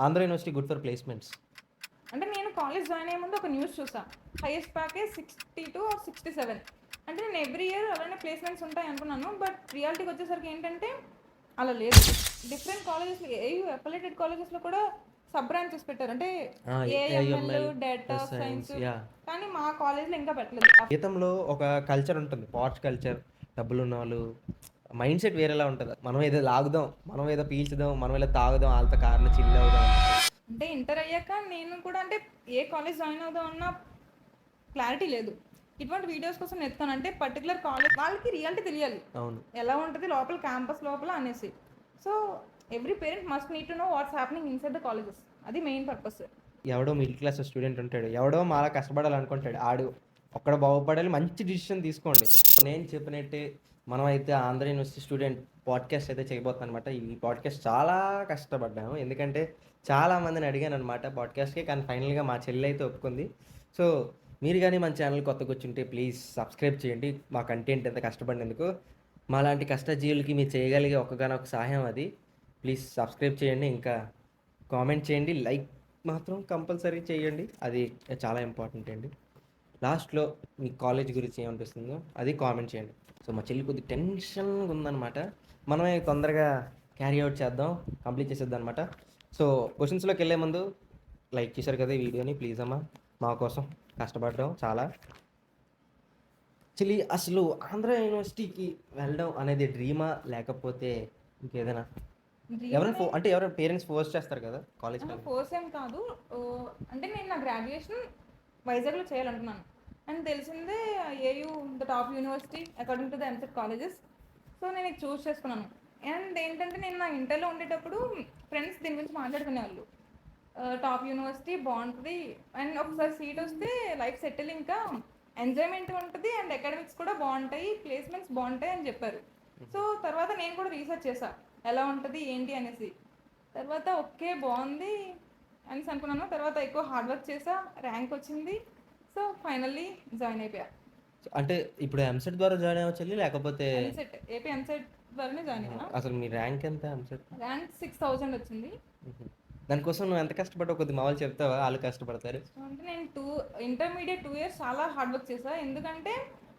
Andhra university good for placements. అంటే నేను college join అయ్యే ముందు ఒక న్యూస్ చూసా. Highest package 62 or 67. అంటే నేను ఎవ్రీ ఇయర్ అలానే ప్లేస్మెంట్స్ ఉంటాయి అనుకున్నాను. బట్ రియాలిటీకి వచ్చేసరికి ఏంటంటే అలా లేదు. డిఫరెంట్ కాలేజెస్లో ఏయూ అఫిలియేటెడ్ కాలేజెస్లో కూడా సబ్ బ్రాంచెస్ పెట్టారు. అంటే AML, AML, data science, science. Yeah. కానీ మా కాలేజ్లో ఇంకా పెట్టలేదు. గీతంలో ఒక కల్చర్ ఉంటుంది, పాష్ కల్చర్. డబ్బులు ఉన్న వాళ్ళు మైండ్ సెట్ వేరేలా ఉంటుంది. మనం ఏదో లాగుదాం, మనం ఏదో పీల్చుదాం, మనం ఏదో తాగుదాం, వాళ్ళతో కార్లో చిల్ అవుదాం. అంటే ఇంటర్ అయ్యాక నేను కూడా అంటే ఏ కాలేజ్ జాయిన్ అవుదాం అన్న క్లారిటీ లేదు. ఇటువంటి వీడియోస్ కోసం ఎత్తాను. అంటే పర్టికులర్ కాలేజ్ వాళ్ళకి రియాలిటీ తెలియాలి, అవును. ఎలా ఉంటుంది లోపల క్యాంపస్ లోపల అనేసి. So every parent must need to know what's happening inside the colleges. అది మెయిన్ పర్పస్. ఎవడో మిడిల్ క్లాస్ స్టూడెంట్ ఉంటాడు, ఎవడో మాలా కష్టపడాలనుకుంటాడు, ఆడు ఒక్కడ బాగుపడాలి, మంచి డిసిషన్ తీసుకోండి. నేను చెప్పినట్టే మనం అయితే ఆంధ్ర యూనివర్సిటీ స్టూడెంట్ పాడ్కాస్ట్ అయితే చేయబోతున్నాం అనమాట. ఈ పాడ్కాస్ట్ చాలా కష్టపడ్డాము, ఎందుకంటే చాలామందిని అడిగాను అనమాట పాడ్కాస్ట్కి, కానీ ఫైనల్గా మా చెల్లి అయితే ఒప్పుకుంది. సో మీరు కానీ మన ఛానల్ కొత్తగా వచ్చుంటే ప్లీజ్ సబ్స్క్రైబ్ చేయండి. మా కంటెంట్ ఎంత కష్టపడినందుకు, మాలాంటి కష్టజీవులకి మీరు చేయగలిగే ఒక్కగానొక సహాయం అది. ప్లీజ్ సబ్స్క్రైబ్ చేయండి, ఇంకా కామెంట్ చేయండి, లైక్ మాత్రం కంపల్సరీ చేయండి, అది చాలా ఇంపార్టెంట్ అండి. లాస్ట్లో మీ కాలేజ్ గురించి ఏమనిపిస్తుందో అది కామెంట్ చేయండి. సో మా చెల్లి కొద్దిగా టెన్షన్గా ఉందన్నమాట, మనమే తొందరగా క్యారీ అవుట్ చేద్దాం, కంప్లీట్ చేసేద్దాం అనమాట. సో క్వశ్చన్స్లోకి వెళ్ళే ముందు లైక్ చేశారు కదా ఈ వీడియోని, ప్లీజ్ అమ్మా, మా కోసం కష్టపడడం చాలా. చెల్లి, అసలు ఆంధ్ర యూనివర్సిటీకి వెళ్ళడం అనేది డ్రీమా లేకపోతే ఇంకేదైనా? ఎవరైనా అంటే ఎవరైనా పేరెంట్స్ ఫోర్స్ చేస్తారు కదా కాలేజ్? ఫోర్స్ ఏం కాదు. అంటే నేను నా గ్రాడ్యుయేషన్ వైజాగ్లో చేయాలనుకున్నాను. అండ్ తెలిసిందే AU the top university according to the EAMCET colleges. So నేను ఇది చూస్ చేసుకున్నాను. అండ్ ఏంటంటే నేను నా ఇంటర్లో ఉండేటప్పుడు ఫ్రెండ్స్ దీని గురించి మాట్లాడుకునేవాళ్ళు. టాప్ యూనివర్సిటీ బాగుంటుంది, అండ్ ఒకసారి సీట్ వస్తే లైఫ్ సెటిల్, ఇంకా ఎంజాయ్మెంట్ ఉంటుంది, అండ్ అకాడమిక్స్ కూడా బాగుంటాయి, ప్లేస్మెంట్స్ బాగుంటాయి అని చెప్పారు. సో తర్వాత నేను కూడా రీసెర్చ్ చేశా ఎలా ఉంటుంది ఏంటి అనేసి. తర్వాత ఓకే బాగుంది అనేసి అనుకున్నాను. తర్వాత ఎక్కువ హార్డ్ వర్క్ చేసా, ర్యాంక్ వచ్చింది. సో ఫైనల్లీ జాయిన్ అయిపోయా. అంటే ఇప్పుడు ఎంసెట్ ద్వారా జాయిన్ అవ్వచ్చు లేకపోతే? ఎంసెట్, ఏపీ ఎంసెట్ ద్వారానే జాయిన్ అయ్యా. అసలు మీ ర్యాంక్ ఎంత ఎంసెట్? ర్యాంక్ 6000 వచ్చింది. దానికోసం నువ్వు ఎంత కష్టపడ్డావు కొద్ది మామూలు చెప్తావా? వాళ్ళు కష్టపడతారు. అంటే నేను ఇంటర్మీడియట్ 2 years చాలా హార్డ్ వర్క్ చేసా. ఎందుకంటే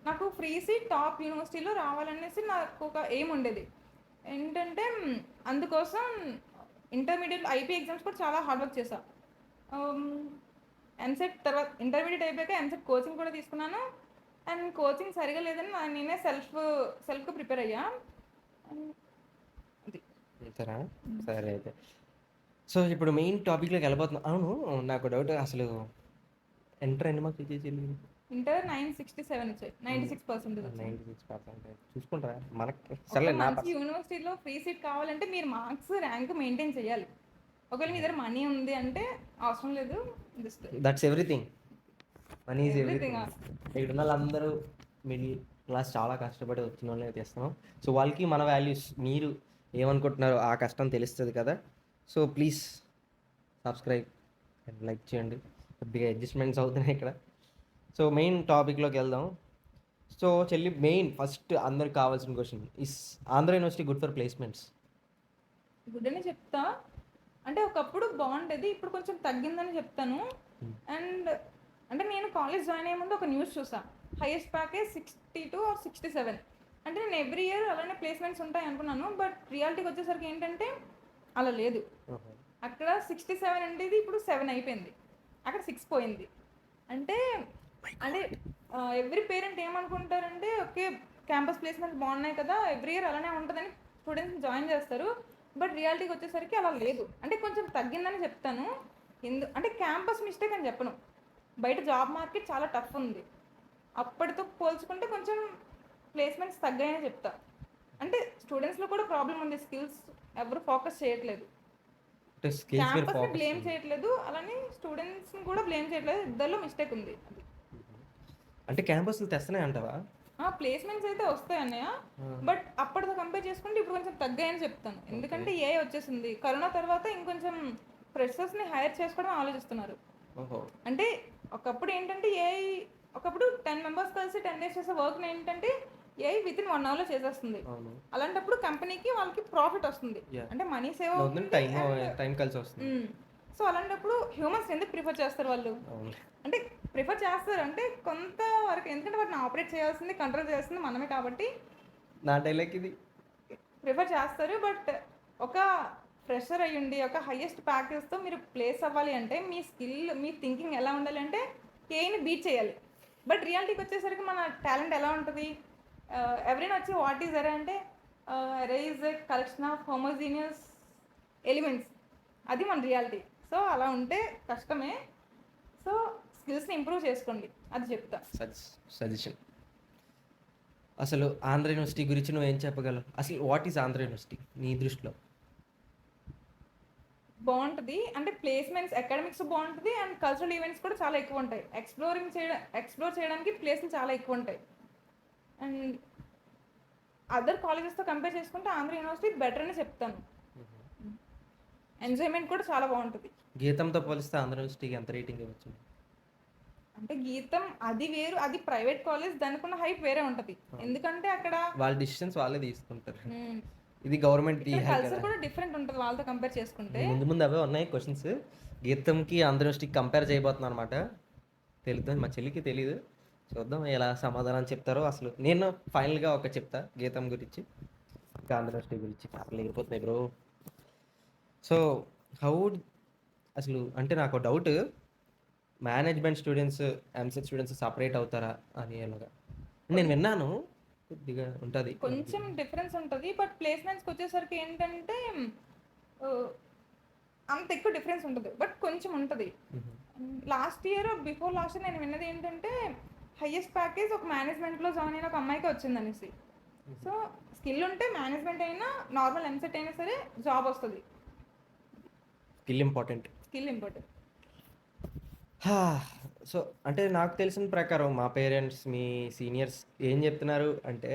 నాకు ఫ్రీ సీట్ టాప్ యూనివర్సిటీలో రావాలనేసి నాకు ఒక ఎయిమ్ ఉండేది. ఏంటంటే అందుకోసం ఇంటర్మీడియట్ ఐపీ ఎగ్జామ్స్ కూడా చాలా హార్డ్ వర్క్ చేసా. ఎంసెట్ తర్వాత ఇంటర్మీడియట్ అయిపోయాక ఎంసెట్ కోచింగ్ కూడా తీసుకున్నాను. అండ్ కోచింగ్ సరిగా లేదని నేనే సెల్ఫ్గా ప్రిపేర్ అయ్యా. సరే అయితే, సో ఇప్పుడు మెయిన్ టాపిక్లోకి వెళ్ళిపోతున్నాం. అవును, నాకు డౌట్, అసలు ఎంటర్ ఎన్ని మార్క్స్ ఇచ్చేసి? ఇంటర్ 967 వచ్చాయి, 96%. 96% చూసుకుంటారా మనకి? సరే, యూనివర్సిటీలో ఫ్రీ సీట్ కావాలంటే మీరు మార్క్స్ ర్యాంక్ మెయింటైన్ చేయాలి. ఒకవేళ మీ దగ్గర మనీ ఉంది అంటే అవసరం లేదు, that's everything. Money is everything. ఇక్కడ ఉన్న వాళ్ళందరూ మిడిల్ క్లాస్, చాలా కష్టపడి వచ్చిన వాళ్ళని తెస్తున్నాం. సో వాళ్ళకి మన వాల్యూస్, మీరు ఏమనుకుంటున్నారో ఆ కష్టం తెలుస్తుంది కదా. So please subscribe and like చేయండి. కొద్దిగా అడ్జస్ట్మెంట్స్ అవుతున్నాయి ఇక్కడ. సో మెయిన్ టాపిక్లోకి వెళ్దాం. సో చెల్లి, మెయిన్ ఫస్ట్ అందరికి కావాల్సిన question is Andhra university good for placements? Good అని చెప్తా. అంటే ఒకప్పుడు బాగుండేది, ఇప్పుడు కొంచెం తగ్గిందని చెప్తాను. అండ్ అంటే నేను కాలేజ్ జాయిన్ అయ్యే ముందు ఒక న్యూస్ చూసా. Highest package 62 or 67. అంటే నేను ఎవ్రీ ఇయర్ అలానే ప్లేస్మెంట్స్ ఉంటాయి అనుకున్నాను. బట్ రియాలిటీకి వచ్చేసరికి ఏంటంటే అలా లేదు. అక్కడ 67 ఉండేది, ఇప్పుడు 7 అయిపోయింది. అక్కడ 6 పోయింది. అంటే ఎవ్రీ పేరెంట్ ఏమనుకుంటారంటే ఓకే క్యాంపస్ ప్లేస్మెంట్స్ బాగున్నాయి కదా, ఎవ్రీ ఇయర్ అలానే ఉంటుందని స్టూడెంట్స్ జాయిన్ చేస్తారు. బట్ రియాలిటీకి వచ్చేసరికి అలా లేదు. అంటే కొంచెం తగ్గిందని చెప్తాను. అంటే క్యాంపస్ మిస్టేక్ అని చెప్పను, బయట జాబ్ మార్కెట్ చాలా టఫ్ ఉంది. అప్పటితో పోల్చుకుంటే కొంచెం ప్లేస్మెంట్స్ తగ్గాయని చెప్తా. అంటే స్టూడెంట్స్లో కూడా ప్రాబ్లం ఉంది, స్కిల్స్ ఎవరు ఫోకస్ చేయట్లేదు. క్యాంపస్ని బ్లేమ్ చేయట్లేదు, అలానే స్టూడెంట్స్ని కూడా బ్లేమ్ చేయట్లేదు, ఇద్దరిలో మిస్టేక్ ఉంది. అంటే క్యాంపస్లు తెస్తున్నాయి అంటావా? ప్లేస్మెంట్స్ అయితే వస్తాయి అన్నయ్య, బట్ అప్పటితో కంపేర్ చేసుకుంటే ఇప్పుడు కొంచెం తగ్గాయని చెప్తాను. ఎందుకంటే ఏ వచ్చేసింది కరోనా తర్వాత, ఇంకొంచెం ఫ్రెషర్స్ని హైర్ చేసుకోవడం ఆలోచిస్తున్నారు. అంటే ఒకప్పుడు ఏంటంటే ఒకప్పుడు 10 members కలిసి 10 days చేసే వర్క్ ఏంటంటే ఏఐ విత్ ఇన్ 1 hourలో చేసేస్తుంది. అలాంటప్పుడు కంపెనీకి వాళ్ళకి ప్రాఫిట్ వస్తుంది, అంటే మనీ సేవ్ అవుతుంది, టైం కలిసి వస్తుంది. సో అలాంటప్పుడు హ్యూమన్స్ ఎందుకు ప్రిఫర్ చేస్తారు వాళ్ళు? అవును. అంటే ప్రిఫర్ చేస్తారు అంటే కొంతవరకు, ఎందుకంటే వాటిని ఆపరేట్ చేయాల్సింది, కంట్రోల్ చేయాల్సింది మనమే కాబట్టి నా డైలాగ్ ఇది. ప్రిఫర్ చేస్తారు. బట్ ఒక ఫ్రెషర్ అయ్యుండి ఒక హైయెస్ట్ ప్యాకేజ్తో మీరు ప్లేస్ అవ్వాలి అంటే మీ స్కిల్, మీ థింకింగ్ ఎలా ఉండాలి అంటే కేని బీట్ చేయాలి. బట్ రియాలిటీకి వచ్చేసరికి మన టాలెంట్ ఎలా ఉంటుంది? ఎవరైనా వచ్చి వాట్ ఈజ్ ఎరే అంటే array is a collection of homogeneous elements, అది మన రియాలిటీ. సో అలా ఉంటే కష్టమే. సో స్కిల్స్ని ఇంప్రూవ్ చేసుకోండి, అది చెప్తా. సజెషన్. అసలు ఆంధ్ర యూనివర్సిటీ గురించి నువ్వేం చెప్పగలవు? అసలు వాట్ ఈస్ ఆంధ్ర యూనివర్సిటీ నీ దృష్టిలో? బాగుంటుంది అంటే ప్లేస్మెంట్స్, అకాడమిక్స్ బాగుంటుంది అండ్ కల్చరల్ ఈవెంట్స్ కూడా చాలా ఎక్కువ ఉంటాయి. ఎక్స్ప్లోర్ చేయడానికి ప్లేస్లు చాలా ఎక్కువ ఉంటాయి. అండ్ అదర్ కాలేజెస్తో కంపేర్ చేసుకుంటే ఆంధ్ర యూనివర్సిటీ బెటర్ అని చెప్తాను. ఎంజాయ్మెంట్ కూడా చాలా బాగుంటుంది. గీతంతో పోలిస్తే ఆంధ్ర యూనివర్సిటీకి ఎంత రేటింగ్ ఇవ్వచ్చు? అంటే గీతం అది వేరు, అది ప్రైవేట్ కాలేజ్, దానికి ఉన్న హైప్ వేరే ఉంటుంది. ఎందుకంటే అక్కడ వాళ్ళ డిసిషన్స్ వాళ్ళే తీసుకుంటారు. ఇది గవర్నమెంట్ కల్చర్ కూడా డిఫరెంట్ ఉంటుంది వాళ్ళతో కంపేర్ చేసుకుంటే. ముందు ముందు అవే ఉన్నాయి క్వశ్చన్స్. గీతంకి ఆంధ్ర యూనివర్సిటీకి కంపేర్ చేయబోతున్నాను అనమాట. తెలుస్తుంది, మా చెల్లికి తెలీదు. చూద్దాం ఎలా సమాధానం చెప్తారో. అసలు నేను ఫైనల్గా ఒక చెప్తా గీతం గురించి, ఇంకా ఆంధ్ర యూనివర్సిటీ గురించి. అసలు లేకపోతున్నాయి బ్రో. సో హౌ అసలు అంటే నాకు doubt, management students EAMCET students separate అవుతారా అని ఎలాగా నేను విన్నాను. కొద్దిగా ఉంటుంది, కొంచెం డిఫరెన్స్ ఉంటుంది. బట్ ప్లేస్మెంట్స్కి వచ్చేసరికి ఏంటంటే అంత ఎక్కువ డిఫరెన్స్ ఉంటుంది, బట్ కొంచెం ఉంటుంది. Last year before last year నేను విన్నది ఏంటంటే హైయెస్ట్ ప్యాకేజ్ ఒక మేనేజ్మెంట్లో జాయిన్ అయిన ఒక అమ్మాయికి వచ్చిందనేసి. సో స్కిల్ ఉంటే మేనేజ్మెంట్ అయినా నార్మల్ ఎంసెట్ అయినా సరే జాబ్ వస్తుంది. Skill important. సో అంటే నాకు తెలిసిన ప్రకారం మా పేరెంట్స్, మీ సీనియర్స్ ఏం చెప్తున్నారు అంటే,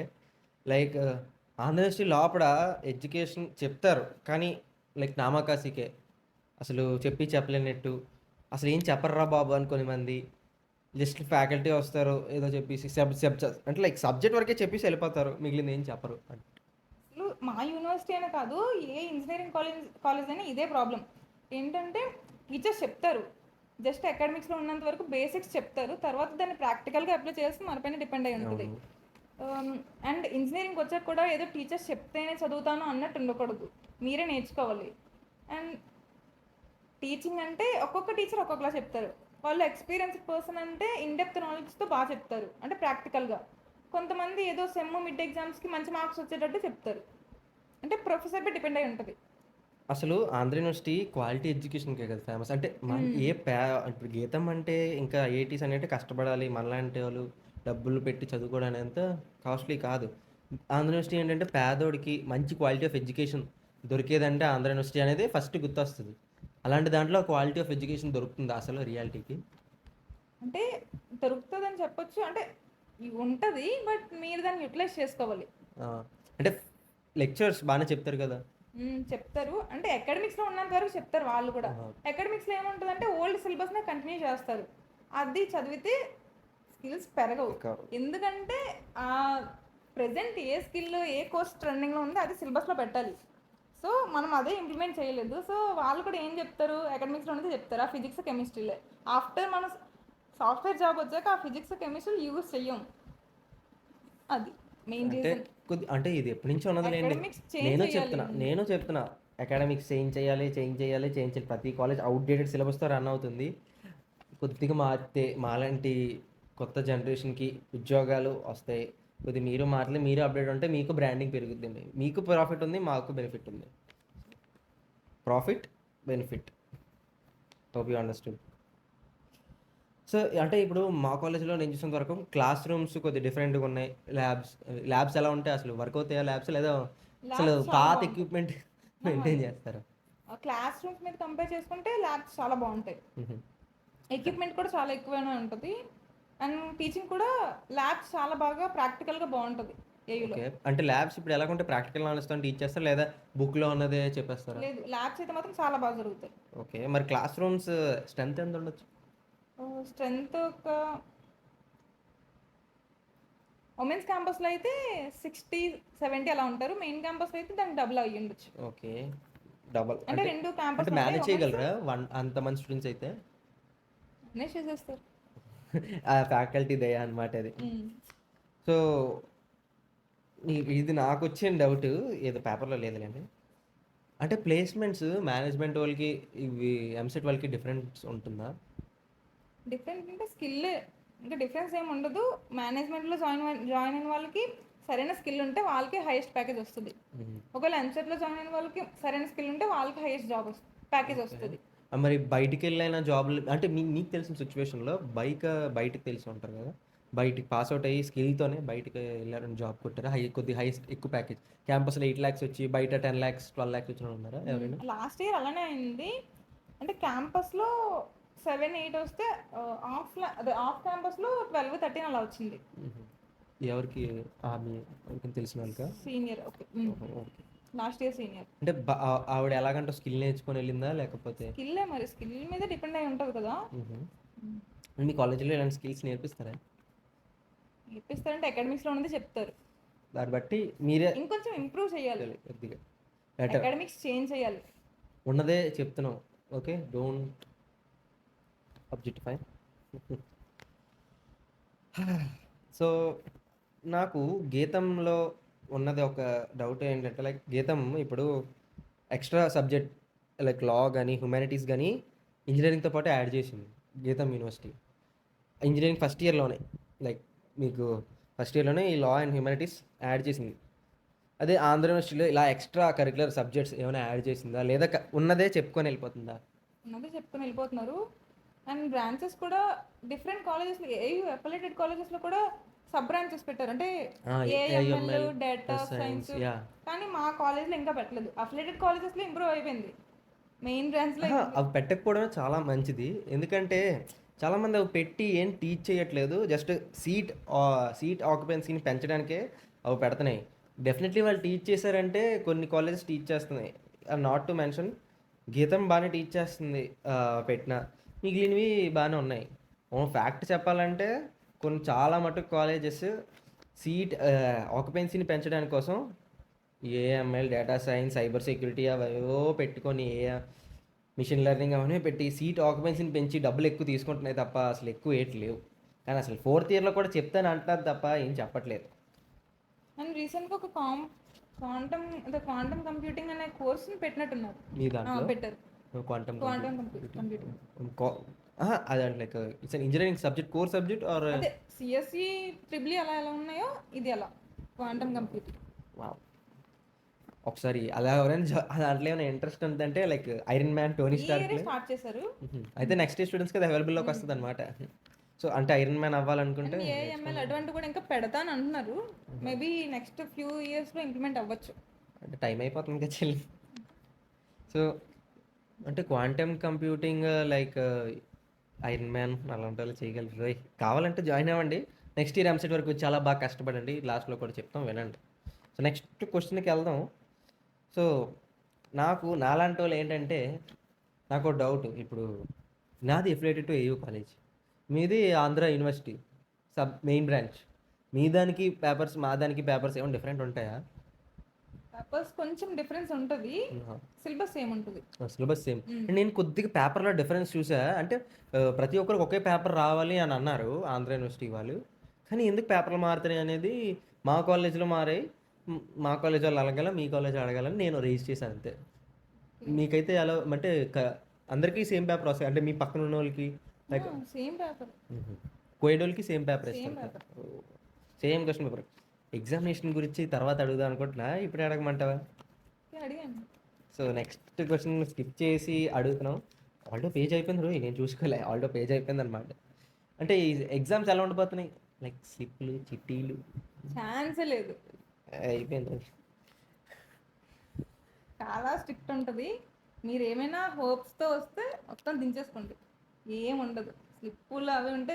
లైక్ ఆంధ్ర యూనివర్సిటీ లోపల ఎడ్యుకేషన్ చెప్తారు కానీ లైక్ నామకాసికే, అసలు చెప్పలేనట్టు, అసలు ఏం చెప్పర్రా బాబు అని కొన్ని మంది. జస్ట్ ఫ్యాకల్టీ వస్తారు ఏదో చెప్పేసి అంటే లైక్ సబ్జెక్ట్ వరకే చెప్పేసి వెళ్ళిపోతారు, మిగిలింది ఏం చెప్పరు. అసలు మా యూనివర్సిటీ అనే కాదు, ఏ ఇంజనీరింగ్ కాలేజ్ అయినా ఇదే ప్రాబ్లం. ఏంటంటే టీచర్స్ చెప్తారు, జస్ట్ అకాడమిక్స్లో ఉన్నంత వరకు బేసిక్స్ చెప్తారు, తర్వాత దాన్ని ప్రాక్టికల్గా అప్లై చేస్తే మనపైన డిపెండ్ అయి ఉంటుంది. అండ్ ఇంజనీరింగ్ వచ్చాక కూడా ఏదో టీచర్స్ చెప్తేనే చదువుతాను అన్నట్టు ఉండకూడదు, మీరే నేర్చుకోవాలి. అండ్ టీచింగ్ అంటే ఒక్కొక్క టీచర్ ఒక్కొక్కలా చెప్తారు. వాళ్ళు ఎక్స్పీరియన్స్ పర్సన్ అంటే ఇన్డెప్త్ నాలెడ్జ్తో బాగా చెప్తారు, అంటే ప్రాక్టికల్గా. కొంతమంది ఏదో సెమ్ మిడ్ ఎగ్జామ్స్కి మంచి మార్క్స్ వచ్చేటట్టు చెప్తారు, అంటే ప్రొఫెసర్పై డిపెండ్ అయి ఉంటుంది. అసలు ఆంధ్ర యూనివర్సిటీ క్వాలిటీ ఎడ్యుకేషన్కే కదా ఫేమస్. అంటే ఇప్పుడు గీతం అంటే ఇంకా ఐఐటీస్ అంటే కష్టపడాలి, మనలాంటి వాళ్ళు డబ్బులు పెట్టి చదువుకోవడం అనేంత కాస్ట్లీ కాదు. ఆంధ్ర యూనివర్సిటీ ఏంటంటే పేదోడికి మంచి క్వాలిటీ ఆఫ్ ఎడ్యుకేషన్ దొరికేదంటే ఆంధ్ర యూనివర్సిటీ అనేది ఫస్ట్ గుర్తొస్తుంది. అలాంటి దాంట్లో క్వాలిటీ ఆఫ్ ఎడ్యుకేషన్ దొరుకుతుంది అసలు రియాలిటీకి? అంటే దొరుకుతుందని చెప్పొచ్చు, అంటే ఉంటుంది, బట్ మీరు దాన్ని యూటిలైజ్ చేసుకోవాలి. అంటే లెక్చర్స్ బాగానే చెప్తారు కదా? చెప్తారు, అంటే అకాడమిక్స్లో ఉన్నంత వరకు చెప్తారు వాళ్ళు కూడా. అకాడమిక్స్లో ఏముంటుందంటే ఓల్డ్ సిలబస్నే కంటిన్యూ చేస్తారు, అది చదివితే స్కిల్స్ పెరగవు. ఎందుకంటే ప్రెజెంట్ ఏ స్కిల్, ఏ కోర్స్ ట్రెండింగ్లో ఉందో అది సిలబస్లో పెట్టాలి. సో మనం అదే ఇంప్లిమెంట్ చేయలేదు. సో వాళ్ళు కూడా ఏం చెప్తారు, అకాడమిక్స్లో ఉన్నది చెప్తారు, ఆ ఫిజిక్స్ కెమిస్ట్రీలే. ఆఫ్టర్ మనం సాఫ్ట్వేర్ జాబ్ వచ్చాక ఆ ఫిజిక్స్ కెమిస్ట్రీ యూజ్ చెయ్యం, అది మెయిన్ రీజన్. అంటే ఇది ఎప్పటి నుంచో ఉన్నదిలేండి. నేను చెప్తున్నా అకాడమిక్స్ చేంజ్ చేయాలి. ప్రతి కాలేజ్ అవుట్డేటెడ్ సిలబస్తో రన్ అవుతుంది. కొద్దిగా మారితే మాలాంటి కొత్త జనరేషన్కి ఉద్యోగాలు వస్తాయి. కొద్దిగా మీరు అప్డేట్ ఉంటే మీకు బ్రాండింగ్ పెరుగుద్ది, మీకు ప్రాఫిట్ ఉంది, మాకు బెనిఫిట్ ఉంది. Profit benefit, hope you understood. So అంటే ఇప్పుడు మా కాలేజ్లో నేను చూసినంత వరకు క్లాస్ రూమ్స్ కొద్దిగా డిఫరెంట్గా ఉన్నాయి. ల్యాబ్స్ ఎలా ఉంటాయి, అసలు వర్క్ అవుతాయా ల్యాబ్స్, లేదా అసలు పాత ఎక్విప్మెంట్ మెయింటైన్ చేస్తారు? క్లాస్ రూమ్స్ మీద కంపేర్ చేసుకుంటే ల్యాబ్స్ చాలా బాగుంటాయి, ఎక్విప్మెంట్ కూడా చాలా ఎక్కువనే ఉంటుంది. అండ్ టీచింగ్ కూడా ల్యాబ్స్ చాలా బాగా ప్రాక్టికల్గా బాగుంటుంది ఏయులో. అంటే ల్యాబ్స్ ఇప్పుడు ఎలా ఉంటే ప్రాక్టికల్ నాలెడ్జ్తో టీచ్ చేస్తారు, లేదా బుక్లో ఉన్నదే చెప్పేస్తారా? లేదు, ల్యాబ్స్ అయితే మాత్రం చాలా బాగా జరుగుతాయి. ఓకే, మరి క్లాస్ రూమ్స్ స్ట్రెంత్ ఎంత ఉండొచ్చు? స్ట్రెంత్ ఒక ఉమెన్స్ క్యాంపస్లో అయితే 60-70 అలా ఉంటారు, మెయిన్ క్యాంపస్లో అయితే దానికి డబుల్ అయ్యి ఉండొచ్చు. ఓకే, డబల్ అంటే అంటే రెండు అంటే క్యాంపస్ మేనేజ్ చేయగలరా అంతమంది స్టూడెంట్స్ అయితే? మేనేజ్ చేసేస్తారు. ఆ ఫ్యాకల్టీ దయ అనమాట అది. ఉమ్. సో ఇది నాకు వచ్చిన డౌట్, ఏదో పేపర్లో లేదులేండి. అంటే ప్లేస్మెంట్స్ మేనేజ్మెంట్ వాళ్ళకి ఇవి ఎంసెట్ వాళ్ళకి డిఫరెన్స్ ఉంటుందా? డిఫరెన్స్ అంటే స్కిల్, ఇంకా డిఫరెన్స్ ఏమి ఉండదు. మేనేజ్మెంట్లో జాయిన్ అయిన వాళ్ళకి సరైన స్కిల్ ఉంటే వాళ్ళకి హైయెస్ట్ ప్యాకేజ్ వస్తుంది. మ్మ్. ఒకవేళ ఎంసెట్లో జాయిన్ అయిన వాళ్ళకి సరైన స్కిల్ ఉంటే వాళ్ళకి హైయెస్ట్ జాబ్ ప్యాకేజ్ వస్తుంది. మరి బయటికి వెళ్ళైన జాబ్లు అంటే మీకు తెలిసిన సిచ్యువేషన్లో బయటకు తెలిసి ఉంటారు కదా, బయటికి పాస్ అవుట్ అయ్యి స్కిల్తోనే బయటకు వెళ్ళారని జాబ్ కొట్టారా, కొద్దిగా హైయెస్ట్ ఎక్కువ ప్యాకేజ్, క్యాంపస్లో 8 lakhs వచ్చి బయట 10 lakhs 12 lakhs వచ్చిన ఉన్నారా ఎవరైనా? లాస్ట్ ఇయర్ అలానే అయింది. అంటే క్యాంపస్లో 7-8 వస్తే అదే ఆఫ్ క్యాంపస్లో 12-13 అలా వచ్చింది. మ్మ్. ఎవరికి ఆమె తెలిసిన వాళ్ళకా? Senior. Okay. Okay. Last year senior. అంటే ఆవిడ ఎలాగంటే స్కిల్ నేర్చుకొని వెళ్ళిందా లేకపోతే? స్కిల్లే, మరి స్కిల్ మీద డిపెండ్ అయి ఉంటుంది కదా. మ్మ్. మీ కాలేజీలో ఇలాంటి స్కిల్స్ నేర్పిస్తారా? నేర్పిస్తారంటే అకాడమిక్స్లో ఉన్నది చెప్తారు. దాన్ని బట్టి మీరే ఇంకొంచెం ఇంప్రూవ్ చేయాలి, కొద్దిగా బెటర్ అకాడమిక్స్ చేంజ్ చేయాలి. ఉన్నదే చెప్తున్నాం. Okay, don't objectify. సో నాకు గీతంలో ఉన్నది ఒక డౌట్ ఏంటంటే, లైక్ గీతం ఇప్పుడు ఎక్స్ట్రా సబ్జెక్ట్ లైక్ లా కానీ హ్యుమానిటీస్ కానీ ఇంజనీరింగ్తో పాటు యాడ్ చేసింది గీతం యూనివర్సిటీ. ఇంజనీరింగ్ ఫస్ట్ ఇయర్లోనే, లైక్ మీకు ఫస్ట్ ఇయర్లోనే ఈ లా అండ్ హ్యుమానిటీస్ యాడ్ చేసింది. అదే ఆంధ్ర యూనివర్సిటీలో ఇలా ఎక్స్ట్రా కరికులర్ సబ్జెక్ట్స్ ఏమైనా యాడ్ చేసిందా, లేదా ఉన్నదే చెప్పుకొని వెళ్ళిపోతుందా? ఉన్నది చెప్పుకొని వెళ్ళిపోతున్నారు. అండ్ బ్రాంచెస్ కూడా డిఫరెంట్ కాలేజెస్లో, ఏయూ అఫిలియేటెడ్ కాలేజెస్లో కూడా సబ్ బ్రాంచెస్ పెట్టారు. అంటే ఏఎంఎల్, డేటా సైన్స్. యా. కానీ మా కాలేజ్లో ఇంకా పెట్టలేదు. అఫిలియేటెడ్ కాలేజెస్లో ఇంప్రూవ్ అయిపోయింది, మెయిన్ బ్రాంచ్లో. అవి పెట్టకపోవడమే చాలా మంచిది. ఎందుకంటే చాలామంది అవి పెట్టి ఏం టీచ్ చేయట్లేదు, జస్ట్ సీట్ ఆక్యుపెన్సీని పెంచడానికే అవి పెడుతున్నాయి. డెఫినెట్లీ వాళ్ళు టీచ్ చేశారంటే కొన్ని కాలేజెస్ టీచ్ చేస్తున్నాయి, నాట్ టు మెన్షన్ గీతం బాగానే టీచ్ చేస్తుంది పెట్టిన, మిగిలినవి బాగానే ఉన్నాయి. ఫ్యాక్ట్ చెప్పాలంటే కొన్ని చాలా మటుకు కాలేజెస్ సీట్ ఆక్యుపెన్సీని పెంచడానికి కోసం AML, data science, cyber security అవేవో పెట్టుకొని మిషన్ లెర్నింగ్ అవన్నీ పెట్టి సీట్ ఆక్యుపెన్సీని పెంచి డబ్బులు ఎక్కువ తీసుకుంటున్నాయి తప్ప అసలు ఎక్కువ ఏటి లేవు. కానీ అసలు 4th ఇయర్లో కూడా చెప్తాను అంటున్నారు తప్ప ఏం చెప్పట్లేదు. అండ్ రీసెంట్గా ఒక క్వాంటమ్ కంప్యూటింగ్ అనే కోర్స్ని పెట్టినట్టున్నారు. మీ దాంట్లో పెట్టారు క్వాంటమ్ క్వాంటమ్ కంప్యూటింగ్. అదే like it's engineering subject, core subject or అదే సిఎస్సి, ట్రిపుల్ అలా ఎలా ఉన్నాయో ఇది అలా క్వాంటమ్ కంప్యూటింగ్. ఒకసారి అలా ఎవరైనా దాంట్లో ఏమైనా ఇంట్రెస్ట్ ఉందంటే like Iron Man, Tony Stark start చేశారు. అయితే నెక్స్ట్ ఇయర్ స్టూడెంట్స్కి అది అవైలబుల్లోకి వస్తుంది అనమాట. సో అంటే ఐరన్ మ్యాన్ అవ్వాలనుకుంటే ఏఎంఎల్ అటువంటి కూడా ఇంకా పెడతాను అంటున్నారు. మేబీ నెక్స్ట్ ఫ్యూ ఇయర్స్లో ఇంప్లిమెంట్ అవ్వచ్చు. అంటే టైం అయిపోతుంది కదా చెల్లి. సో అంటే quantum computing like Iron man అలాంటి వాళ్ళు చేయగలరు. కావాలంటే జాయిన్ అవ్వండి. నెక్స్ట్ ఇయర్ ఎంసెట్ వరకు చాలా బాగా కష్టపడండి, లాస్ట్లో కూడా చెప్తాం వినండి. సో నెక్స్ట్ క్వశ్చన్కి వెళ్దాం. సో నాలాంటి వాళ్ళు ఏంటంటే, నాకు డౌట్. ఇప్పుడు నాది ఎఫిలియేటెడ్ టు ఏయూ కాలేజ్, మీది ఆంధ్ర యూనివర్సిటీ మెయిన్ బ్రాంచ్. మీ దానికి పేపర్స్, మా దానికి పేపర్స్ ఏమైనా డిఫరెంట్ ఉంటాయా? పేపర్స్ కొంచెం డిఫరెన్స్ ఉంటుంది, సిలబస్ సేమ్ ఉంటుంది. Syllabus same. నేను కొద్దిగా పేపర్లో డిఫరెన్స్ చూసా. అంటే ప్రతి ఒక్కరికి ఒకే పేపర్ రావాలి అని అన్నారు ఆంధ్ర యూనివర్సిటీ వాళ్ళు. కానీ ఎందుకు పేపర్లు మారుతున్నాయి అనేది మా కాలేజీలో మారాయి, మా కాలేజ్ వాళ్ళు అడగల, మీ కాలేజ్ అడగాలని నేను రేజ్ చేశాను అంతే. మీకైతే అలా అంటే అందరికీ సేమ్ పేపర్ వస్తాయి అంటే మీ పక్కన ఉన్న వాళ్ళకి లైక్ సేమ్ పేపర్, కోయిడ్ వాళ్ళకి సేమ్ పేపర్ ఇస్తారు, సేమ్ క్వశ్చన్ పేపర్. ఎగ్జామినేషన్ గురించి తర్వాత అడుగుదాం అనుకుంటున్నా, ఇప్పుడు అడగమంటావా? అడిగాను. సో నెక్స్ట్ క్వశ్చన్ స్కిప్ చేసి అడుగుతున్నాం. ఆల్డో పేజ్ అయిపోయింది రోజు, నేను చూసుకోలే, ఆల్డో పేజ్ అయిపోయింది అనమాట. అంటే ఈ ఎగ్జామ్స్ ఎలా ఉండిపోతున్నాయి, లైక్ స్లిప్లు, చిట్టీలు? ఛాన్స్ లేదు, అయిపోయింది. చాలా స్ట్రిక్ట్ ఉంటుంది. మీరు ఏమైనా హోప్స్తో వస్తే మొత్తం దించేసుకోండి, ఏం ఉండదు. స్లిప్పులు అవి ఉంటే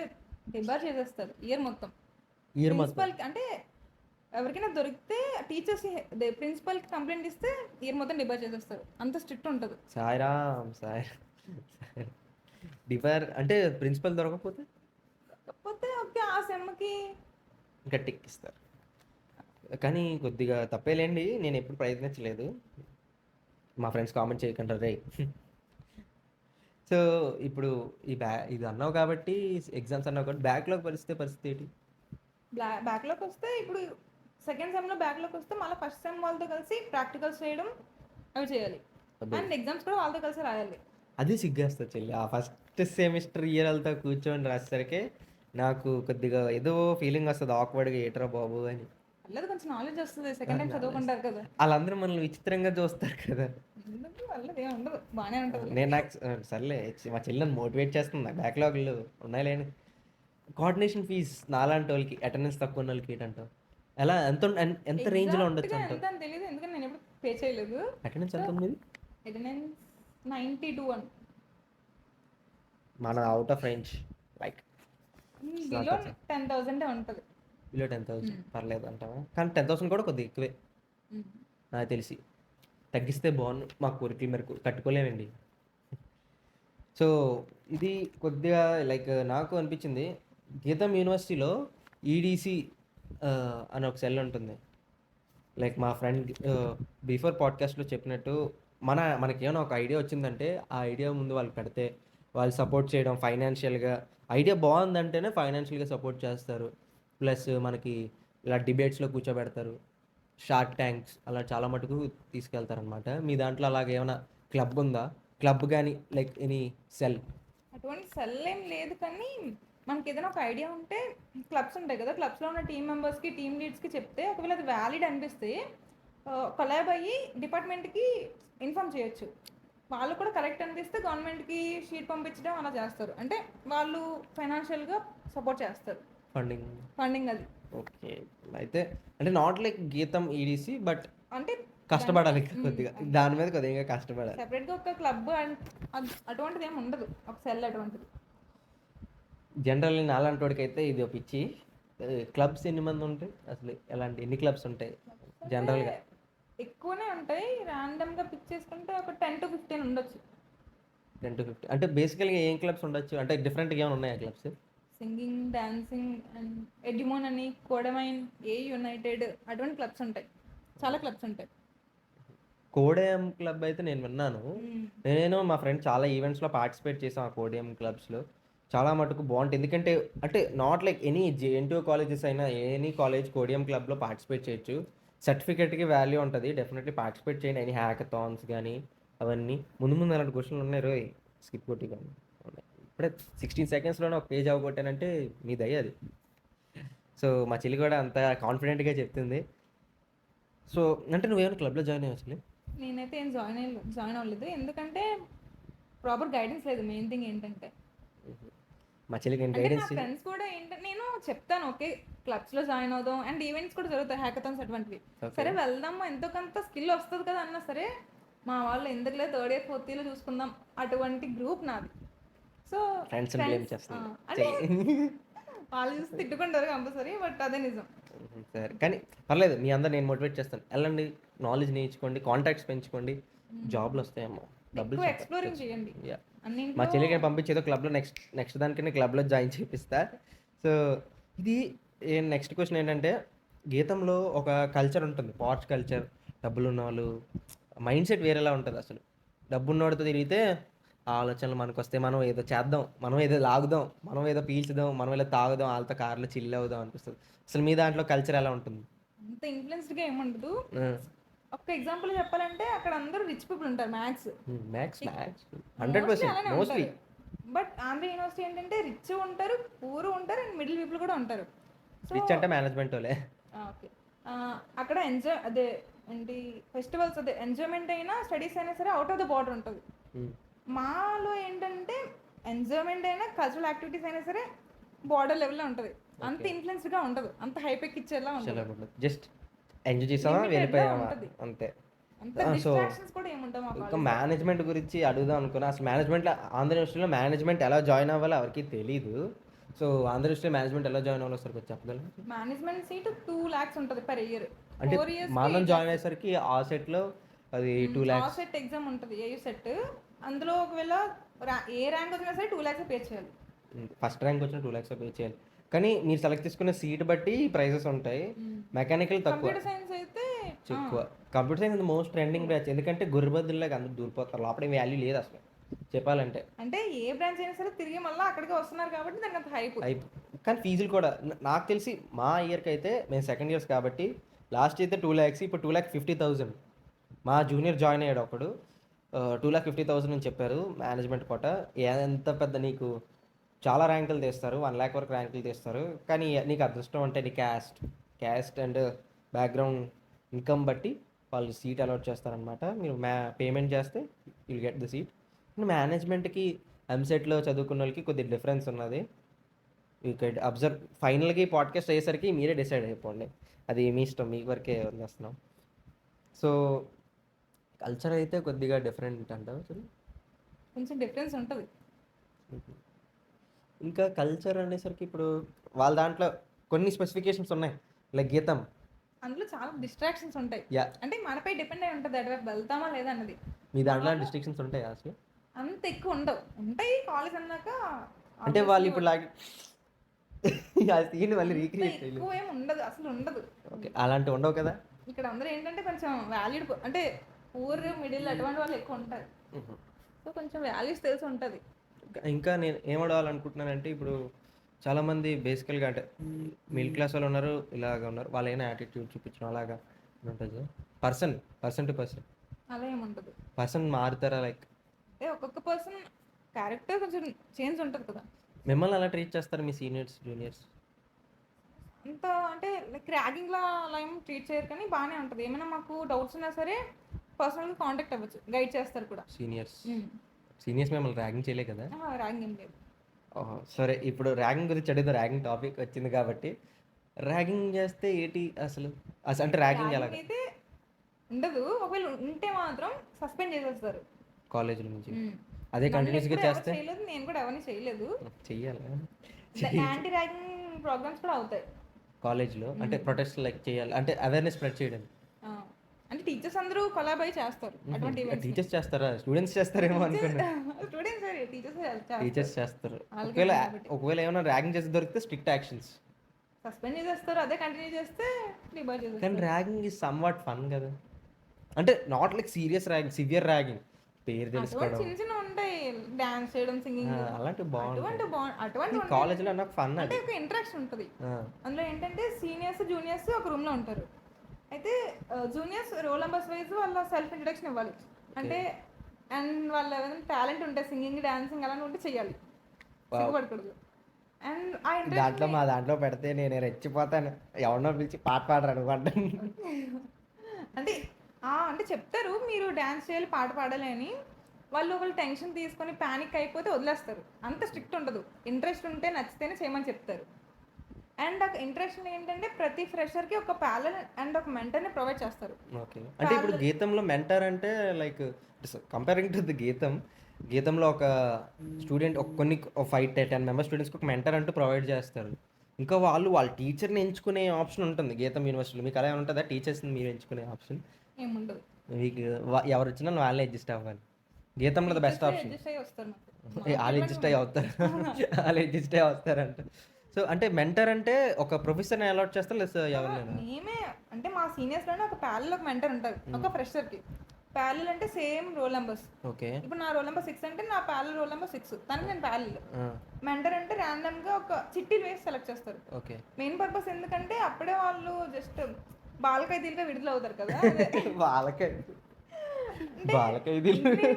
డిబార్ చేసేస్తారు ఇయర్ మొత్తం. ప్రిన్సిపల్కి అంటే ఎవరికైనా దొరికితే టీచర్స్ ప్రిన్సిపల్కి కంప్లైంట్ ఇస్తే ఇయర్ మొత్తం డిబార్ చేసేస్తారు, అంత స్ట్రిక్ట్ ఉంటుంది. సాయిరామ్ డిబార్ అంటే ప్రిన్సిపల్ దొరకకపోతే ఓకే, ఆ సెమ్కి గట్టెక్కిస్తారు. కానీ కొద్దిగా తప్పేలేండి, నేను ఎప్పుడు ప్రయత్నించలేదు. మా ఫ్రెండ్స్ కామెంట్ చేయకంటారు రే. సో ఇప్పుడు ఇది అన్నావు కాబట్టి, ఎగ్జామ్స్ అన్నావు కాబట్టి, బ్యాక్లాగ్ పరిస్థితి ఏంటి? బ్యాక్లోకి వస్తే ఇప్పుడు సెకండ్ సెమ్లో బ్యాక్లోకి వస్తే మళ్ళీ ఫస్ట్ సెమ్ వాళ్ళతో కలిసి ప్రాక్టికల్స్ చేయడం అవి చేయాలి, అబ్బో. అండ్ ఎగ్జామ్స్ కూడా వాళ్ళతో కలిసి రాయాలి. అది సిగ్గేస్తుంది చెల్లి. ఆ ఫస్ట్ సెమిస్టర్ ఇయర్ అంతా కూర్చొని రాసేసరికి నాకు కొద్దిగా ఏదో ఫీలింగ్ వస్తుంది, ఆక్వర్డ్గా ఏట్రా బాబు అని. అల్లది కొంచెం నాలెడ్జ్ వస్తుంది, సెకండ్ టైం చదువుకుంటారు కదా. వాళ్ళందరూ మనల్ని విచిత్రంగా చూస్తారు కదా. ఎందుకు అల్లది ఏమి ఉండదు, బాగానే ఉంటుంది. నేను నాకు సర్లే, మా చెల్లిని మోటివేట్ చేస్తుంది. బ్యాక్లాగ్లు ఉన్నాయి లేని కోఆర్డినేషన్ ఫీజ్ నాలాంటి వాళ్ళకి, అటెండెన్స్ తక్కువ ఉన్న వాళ్ళకి ఏంటంటావు? ఎలా ఎంత రేంజ్లో ఉండొచ్చు Exact గా అంటావు? ఎంత అని తెలియదు, ఎందుకంటే నేను ఎప్పుడు పే చేయలేదు. అటెండెన్స్ ఎంత ఉంది? అటెండెన్స్ 92 అని. మన out of range, like below 10,000 ఉంటుంది. బిలో 10,000 పర్లేదు అంటావా? కానీ 10,000 కూడా కొద్దిగా ఎక్కువే నాకు తెలిసి. తగ్గిస్తే బాగుండు, మా కోరికల మేరకు కట్టుకోలేమండి. సో ఇది కొద్దిగా లైక్ నాకు అనిపించింది, గీతం యూనివర్సిటీలో ఈడీసీ అని ఒక సెల్ ఉంటుంది. లైక్ మా ఫ్రెండ్ బిఫోర్ పాడ్కాస్ట్లో చెప్పినట్టు, మనకేమైనా ఒక ఐడియా వచ్చిందంటే ఆ ఐడియా ముందు వాళ్ళు పెడితే వాళ్ళు సపోర్ట్ చేయడం ఫైనాన్షియల్గా, ఐడియా బాగుందంటేనే ఫైనాన్షియల్గా సపోర్ట్ చేస్తారు. ప్లస్ మనకి ఇలా డిబేట్స్లో కూర్చోబెడతారు, షార్క్ ట్యాంక్స్ అలా చాలా మటుకు తీసుకెళ్తారనమాట. మీ దాంట్లో అలాగే ఏమైనా క్లబ్ ఉందా? క్లబ్ కానీ లైక్ ఎనీ సెల్? అటువంటి సెల్ ఏం లేదు, కానీ మనకి ఏదైనా ఒక ఐడియా ఉంటే క్లబ్స్ ఉంటాయి కదా, క్లబ్స్లో ఉన్న టీమ్ మెంబర్స్కి టీమ్ లీడ్స్కి చెప్తే ఒకవేళ అది వ్యాలిడ్ అనిపిస్తే కొలాబ్ అయ్యి డిపార్ట్మెంట్కి ఇన్ఫామ్ చేయొచ్చు. వాళ్ళు కూడా కరెక్ట్ అనిపిస్తే గవర్నమెంట్కి షీట్ పంపించడం అలా చేస్తారు. అంటే వాళ్ళు ఫైనాన్షియల్గా సపోర్ట్ చేస్తారు, ఫండింగ్ అది. ఓకే, అయితే అంటే నాట్ లైక్ గీతం ఈడీసీ, బట్ అంటే కష్టపడాలి కొద్దిగా, దాని మీద కొద్దిగా కష్టపడాలి. సెపరేట్గా ఒక క్లబ్ అటువంటిది ఏమి ఉండదు, ఒక సెల్ అటువంటిది. జనరల్లీ నాలాంటి వాడికి అయితే ఇది ఒక పిచ్చి. క్లబ్స్ ఎన్ని మంది ఉంటాయి అసలు? ఎన్ని క్లబ్స్ ఉంటాయి జనరల్గా? ఎక్కువనే ఉంటాయి, ర్యాండమ్గా పిక్ చేసుకుంటే ఒక 10 to 15 ఉండొచ్చు. 10 to 15 అంటే బేసికల్గా ఏం క్లబ్స్ ఉండొచ్చు అంటే డిఫరెంట్గా ఏమైనా ఉన్నాయా క్లబ్స్? సింగింగ్, డాన్సింగ్ అండ్ ఎడిమోన్ అని, కోడమైన్, ఏ యునైటెడ్ అటువంటి క్లబ్స్ ఉంటాయి, చాలా క్లబ్స్ ఉంటాయి. కోడియం క్లబ్ అయితే నేను విన్నాను. నేను మా ఫ్రెండ్ చాలా ఈవెంట్స్లో పార్టిసిపేట్ చేసాం ఆ కోడియం క్లబ్స్లో. చాలా మటుకు బాగుంటుంది, ఎందుకంటే అంటే not like any JNTU colleges అయినా ఎనీ కాలేజ్ కోడియం క్లబ్లో పార్టిసిపేట్ చేయొచ్చు. సర్టిఫికేట్కి వాల్యూ ఉంటుంది, డెఫినెట్లీ పార్టిసిపేట్ చేయండి. ఎనీ హ్యాకథాన్స్ కానీ అవన్నీ. ముందు అలాంటి క్వశ్చన్లు ఉన్నాయి రోయ్, స్కిప్ కొట్టి కానీ ఉన్నాయి. ఇప్పుడే 16 secondsలోనే ఒక పేజ్ అవ్వగొట్టానంటే మీ దయ అది. సో మా చెల్లి కూడా అంత కాన్ఫిడెంట్గా చెప్తుంది. సో అంటే నువ్వేమైనా క్లబ్లో జాయిన్ అయ్యావు అసలు? నేనైతే ఏం జాయిన్ అవ్వలేదు, ఎందుకంటే ప్రాపర్ గైడెన్స్ లేదు. మెయిన్ థింగ్ ఏంటంటే మా చెల్లికి నేను అంటే నా గైడెన్స్ ఫ్రెండ్స్ కూడా ఏంటంటే నేను చెప్తాను ఓకే క్లబ్స్లో జాయిన్ అవుదాం, అండ్ ఈవెంట్స్ కూడా జరుగుతాయి, హ్యాకథాన్స్ అటువంటివి. సరే వెళ్దాము, ఎంతో కొంత స్కిల్ వస్తుంది కదా అన్నా సరే, మా వాళ్ళు ఎందుకులే 3rd year 4th year చూసుకుందాం అటువంటి గ్రూప్ నాది. సో ఫ్రెండ్స్ బ్లేమ్ చేస్తున్నాను. అంటే వాళ్ళు చూసి తిట్టుకుంటారు కంపల్సరీ, బట్ అదే నిజం. సరే కానీ పర్లేదు, మీ అందరు నేను మోటివేట్ చేస్తాను. వెళ్ళండి, నాలెడ్జ్ నేర్చుకోండి, కాంటాక్ట్స్ పెంచుకోండి, జాబ్లు వస్తాయేమో, డబ్బులు ఎక్కువ ఎక్స్ప్లోరింగ్ చేయండి అన్నింటిలో. మా చెల్లికి పంపించేదో క్లబ్లో నెక్స్ట్ దానికి క్లబ్లో జాయిన్ చేపిస్తా. సో ఇది నెక్స్ట్ క్వశ్చన్ ఏంటంటే, గీతంలో ఒక కల్చర్ ఉంటుంది, పార్చ్ కల్చర్. డబ్బులు ఉన్న వాళ్ళు మైండ్ సెట్ వేరేలా ఉంటుంది అసలు. డబ్బు ఉన్నవాడితో తిరిగితే ఆ ఆలోచనలు మనకు వస్తే మనం ఏదో చేద్దాం, మనం ఏదో లాగుదాం, మనం ఏదో పీల్చుదాం, మనం ఏదో తాగుదాం, వాళ్ళతో కార్లో చిల్ అవుదాం అనిపిస్తుంది. అసలు మీ దాంట్లో కల్చర్ ఎలా ఉంటుంది? అంత ఇన్ఫ్లుయెన్స్డ్గా ఏముండదు. ఒక ఎగ్జాంపుల్ చెప్పాలంటే అక్కడ అందరూ రిచ్ పీపుల్ ఉంటారు, maths 100% mostly. But Andhra university ఏంటంటే రిచ్ ఉంటారు, పూర్ ఉంటారు, అండ్ మిడిల్ పీపుల్ కూడా ఉంటారు. రిచ్ అంటే మేనేజ్మెంట్ వాళ్ళే. ఓకే, అక్కడ ఎంజాయ్ అదే ఏంటి ఫెస్టివల్స్, అదే ఎంజాయ్మెంట్ అయినా స్టడీస్ అయినా సరే అవుట్ ఆఫ్ ద బార్డర్ ఉంటుంది. మాలో ఏంటంటే ఎంజాయ్మెంట్ అయినా కల్చరల్ యాక్టివిటీస్ అయినా సరే బార్డర్ లెవెల్లో ఉంటుంది, అంత ఇన్ఫ్లుయెన్స్డ్గా ఉండదు, అంత హైపెక్ ఇచ్చేలా ఉంటుంది. జస్ట్ ఎంజాయ్ చేసామా వెళ్ళిపోయామా అంతే. సో ఇంకా మేనేజ్మెంట్ గురించి అడుగుదాం అనుకున్నా. అసలు మేనేజ్మెంట్లో ఆంధ్ర యూనివర్సిటీలో మేనేజ్మెంట్ ఎలా జాయిన్ అవ్వాలో ఎవరికి తెలీదు. సో ఆంధ్ర యూనివర్సిటీలో మేనేజ్మెంట్ ఎలా జాయిన్ అవ్వాలో ఒకసారి చెప్పగలరు? మేనేజ్మెంట్ సీట్ 2 lakhs ఉంటుంది పర్ ఇయర్. అంటే మనం జాయిన్ అయ్యేసరికి ఆ సెట్లో అది 2 lakhs. ఆ సెట్ ఎగ్జామ్ ఉంటుంది, ఏయూ సెట్. అందులో ఒకవేళ ఏ ర్యాంక్ వచ్చినా సరే 2 lakhs పే చేయాలి. ఫస్ట్ ర్యాంక్ వచ్చిన 2 lakhs పే చేయాలి. కానీ మీరు సెలెక్ట్ చేసుకునే సీట్ బట్టి ప్రైజెస్ ఉంటాయి. మెకానికల్ తక్కువ. కంప్యూటర్ సైన్స్ అయితే బ్యాచ్ ఎక్కువ. Computer science most trending batch. ఎందుకంటే గొర్రెబద్దుల్లాగా అందరూ దూరిపోతారు. లోపల వాల్యూ లేదు అసలు చెప్పాలంటే. అంటే ఏ బ్రాంచ్ అయినా సరే తిరిగి మళ్ళీ అక్కడికే వస్తున్నారు కాబట్టి దానికి అంత హైప్. కానీ ఫీజులు కూడా నాకు తెలిసి మా ఇయర్కి అయితే మేము సెకండ్ ఇయర్స్ కాబట్టి లాస్ట్ అయితే 2 lakhs, ఇప్పుడు 2,50,000. మా జూనియర్ జాయిన్ అయ్యాడు ఒకడు, 2,50,000 అని చెప్పారు మేనేజ్మెంట్ కోట. ఎంత పెద్ద నీకు చాలా ర్యాంకులు తీస్తారు, 1 lakh వరకు ర్యాంకులు తీస్తారు. కానీ నీకు అదృష్టం అంటే నీ క్యాస్ట్ అండ్ బ్యాక్గ్రౌండ్ ఇన్కమ్ బట్టి వాళ్ళు సీట్ అలాట్ చేస్తారనమాట. మీరు పేమెంట్ చేస్తే విల్ గెట్ ద సీట్. మేనేజ్మెంట్కి ఎంసెట్లో చదువుకున్న వాళ్ళకి కొద్దిగా డిఫరెన్స్ ఉన్నది. You could observe. ఫైనల్కి పాడ్కాస్ట్ అయ్యేసరికి మీరే డిసైడ్ అయిపోండి, అది మీ ఇష్టం, మీ వరకే వదిలేస్తున్నాం. సో కల్చర్ అయితే కొద్దిగా డిఫరెంట్ అంటావు. కొంచెం డిఫరెన్స్ ఉంటుంది. ఇంకా కల్చర్ అనేసరికి ఇప్పుడు వాళ్ళ దాంట్లో కొన్ని స్పెసిఫికేషన్స్ ఉన్నాయి, లైక్ గీతం. అందులో చాలా డిస్ట్రాక్షన్స్ ఉంటాయి. యా, అంటే మనపై డిపెండ్ అయి ఉంటుంది అటువైపు వెళ్తామా లేదా అన్నది. మీ దాంట్లో డిస్ట్రిక్షన్స్ ఉంటాయి అసలు? అంత ఎక్కువ ఉండవు, ఉంటాయి కాలేజ్ అన్నాక. అంటే వాళ్ళు ఇప్పుడు లాగా ఆ సీన్ మళ్ళీ రీక్రియేట్ చేయలేదు. ఎక్కువ ఏం ఉండదు, అసలు ఉండదు. ఓకే, అలాంటివి ఉండవు కదా. ఇక్కడ అందరూ ఏంటంటే కొంచెం వాల్యూడ్, అంటే పూర్ మిడిల్ అటువంటి వాళ్ళు ఎక్కువ ఉంటారు. సో కొంచెం వాల్యూస్ తెలిసి ఉంటుంది. ఇంకా నేను ఏమడవాలనుకుంటున్నానంటే ఇప్పుడు చాలామంది బేసికల్గా అంటే మిడిల్ క్లాస్ వాళ్ళు ఉన్నారు, ఇలాగ ఉన్నారు, వాళ్ళైనా యాటిట్యూడ్ చూపించడం అలాగా ఉంటుంది. పర్సన్ టు పర్సన్ అలా ఏముంటుంది. పర్సన్ మారుతారా? లైక్ అంటే ఒక్కొక్క పర్సన్ క్యారెక్టర్ కొంచెం చేంజ్ ఉంటుంది కదా. మిమ్మల్ని అలా ట్రీట్ చేస్తారు మీ సీనియర్స్ జూనియర్స్? అంత అంటే లైక్ ర్యాగింగ్ లా అలా ఏం ట్రీట్ చేయరు, కానీ బాగానే ఉంటుంది. ఏమైనా మాకు డౌట్స్ ఉన్నా సరే పర్సనల్గా కాంటాక్ట్ అవ్వచ్చు, గైడ్ చేస్తారు కూడా. సీనియర్స్ మిమ్మల్ని ర్యాగింగ్ చేయలే కదా? ర్యాగింగ్ ఏం లేదు. సరే, ఇప్పుడు ర్యాగింగ్ గురించి అడిగితే ర్యాగింగ్ టాపిక్ వచ్చింది కాబట్టి, ర్యాగింగ్ చేస్తే ఏంటి అసలు అంటే ర్యాగింగ్ ఎలా అయితే ఉండదు, ఒకవేళ ఉంటే మాత్రం సస్పెండ్ చేసేస్తారు కాలేజీల నుంచి. అదే కంటిన్యూస్గా చేస్తే చేయలేదు, నేను కూడా ఎవరిని చేయలేదు. చెయ్యాలి, యాంటీ ర్యాగింగ్ ప్రోగ్రామ్స్ కూడా అవుతాయి కాలేజ్లో. అంటే ప్రొటెస్ట్ లైక్ చేయాలి, అంటే అవేర్నెస్ స్ప్రెడ్ చేయడం. అంటే టీచర్స్ అందరూ కొలాబ్ అయి చేస్తారు అటువంటి ఈవెంట్స్. టీచర్స్ చేస్తారా? స్టూడెంట్స్ చేస్తారేమో అనుకున్నా. టీచర్స్ చేస్తారు. ఒకవేళ ఏమైనా ర్యాగింగ్ చేసి దొరికితే స్ట్రిక్ట్ యాక్షన్స్, సస్పెండ్ చేసేస్తారు. అదే కంటిన్యూ చేస్తే డిబార్ చేస్తారు. కానీ ragging is some what fun కదా. అంటే not like serious ragging, severe ragging, పేరు తెలుసుకోవడం, చిన్న చిన్న ఉంటాయి, డాన్స్ చేయడం, సింగింగ్, అలాంటివి బాగుంటుంది. అటువంటి కాలేజ్లో నాకు ఫన్, అంటే ఒక ఇంటరాక్షన్ ఉంటుంది. అందులో ఏంటంటే సీనియర్స్ జూనియర్స్ ఒక రూమ్ లో ఉంటారు. అయితే జూనియర్స్ రోల్ నెంబర్స్ వైజ్ వాళ్ళ సెల్ఫ్ ఇంట్రడక్షన్ ఇవ్వాలి. అంటే అండ్ వాళ్ళ ఏదైనా టాలెంట్ ఉంటే సింగింగ్, డాన్సింగ్ అలాంటి ఉంటే చెయ్యాలి, సిగ్గుపడకూడదు. అండ్ ఆ దాంట్లో మా దాంట్లో పెడితే నేను రెచ్చిపోతాను, ఎవరినో పిలిచి పాట పాడరు అనుకుంటాను. అంటే అంటే చెప్తారు మీరు డాన్స్ చేయాలి, పాట పాడాలి అని. వాళ్ళు ఒకళ్ళు టెన్షన్ తీసుకొని ప్యానిక్ అయిపోతే వదిలేస్తారు. అంత స్ట్రిక్ట్ ఉండదు. ఇంట్రెస్ట్ ఉంటే నచ్చితేనే చేయమని చెప్తారు. అండ్ ఆ ఇంట్రెస్ట్ ఏంటంటే ప్రతి ఫ్రెషర్కి ఒక ప్యాలెన్ అండ్ ఒక మెంటర్ని ప్రొవైడ్ చేస్తారు. ఓకే, అంటే ఇప్పుడు గీతంలో మెంటర్ అంటే లైక్ కంపేరింగ్ టు ది గీతంలో ఒక స్టూడెంట్ కొన్ని 5-10 మెంబర్ స్టూడెంట్స్కి ఒక మెంటర్ అంటూ ప్రొవైడ్ చేస్తారు. ఇంకా వాళ్ళ టీచర్ని ఎంచుకునే ఆప్షన్ ఉంటుంది గీతం యూనివర్సిటీలో. మీకు అలా ఉంటుందా? టీచర్స్ని మీరు ఎంచుకునే ఆప్షన్ ఏముండదు. మీకు ఎవరు వచ్చినా వాళ్ళే అడ్జస్ట్ అవ్వాలి. గీతంలో ద బెస్ట్ ఆప్షన్. వాళ్ళు అడ్జస్ట్ అయ్యి వస్తారంట. సో అంటే మెంటర్ అంటే ఒక ప్రొఫెసర్ని అలాట్ చేస్తారు లేదా ఎవరినైనా? మేమే అంటే మా సీనియర్స్లోనే ఒక ప్యారల్ ఒక మెంటర్ ఉంటారు ఒక ఫ్రెషర్కి. ప్యారల్ అంటే సేమ్ రోల్ నెంబర్స్. ఓకే, ఇప్పుడు నా రోల్ నెంబర్ 6 అంటే నా ప్యారల్ రోల్ నెంబర్ 6, తనకి నేను ప్యారల్. మెంటర్ అంటే ర్యాండమ్ గా ఒక చిట్టీలు వేసి సెలెక్ట్ చేస్తారు. ఓకే, మెయిన్ పర్పస్ ఎందుకంటే అప్పుడే వాళ్ళు జస్ట్ బాలకైదీలుగా విడుదల అవుతారు కదా.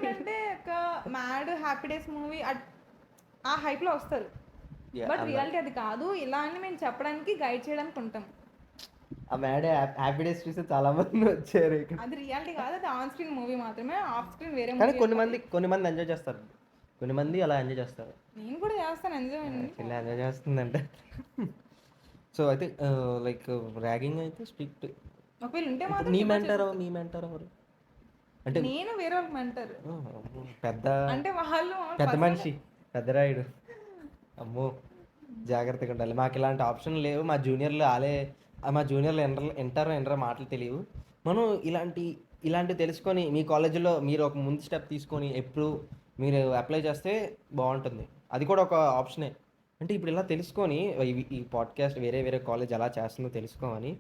అంటే ఒక మ్యాడ్ హ్యాపీ డేస్ మూవీ ఆ హైప్ లో వస్తారు. బట్ రియాలిటీ అది కాదు. ఇలా అని మేము చెప్పడానికి గైడ్ చేయడానికి ఉంటాం. ఆ మ్యాడ్ హ్యాపీ డేస్ చూసి చాలా మంది వచ్చారు. అది రియాలిటీ కాదు, అది ఆన్ స్క్రీన్ మూవీ మాత్రమే. ఆఫ్ స్క్రీన్ వేరే. కానీ కొన్ని మంది ఎంజాయ్ చేస్తారు, కొన్ని మంది అలా ఎంజాయ్ చేస్తారు. నేను కూడా చేస్తాను ఎంజాయ్. ఇలా ఎంజాయ్ చేస్తుందంటే. సో అయితే లైక్ ర్యాగింగ్ అయితే స్ట్రిక్ట్. ఒకవేళ ఉంటే మాత్రం నీ మెంటర్ ఎవరు? అంటే నేను వేరే వాళ్ళకి మెంటర్. పెద్ద అంటే వాళ్ళు పెద్ద మనిషి, పెద్దరాయుడు. అమ్మో, జాగ్రత్తగా ఉండాలి. మాకు ఇలాంటి ఆప్షన్ లేవు. మా జూనియర్లు ఎంటర్ మాటలు తెలియవు. మనం ఇలాంటివి తెలుసుకొని మీ కాలేజీలో మీరు ఒక ముందు స్టెప్ తీసుకొని ఎప్పుడు మీరు అప్లై చేస్తే బాగుంటుంది. అది కూడా ఒక ఆప్షనే. అంటే ఇప్పుడు ఇలా తెలుసుకొని ఈ పాడ్కాస్ట్ వేరే వేరే కాలేజ్ ఎలా చేస్తుందో తెలుసుకోమని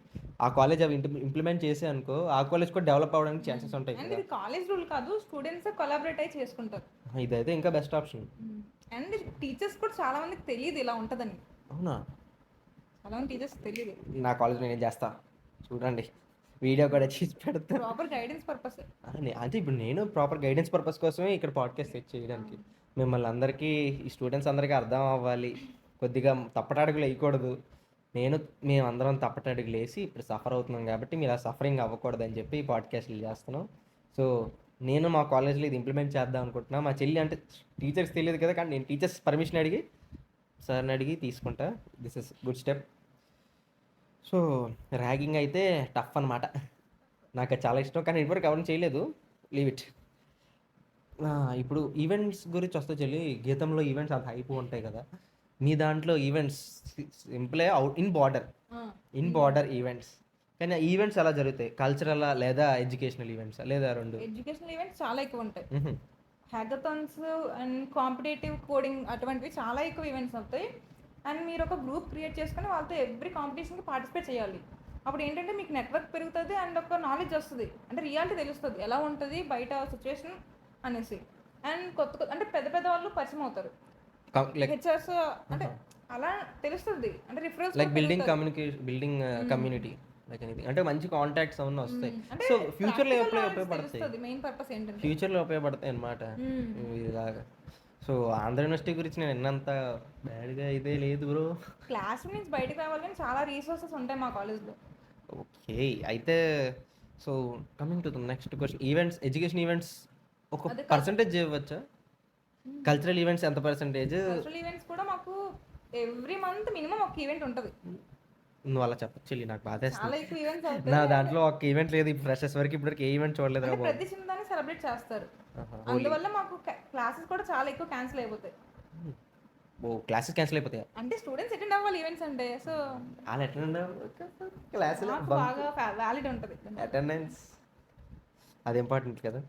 ఆ కాలేజ్ అవి ఇంప్లిమెంట్ చేసే అనుకో ఆ కాలేజ్ కూడా డెవలప్ అవ్వడానికి ఛాన్సెస్ ఉంటాయి అండ్ కదా. ఇది కాలేజ్ రూల్ కాదు, స్టూడెంట్స్ కొలాబరేట్ అయి చేసుకుంటారు. ఇదైతే ఇంకా బెస్ట్ ఆప్షన్. అండ్ టీచర్స్ కూడా చాలా మందికి తెలియదు ఇలా ఉంటుందని. అవునా? చాలా మంది టీచర్స్ తెలియదు. నా కాలేజ్ నేను చేస్తా చూడండి, వీడియో కూడా చేసి పెడతా. Proper guidance purpose. అంటే ఇప్పుడు నేను ప్రాపర్ గైడెన్స్ పర్పస్ కోసమే ఇక్కడ పాడ్కాస్ట్ సెట్ చేయడానికి. మిమ్మల్ని అందరికీ, ఈ స్టూడెంట్స్ అందరికీ అర్థం అవ్వాలి, కొద్దిగా తప్పటడుగులు వేయకూడదు. మేమందరం తప్పటడుగులు వేసి ఇప్పుడు సఫర్ అవుతున్నాం కాబట్టి మీరు ఆ సఫరింగ్ అవ్వకూడదని చెప్పి ఈ పాడ్కాస్ట్లు చేస్తున్నాం. సో నేను మా కాలేజ్లో ఇది ఇంప్లిమెంట్ చేద్దాం అనుకుంటున్నా. మా చెల్లి అంటే టీచర్స్ తెలియదు కదా, కానీ నేను టీచర్స్ పర్మిషన్ అడిగి సార్ని అడిగి తీసుకుంటా. This is good step. So ragging అయితే టఫ్ అనమాట, నాకు అది చాలా ఇష్టం, కానీ ఇప్పటివరకు ఎవరిని చేయలేదు. Leave it. ఇప్పుడు ఈవెంట్స్ గురించి వస్తే చెల్లి, గీతంలో ఈవెంట్స్ అంత హైప్ ఉంటాయి కదా, మీ దాంట్లో ఈవెంట్స్ సింపులే అవుట్ ఇన్ బార్డర్ ఈవెంట్స్. కానీ ఆ ఈవెంట్స్ ఎలా జరుగుతాయి? కల్చరల్ లేదా ఎడ్యుకేషనల్ ఈవెంట్స్ లేదా రెండు? ఎడ్యుకేషనల్ ఈవెంట్స్ చాలా ఎక్కువ ఉంటాయి. హ్యాకథాన్స్ అండ్ కాంపిటేటివ్ కోడింగ్ అటువంటివి చాలా ఎక్కువ ఈవెంట్స్ అవుతాయి. అండ్ మీరు ఒక గ్రూప్ క్రియేట్ చేసుకొని వాళ్ళతో ఎవ్రీ కాంపిటీషన్కి పార్టిసిపేట్ చేయాలి. అప్పుడు ఏంటంటే మీకు నెట్వర్క్ పెరుగుతుంది అండ్ ఒక నాలెడ్జ్ వస్తుంది, అంటే రియాలిటీ తెలుస్తుంది ఎలా ఉంటుంది బయట సిచ్యువేషన్ అనేసి. అండ్ కొత్త అంటే పెద్ద పెద్ద వాళ్ళు పరిచయం అవుతారు, హెచ్ఆర్స్ అంటే అలా తెలుస్తుంది. అంటే reference like building community like anything, అంటే మంచి కాంటాక్ట్స్ అవన్నీ వస్తాయి. సో ఫ్యూచర్లో ఉపయోగపడతాయి, మెయిన్ పర్పస్ ఏంటంటే ఫ్యూచర్లో ఉపయోగపడతాయి అన్నమాట ఇలాగా. సో ఆంధ్ర యూనివర్సిటీ గురించి నేను విన్నంత బ్యాడ్గా ఇదే లేదు బ్రో. క్లాస్ నుంచి బయటకు రావాలని చాలా రీసోర్సెస్ ఉంటాయి మా కాలేజ్లో. ఓకే, అయితే so coming to the next question, events, education events ఒక పర్సంటేజ్ ఇవ్వచ్చా? కల్చరల్ ఈవెంట్స్ ఎంత పర్సంటేజ్? కల్చరల్ ఈవెంట్స్ కూడా మాకు ఎవ్రీ మంత్ మినిమం ఒక ఈవెంట్ ఉంటుంది. నువ్వు అలా చెప్పచ్చు, నాకు బాధ చాలా ఎక్కువ ఈవెంట్స్ అవుతాయి. నా దాంట్లో ఒక ఈవెంట్ లేదు ఫ్రెషర్స్ వరకు, ఇప్పటికి ఏ ఈవెంట్ చూడలేదు. అంటే ప్రతి చిన్నదాన్ని సెలబ్రేట్ చేస్తారు, అందువల్ల మాకు క్లాసెస్ కూడా చాలా ఎక్కువ క్యాన్సిల్ అయిపోతాయి. ఓ క్లాసెస్ క్యాన్సిల్ అయిపోతాయి అంటే స్టూడెంట్స్ అటెండ్ అవ్వాలి ఈవెంట్స్ అంటే. సో వాళ్ళు అటెండ్ క్లాసులు బాగా వ్యాలిడ్ ఉంటుంది అటెండెన్స్, అది ఇంపార్టెంట్ కదా.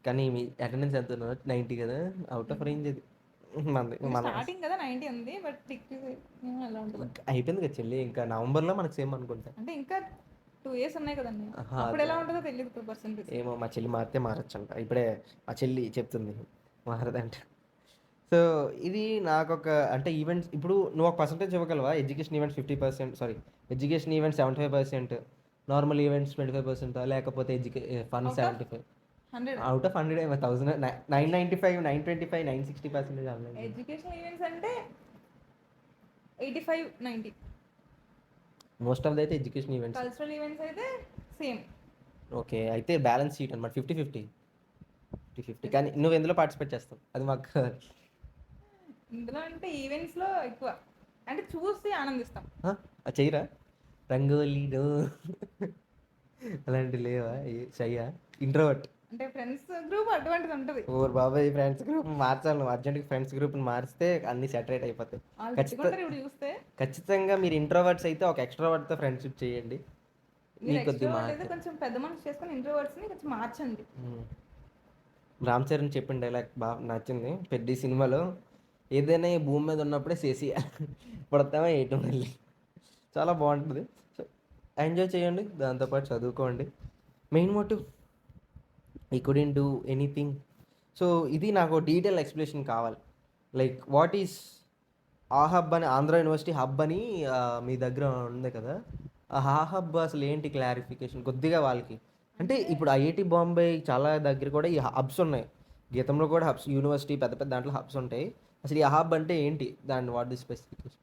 కానీ మీ అటెండెన్స్ ఎంత 90 కదా, అవుట్ ఆఫ్ రేంజ్ అది. స్టార్టింగ్ కదా 90 ఉంది, బట్ ఎలా ఉంటుంది అయిపోయింది కదా చెల్లి, ఇంకా నవంబర్లో మనకు సేమ్ అనుకుంటా. అంటే ఇంకా 2 years ఉన్నాయి కదండి, అప్పుడు ఎలా ఉంటుందో తెలియదు పర్సెంటేజ్. ఏమో మా చెల్లి మారితే మారచ్చు అంట, ఇప్పుడే మా చెల్లి చెప్తుంది మారదంట. సో ఇది నాకు ఒక అంటే ఈవెంట్స్, ఇప్పుడు నువ్వు ఒక పర్సంటేజ్ ఇవ్వగలవా? Education events 50%, sorry education events 75%, normal events 25%, లేకపోతే fun 75? 100 out of 100 1000, 995, 925, 960%. Education events అంటే 85-90. మోస్ట్ ఆఫ్ ది అయితే ఎడ్యుకేషన్ ఈవెంట్స్. కల్చరల్ ఈవెంట్స్ అయితే సేమ్. ఓకే, అయితే బ్యాలెన్స్ షీట్ అనమాట 50-50. కానీ నువ్వు ఎందులో పార్టిసిపేట్ చేస్తావు అది మాకు? ఇందులో అంటే ఈవెంట్స్లో ఎక్కువ అంటే చూసి ఆనందిస్తాం. అది చెయ్యరా? రంగోలీలో అలాంటి లేవా? చెయ్యా? ఇంట్రోవర్ట్ అంటే ఫ్రెండ్స్ గ్రూప్ అటువంటిది ఉంటుంది. ఓర్ బాబాయ్, ఫ్రెండ్స్ గ్రూప్ మార్చాలి నువ్వు అర్జెంట్గా. ఫ్రెండ్స్ గ్రూప్ని మారిస్తే అన్ని సెటరేట్ అయిపోతాయి. ఇప్పుడు చూస్తే ఖచ్చితంగా మీరు ఇంట్రోవర్ట్స్ అయితే ఒక ఎక్స్ట్రోవర్ట్తో ఫ్రెండ్షిప్ చేయండి. కొంచెం పెద్ద మనిషి చేసుకుని ఇంట్రోవర్ట్స్ని కొంచెం మార్చండి. రామ్ చరణ్ చెప్పిన డైలాగ్ బాగా నచ్చింది పెద్ద సినిమాలో, ఏదైనా ఈ భూమి మీద ఉన్నప్పుడే చేసి పడతామా వేయటం వెళ్ళి. చాలా బాగుంటుంది. సో ఎంజాయ్ చేయండి, దాంతోపాటు చదువుకోండి. Main motive I couldn't do anything. So ఇది నాకు డీటెయిల్ ఎక్స్ప్లెనేషన్ కావాలి. Like what is a hub అని, ఆంధ్ర యూనివర్సిటీ హబ్ అని మీ దగ్గర ఉంది కదా, ఆ హబ్ అసలు ఏంటి? క్లారిఫికేషన్ కొద్దిగా వాళ్ళకి. అంటే ఇప్పుడు ఐఐటి బాంబే చాలా దగ్గర కూడా ఈ హబ్స్ ఉన్నాయి, గీతంలో కూడా హబ్స్, యూనివర్సిటీ పెద్ద పెద్ద దాంట్లో హబ్స్ ఉంటాయి. అసలు ఈ హబ్ అంటే ఏంటి, దాని వాట్ ది స్పెసిఫికేషన్?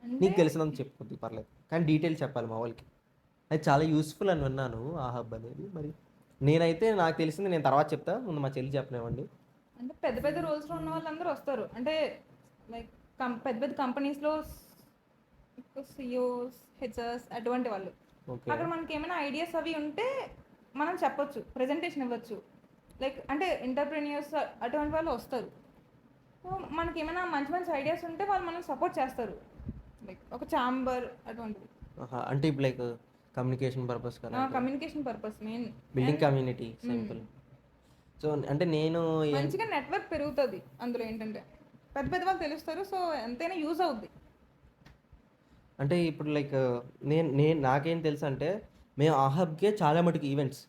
నీకు తెలిసినంత చెప్పుకోద్ది పర్లేదు, కానీ డీటెయిల్ చెప్పాలి మా వాళ్ళకి. అది చాలా యూస్ఫుల్ అని విన్నాను ఆ హబ్ అనేది. మరి నేనైతే నాకు తెలిసింది నేను తర్వాత చెప్తా, ముందు మా చెల్లి చెప్పనివ్వండి. అంటే పెద్ద పెద్ద రోల్స్లో ఉన్న వాళ్ళందరూ వస్తారు, అంటే లైక్ పెద్ద పెద్ద కంపెనీస్లో సిఇఓస్, హెచ్ఆర్స్ అటువంటి వాళ్ళు. అక్కడ మనకి ఏమైనా ఐడియాస్ అవి ఉంటే మనం చెప్పొచ్చు, ప్రెజెంటేషన్ ఇవ్వచ్చు. లైక్ అంటే ఎంటర్ప్రెన్యూర్స్ అటువంటి వాళ్ళు వస్తారు. సో మనకి ఏమైనా మంచి మంచి ఐడియాస్ ఉంటే వాళ్ళు మనం సపోర్ట్ చేస్తారు, లైక్ ఒక ఛాంబర్ అటువంటిది. అంటే ఇప్పుడు లైక్ కమ్యూనికేషన్ పర్పస్ కదా, communication purpose main, building community simple. So అంటే నేను మంచిగా నెట్వర్క్ పెరుగుతుంది అందులో. ఏంటంటే పెద్ద పెద్ద వాళ్ళు తెలుస్తారు. సో ఎంతైనా యూజ్ అవుద్ది. అంటే ఇప్పుడు లైక్ నేను నేను నాకేం తెలుసు అంటే మేము ఆ హబ్‌కే చాలా మటుకు ఈవెంట్స్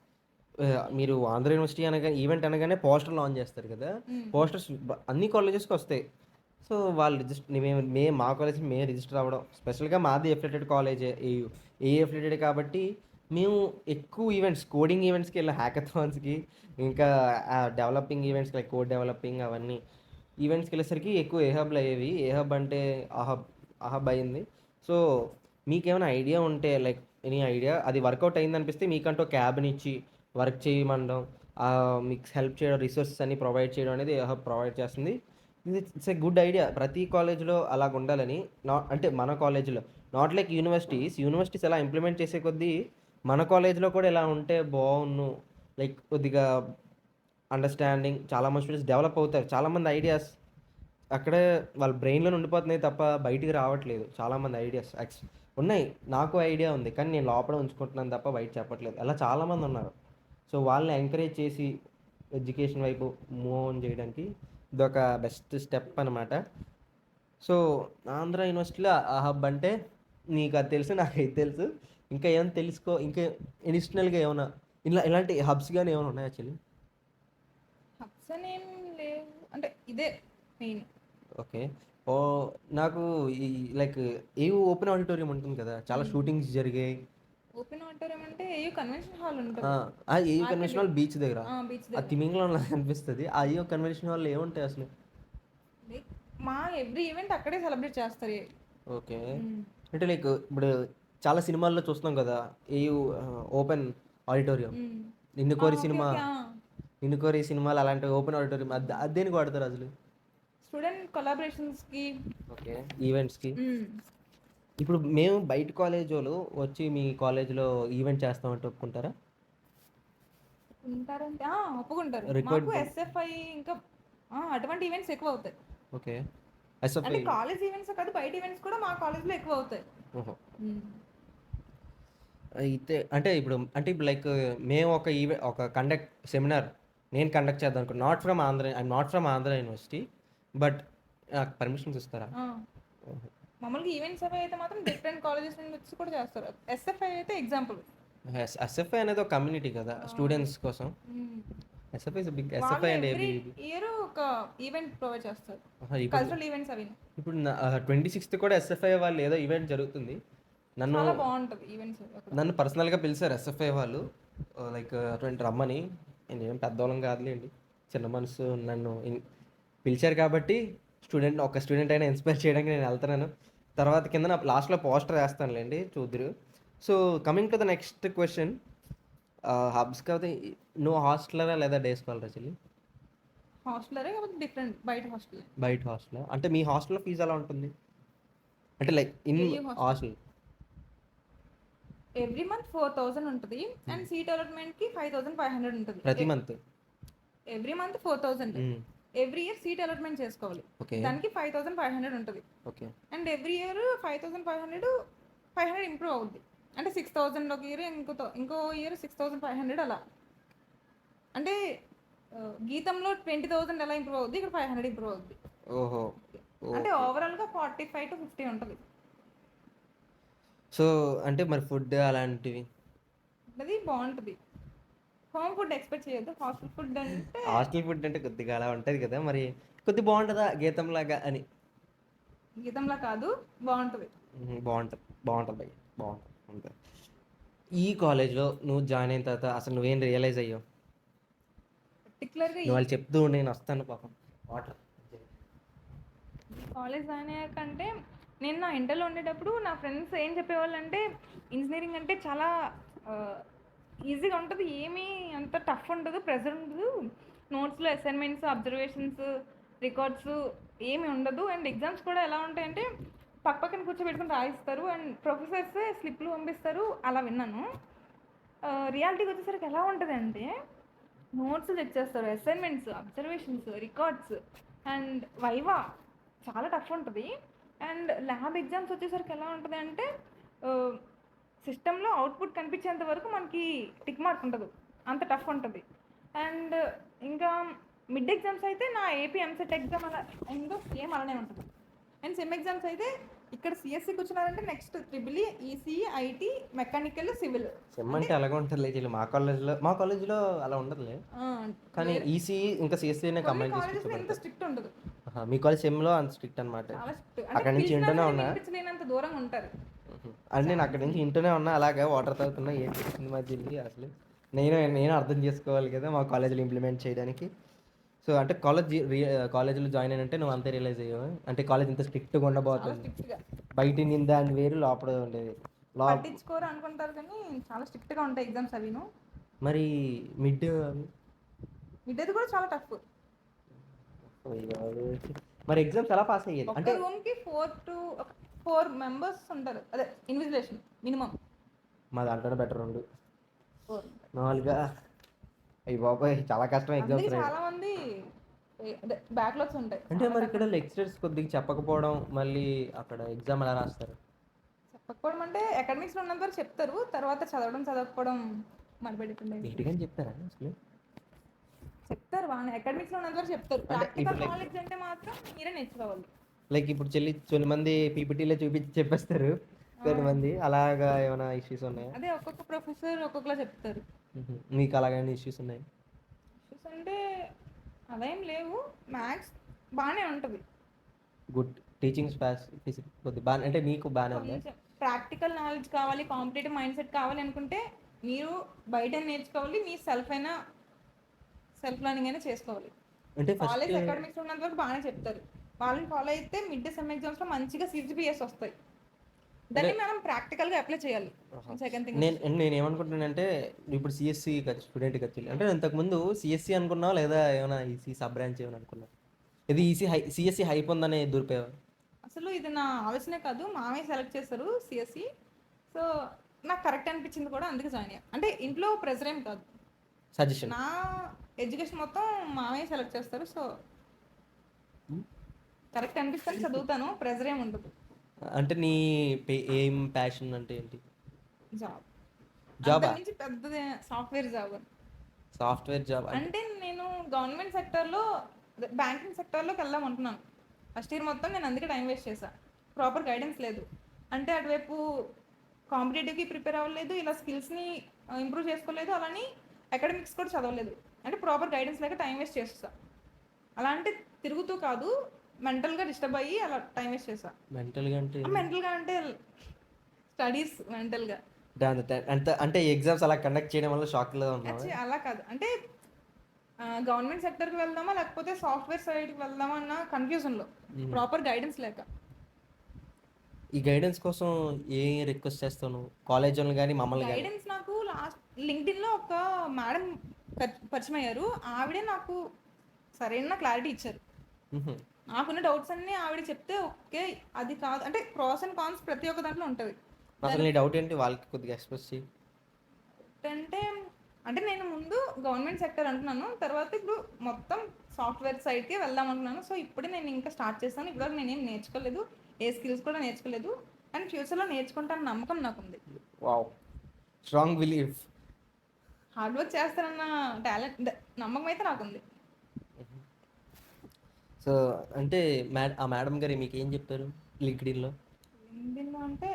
మీరు ఆంధ్ర యూనివర్సిటీ అనగానే ఈవెంట్ అనగానే పోస్టర్ లాంచ్ చేస్తారు కదా! హ్మ్. పోస్టర్స్ అన్ని కాలేజెస్‌కి వస్తాయి. సో వాళ్ళు మేము మా కాలేజ్‌కి మేము రిజిస్టర్ అవ్వడం స్పెషల్‌గా మాది అఫిలియేటెడ్ కాలేజే ఏయూ. ఏయూ అఫిలియేటెడ్ కాబట్టి మేము ఎక్కువ ఈవెంట్స్ కోడింగ్ ఈవెంట్స్‌కి వెళ్ళాం హ్యాకథాన్స్‌కి ఇంకా developing events like code developing అవన్నీ ఈవెంట్స్‌కి వెళ్ళేసరికి ఎక్కువ ఏ హబ్‌లు అయ్యేవి. ఏ హబ్ అంటే ఆ హబ్ అయింది. సో మీకేమైనా ఐడియా ఉంటే లైక్ ఎనీ ఐడియా అది వర్కౌట్ అయిందనిపిస్తే మీకంటూ క్యాబ్‌నిచ్చి వర్క్ చేయమనడం, మీకు హెల్ప్ చేయడం, రిసోర్సెస్ అన్నీ ప్రొవైడ్ చేయడం అనేది ఏ హబ్ ప్రొవైడ్ చేస్తుంది. It's a good idea. ప్రతి కాలేజ్‌లో అలాగుండాలని. అంటే మన కాలేజ్‌లో నాట్ లైక్ యూనివర్సిటీస్ ఎలా ఇంప్లిమెంట్ చేసే కొద్దీ మన కాలేజ్‌లో కూడా ఇలా ఉంటే బావున్ను. లైక్ కొద్దిగా అండర్‌స్టాండింగ్ చాలామంది స్టూడెంట్స్ డెవలప్ అవుతారు. చాలామంది ఐడియాస్ అక్కడే వాళ్ళ బ్రెయిన్‌లోనే ఉండిపోతున్నాయి తప్ప బయటికి రావట్లేదు. చాలామంది ఐడియాస్ ఉన్నాయి. నాకు ఐడియా ఉంది. కానీ నేను లోపలే ఉంచుకుంటున్నాను తప్ప బయట చెప్పట్లేదు. అలా చాలామందున్నారు. సో, వాళ్ళని ఎంకరేజ్ చేసి ఎడ్యుకేషన్ వైపు మూవ్ ఆన్ చేయడానికి ఇదొక బెస్ట్ స్టెప్ అనమాట. సో, ఆంధ్ర యూనివర్సిటీలో ఆ హబ్ అంటే నీకది తెలుసు. నాకిది తెలుసు. ఇంకా ఏమైనా ఇంకా అడిషనల్‌గా ఏమన్నా ఇలాంటి హబ్స్ గాని ఏమైనా ఉన్నాయా చెల్లి? హబ్స్ అనేం లేవు. అంటే ఇదే మెయిన్. ఓకే. ఓహ్! నాకు ఈ లైక్ ఏయూ ఓపెన్ ఆడిటోరియం ఉంటుంది కదా! చాలా హ్మ్. షూటింగ్స్ జరిగాయి. ఓపెన్ ఆడిటోరియం అంటే ఏయూ కన్వెన్షన్ హాల్ ఆ! ఉంటది. AU convention RK hall beach దగ్గర. బీచ్ ఆ దగ్గర. తిమింగలంలా కనిపిస్తది. ఆ ఏయూ కన్వెన్షన్ హాల్‌లో ఏముంటాయి అసలు? లైక్ మా ఎవ్రీ ఈవెంట్ అక్కడే సెలబ్రేట్ చేస్తారు. ఓకే. హ్మ్. అంటే లైక్ ఇప్పుడు చాలా సినిమాల్లో చూస్తున్నాం కదా! AU open auditorium. హ్మ్. 'నిన్ను ఆ! కోరి' ఓకే. Cinema okay. 'నిన్ను కోరి' సినిమాలు అలాంటి ఓపెన్ ఆడిటోరియం అది దేనికి వాడతారు అసలు? స్టూడెంట్ కొలాబరేషన్స్‌కి. ఓకే. ఈవెంట్స్‌కి. హ్మ్. ఇప్పుడు మేము బయట కాలేజోళ్ళు వచ్చి మీ కాలేజ్‌లో ఈవెంట్ చేస్తామంటే ఒప్పుకుంటారా? ఉంటారంటే ఒప్పుకుంటారు. మాకు రిక్వైర్డ్ ఎస్ఎఫ్ఐ ఇంకా అటువంటి ఈవెంట్స్ ఎక్కువ అవుతాయి. ఓకే. అంటే ఎస్ఎఫ్ఐ కాలేజ్ ఈవెంట్స్ కాదు, బయట ఈవెంట్స్ కూడా మా కాలేజ్‌లో ఎక్కువ అవుతాయి. ఓహో! హ్మ్. అయితే అంటే ఇప్పుడు లైక్ మేము ఒక సెమినార్ నేను కండక్ట్ చేద్దాం అనుకున్నా. Not from Andhra university. But నాకు పర్మిషన్స్ ఇస్తారా? ఆ! ఓహో! మామూలుగా ఈవెంట్స్ అవి అయితే మాత్రం డిఫరెంట్ కాలేజెస్ నుండి వచ్చి కూడా చేస్తారు. ఎస్ఎఫ్ఐ అయితే ఎగ్జాంపుల్. ఎస్ఎఫ్ఐ అనేది ఒక కమ్యూనిటీ కదా! ఆ! స్టూడెంట్స్ కోసం. హ్మ్. వాళ్ళు SFI and every ABVP. Year ఒక ఈవెంట్ ప్రొవైడ్ చేస్తారు. ఆహా! కల్చరల్ ఈవెంట్స్ అవిను. ఇప్పుడు 26థ్ కూడా ఎస్ఎఫ్ఐ వాళ్ళు ఏదో ఈవెంట్ జరుగుతుంది. నన్ను చాలా బావుంటది ఈవెంట్స్ అక్కడ. నన్ను పర్సనల్‌గా పిలిచారు ఎస్ఎఫ్ఐ వాళ్ళు. లైక్ అటువంటి రమ్మని. నేనేం పెద్దోళ్ళం కాదులెండి. చిన్న మనసు నన్ను పిలిచారు కాబట్టి ఒక స్టూడెంట్ అయినా ఇన్‌స్పైర్ చేయడానికి నేను ఎళ్తున్నాను. తర్వాత కిందన లాస్ట్‌లో పోస్టర్ ఏస్తానులెండి చూద్దురు. So, coming to the next question. హబ్స్ కాకపోతే నువ్వు హాస్టలరా లేదా డే స్కాలరా చెల్లి? హాస్టలరే కాకపోతే డిఫరెంట్ బయట హాస్టలే. బయట హాస్టలా? అంటే మీ హాస్టల్‌లో ఫీజ్ ఎలా ఉంటుంది? అంటే like AU hostel. Hostel. Every month 4000 ఉంటది. హ్మ్. అండ్ సీట్ అలాట్‌మెంట్‌కి 5500 ఉంటది. ప్రతి మంత్. Every month 4000. హ్మ్. ఎవ్రీ ఇయర్ సీట్ అలాట్‌మెంట్ చేసుకోవాలి. ఓకే. దానికి 5500 ఉంటది. Okay. And every year 5500, 500 improve అవుద్ది. అంటే 6000 ఒక ఇయర్, ఇంకో ఇయర్ 6500 అలా. అంటే గీతంలో 20,000 ఎలా ఇంప్రూవ్ అవుద్ది, ఇక్కడ 500 ఇంప్రూవ్ అవుద్ది. ఓహో! అంటే ఓకే. ఓవరాల్‌గా 45-50 ఉంటది. సో, అంటే మరి ఫుడ్ అలాంటివి? అది బావుంటది. హోమ్ ఫుడ్ ఎక్స్‌పెక్ట్ చేయొద్దు. హాస్టల్ ఫుడ్ అంటే హాస్టల్ ఫుడ్ అంటే కొద్దిగా అలా ఉంటది కదా! మరి కొద్దిగా బావుంటదా గీతంలాగా అని? గీతంలా కాదు, బావుంటది. బావుంటది. బావుంటది భయ్యా. బావుంటది. అంతే. ఈ కాలేజ్‌లో నువ్వు జాయిన్ అయిన తర్వాత అసలు నువ్వేం రియలైజ్ అయ్యావు? పర్టిక్యులర్‌గా నువ్వు వాళ్ళు చెప్తూ ఉండు నేనొస్తాను పాపం. వాటర్. ఈ కాలేజ్ జాయిన్ అయ్యాకంటే నేను నా ఇంటర్‌లో ఉండేటప్పుడు నా ఫ్రెండ్స్ ఏం చెప్పేవాళ్ళంటే ఇంజినీరింగ్ అంటే చాలా ఈజీగా ఉంటది. ఏమీ అంత టఫ్ ఉండదు. ప్రెషర్ ఉండదు. నోట్స్‌లో అసైన్‌మెంట్స్, అబ్జర్వేషన్స్, రికార్డ్స్ ఏమి ఉండదు. అండ్ ఎగ్జామ్స్ కూడా ఎలా ఉంటాయంటే పక్కన కూర్చోబెట్టుకొని రాయిస్తారు. అండ్ ప్రొఫెసర్సే స్లిప్‌లు పంపిస్తారు. అలా విన్నాను. రియాలిటీకి వచ్చేసరికి ఎలా ఉంటదంటే నోట్స్ చెక్ చేస్తారు, assignments, observations, records and viva చాలా టఫ్ ఉంటుంది. అండ్ ల్యాబ్ ఎగ్జామ్స్ వచ్చేసరికి ఎలా ఉంటుంది అంటే సిస్టంలో అవుట్పుట్ కనిపించేంత వరకు మనకి టిక్ మార్క్ ఉండదు, అంత టఫ్ ఉంటుంది. అండ్ ఇంకా మిడ్ ఎగ్జామ్స్ అయితే నా ఏపీ ఎంసెట్ ఎగ్జామ్ అలా ఏందో సేమ్ అలానే ఉంటుంది. అండ్ సెమ్ ఎగ్జామ్స్ అయితే ఇక్కడ సిఎస్సి కూర్చున్నారంటే next triple EC IT mechanical civil. Sem అంటే అలాగే ఉంటుంది చెల్లి. మా కాలేజ్లో అలా ఉండదులే. కానీ ఈసీ ఇంకా సిఎస్సీనే కొన్ని కంబైన్ చేసి కాలేజెస్లో ఎంత కూర్చోబెడతారు. స్ట్రిక్ట్ ఉండదు, మీ కాలేజ్ సెమ్లో అంత స్ట్రిక్ట్ అనమాట. చాలా స్ట్రిక్ట్. అక్కడ నుంచి వింటూనే ఉన్నా. వినిపించలేనంత దూరంగా ఉంటారు. అంటే నేను అక్కడ నుంచి వింటూనే ఉన్నా, అలాగే వాటర్ తాగుతున్నా, ఏం చేస్తుంది మా చెల్లి అసలు. నేను అర్థం చేసుకోవాలి కదా మా కాలేజీలో ఇంప్లిమెంట్ చేయడానికి. సో అంటే కాలేజీలో జాయిన్ అయినంటే నువ్వు అంతే రియలైజ్ అయ్యావు, అంటే కాలేజ్ ఇంత స్ట్రిక్ట్గా చాలా ఉండబోతుంది. స్ట్రిక్ట్ గా బయట నిందా అని వేరు, లోపల ఉండేది పట్టించుకోరు అనుకుంటారు కానీ చాలా స్ట్రిక్ట్ గా ఉంటాయి ఎగ్జామ్స్ అవిను. మరి మిడ్ మిడ్ అది కూడా చాలా టఫ్. మరి ఎగ్జామ్స్ ఎలా పాస్ అయ్యేది ఒక అంటే? రూమ్ కి 4 మెంబర్స్ ఉంటారు, అదే ఇన్విజిలేషన్ మినిమం. మా దాంట్లో బెటర్ ఉండు, నాలుగా. అయ్యి బాబాయ్ చాలా కష్టం ఎగ్జామ్స్ రాయడం. చాలా మంది బ్యాక్లాగ్స్ ఉంటాయి. అంటే మరి ఇక్కడ లెక్చరర్స్ కొద్దిగా చెప్పకపోవడం, మళ్ళీ అక్కడ ఎగ్జామ్ ఎలా రాస్తారు? చెప్పకపోవడం అంటే అకాడమిక్స్ లో ఉన్నంత వరకు చెప్తారు, తర్వాత చదవకపోవడం మరిపెట్టుకుంటే నీట్గా చెప్తారా అసలు? చెప్తారు బాగానే. అకాడమిక్స్ లో ఉన్నంత వరకు చెప్తారు, ప్రాక్టికల్ నాలెడ్జ్ అంటే మాత్రం మీరే నేర్చుకోవాలి. లైక్ ఇప్పుడు కొన్ని మంది పీపీటీలో చూపించి చెప్పేస్తారు, కొన్ని మంది అలాగా ఏమైనా ఇష్యూస్ ఉన్నాయా? అదే ఒక్కొక్క ప్రొఫెసర్ ఒక్కొక్కలా చెప్తారు. మీకు అలాగైనా ఇష్యూస్ ఉన్నాయి? ఇష్యూస్ అంటే అలా ఏం లేవు, మ్యాథ్స్ బాగానే ఉంటుంది. గుడ్ టీచింగ్ కొద్ది బాగా, అంటే మీకు బాగానే ఉంది. కొంచెం ప్రాక్టికల్ నాలెడ్జ్ కావాలి, కాంపిటేటివ్ మైండ్ సెట్ కావాలి అనుకుంటే మీరు బయట నేర్చుకోవాలి, మీ సెల్ఫ్ లర్నింగ్ అయినా చేసుకోవాలి. అంటే కాలేజ్ అకాడమిక్స్ ఉన్నంత వరకు బాగానే చెప్తారు, వాళ్ళని ఫాలో అయితే మిడ్ సెమ్ ఎగ్జామ్స్ లో మంచిగా సిజిపిఎస్ వస్తాయి. దాన్ని మనం ప్రాక్టికల్ గా అప్లై చేయాలి. సెకండ్ థింగ్ నేను ఏమనుకుంటున్నానంటే, ఇప్పుడు సిఎస్సి స్టూడెంట్ వచ్చి అంటే ఇంతకుముందు సిఎస్సి అనుకున్నావా, లేదా ఏమైనా ఈసీ సబ్ బ్రాంచ్ ఏమైనా అనుకున్నావు? ఇది సిఎస్సి హైప్ ఉందని దూరిపోయావా? అసలు ఇది నా ఆలోచనే కాదు, మామే సెలెక్ట్ చేస్తారు సిఎస్సి. సో నాకు కరెక్ట్ అనిపించింది కూడా, అందుకే జాయిన్ అయ్యా. అంటే ఇంట్లో ప్రెజర్ ఏం కాదు, సజెషన్. నా ఎడ్యుకేషన్ మొత్తం మామే సెలెక్ట్ చేస్తారు. సో కరెక్ట్ అనిపిస్తుంది, చదువుతాను, ప్రెజర్ ఏమి ఉండదు. అంటే నీ ఏం ప్యాషన్ అంటే ఏంటి? జాబ్ నుంచి పెద్దది సాఫ్ట్వేర్ జాబ్. సాఫ్ట్వేర్ జాబ్ అంటే నేను గవర్నమెంట్ సెక్టర్లో, బ్యాంకింగ్ సెక్టర్లోకి వెళ్దాం అనుకున్నాను. ఫస్ట్ ఇయర్ మొత్తం నేను అందుకే టైం వేస్ట్ చేశాను, ప్రాపర్ గైడెన్స్ లేదు. అంటే అటువైపు కాంపిటేటివ్కి ప్రిపేర్ అవ్వలేదు, ఇలా స్కిల్స్ని ఇంప్రూవ్ చేసుకోలేదు, అలాని అకాడమిక్స్ కూడా చదవలేదు. అంటే ప్రాపర్ గైడెన్స్ లేక టైం వేస్ట్ చేస్తా. అలా అంటే తిరుగుతూ కాదు, మెంటల్గా డిస్టర్బ్ అయ్యి అలా టైం వేస్ట్ చేసా. మెంటల్గా అంటే స్టడీస్ మెంటల్గా అంటే ఎగ్జామ్స్ అలా కండక్ట్ చేయడం వల్ల షాక్లో ఉన్నావా? అలా కాదు, అంటే గవర్నమెంట్ సెక్టర్కి వెళ్దామా లేకపోతే సాఫ్ట్వేర్ సైడ్కి వెళ్దామా అన్న కన్ఫ్యూజన్లో, ప్రాపర్ గైడెన్స్ లేక. ఈ గైడెన్స్ కోసం ఏ రిక్వెస్ట్ చేస్తాను కాలేజ్ వాళ్ళని కానీ మమ్మల్ని? గైడెన్స్ నాకు లాస్ట్ లింక్డ్ఇన్లో ఒక మేడం పరిచయం అయ్యారు, ఆవిడే నాకు సరైన క్లారిటీ ఇచ్చారు. నాకున్న డౌట్స్ అన్ని ఆవిడ చెప్తే ఓకే, అది కాదు అంటే ప్రాస్ అండ్ కాన్స్ ప్రతి ఒక్క దాంట్లో ఉంటుంది. అసలు నీ డౌట్ ఏంటి వాళ్ళకి కొద్దిగా ఎక్స్ప్రెస్ చేయి. అంటే నేను ముందు గవర్నమెంట్ సెక్టర్ అంటున్నాను, తర్వాత ఇప్పుడు మొత్తం సాఫ్ట్వేర్ సైడ్కి వెళ్దాం అనుకున్నాను. సో ఇప్పుడే నేను ఇంకా స్టార్ట్ చేస్తాను, ఇప్పుడు నేనేం నేర్చుకోలేదు, ఏ స్కిల్స్ కూడా నేర్చుకోలేదు, అండ్ ఫ్యూచర్లో నేర్చుకుంటాను నమ్మకం నాకుంది. Wow, strong belief. Hard work చేస్తానన్న టాలెంట్, నమ్మకం అయితే నాకుంది. సో అంటే ఆ మేడం గారు మీకు ఏం చెప్పారు లింక్డ్ఇన్లో? అంటే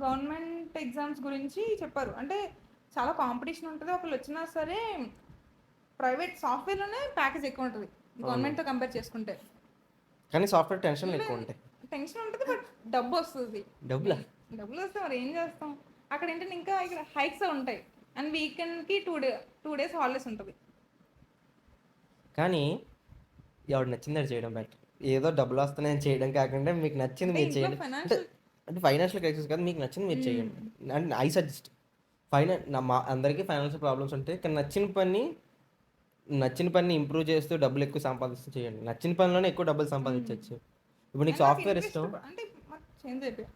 గవర్నమెంట్ ఎగ్జామ్స్ గురించి చెప్పారు. అంటే చాలా కాంపిటీషన్ ఉంటుంది, ఒకళ్ళు వచ్చినా సరే ప్రైవేట్ సాఫ్ట్వేర్లోనే ప్యాకేజ్ ఎక్కువ ఉంటుంది గవర్నమెంట్తో కంపేర్ చేసుకుంటే. కానీ సాఫ్ట్వేర్ టెన్షన్ ఎక్కువ ఉంటాయి. టెన్షన్ ఉంటుంది, బట్ డబ్బు వస్తుంది. డబ్బులు వస్తే మరి ఏం చేస్తాం. అక్కడ ఏంటంటే ఇంకా ఇక్కడ హైక్స్ ఉంటాయి, అండ్ వీకెండ్కి 2 days హాలిడేస్ ఉంటుంది. కానీ ఎవరు నచ్చింది అది చేయడం బెటర్. ఏదో డబ్బులు వస్తున్నాయని చేయడం కాకుండా మీకు నచ్చింది మీరు చేయండి. అంటే ఫైనాన్షియల్ క్రైసిస్ కాదు, మీకు నచ్చింది మీరు చేయండి. అండ్ ఐ సజెస్ట్ అందరికీ ఫైనాన్షియల్ ప్రాబ్లమ్స్ ఉంటాయి, కానీ నచ్చిన పని ఇంప్రూవ్ చేస్తూ డబ్బులు ఎక్కువ సంపాదిస్తూ చేయండి. నచ్చిన పనిలోనే ఎక్కువ డబ్బులు సంపాదించవచ్చు. ఇప్పుడు నీకు సాఫ్ట్వేర్ ఇష్టం అంటే చేంజ్ అయిపోయా,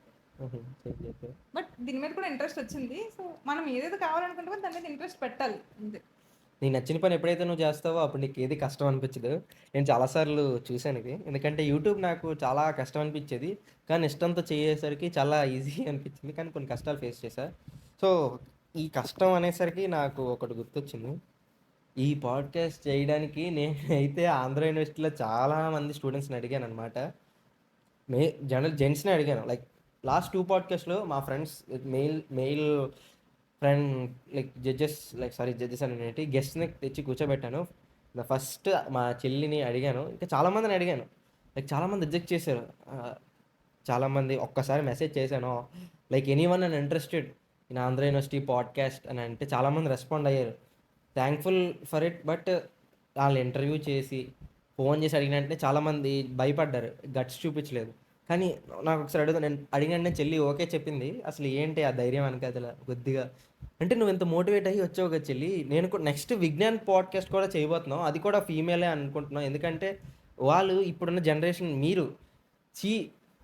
బట్ దీని మీద కూడా ఇంట్రెస్ట్ వచ్చింది. సో మనం ఏదైతే కావాలనుకుంటే దాని మీద ఇంట్రెస్ట్ పెట్టాలి అంతే. నీకు నచ్చిన పని ఎప్పుడైతే నువ్వు చేస్తావో అప్పుడు నీకు ఏది కష్టం అనిపించదు. నేను చాలాసార్లు చూశాను ఇది, ఎందుకంటే యూట్యూబ్ నాకు చాలా కష్టం అనిపించేది, కానీ ఇష్టంతో చేసేసరికి చాలా ఈజీ అనిపించింది, కానీ కొన్ని కష్టాలు ఫేస్ చేశా. సో ఈ కష్టం అనేసరికి నాకు ఒకటి గుర్తొచ్చింది. ఈ పాడ్కాస్ట్ చేయడానికి నేనైతే ఆంధ్ర యూనివర్సిటీలో చాలా మంది స్టూడెంట్స్ని అడిగాను అనమాట. జనరల్ జెంట్స్ని అడిగాను. లైక్ లాస్ట్ 2 పాడ్కాస్ట్‌లో మా friends mail friend like judges అనేటి గెస్ట్‌ని తెచ్చి కూర్చోబెట్టాను. ఫస్ట్ మా చెల్లిని అడిగాను. ఇంకా చాలామందిని అడిగాను. లైక్ చాలామంది రిజెక్ట్ చేశారు. చాలామంది ఒక్కసారి మెసేజ్ చేశాను. Like anyone and interested in Andhra university podcast అని అంటే చాలామంది రెస్పాండ్ అయ్యారు. Thankful for it. బట్ వాళ్ళు ఇంటర్వ్యూ చేసి ఫోన్ చేసి అడిగిన వెంటనే చాలామంది భయపడ్డారు. గట్స్ చూపించలేదు. కానీ నాకు ఒకసారి నేను అడిగిన వెంటనే చెల్లి ఓకే చెప్పింది. అసలు ఏంటి ఆ ధైర్యం వెనకాతల కొద్దిగా అంటే నువ్వు ఇంత మోటివేట్ అయ్యి వచ్చావు కదా చెల్లి. నేను కూడా నెక్స్ట్ విజ్ఞాన్ పాడ్కాస్ట్ కూడా చేయబోతున్నాం. అది కూడా ఫీమేలే అనుకుంటున్నాం. ఎందుకంటే వాళ్ళు ఇప్పుడున్న జనరేషన్ మీరు చీ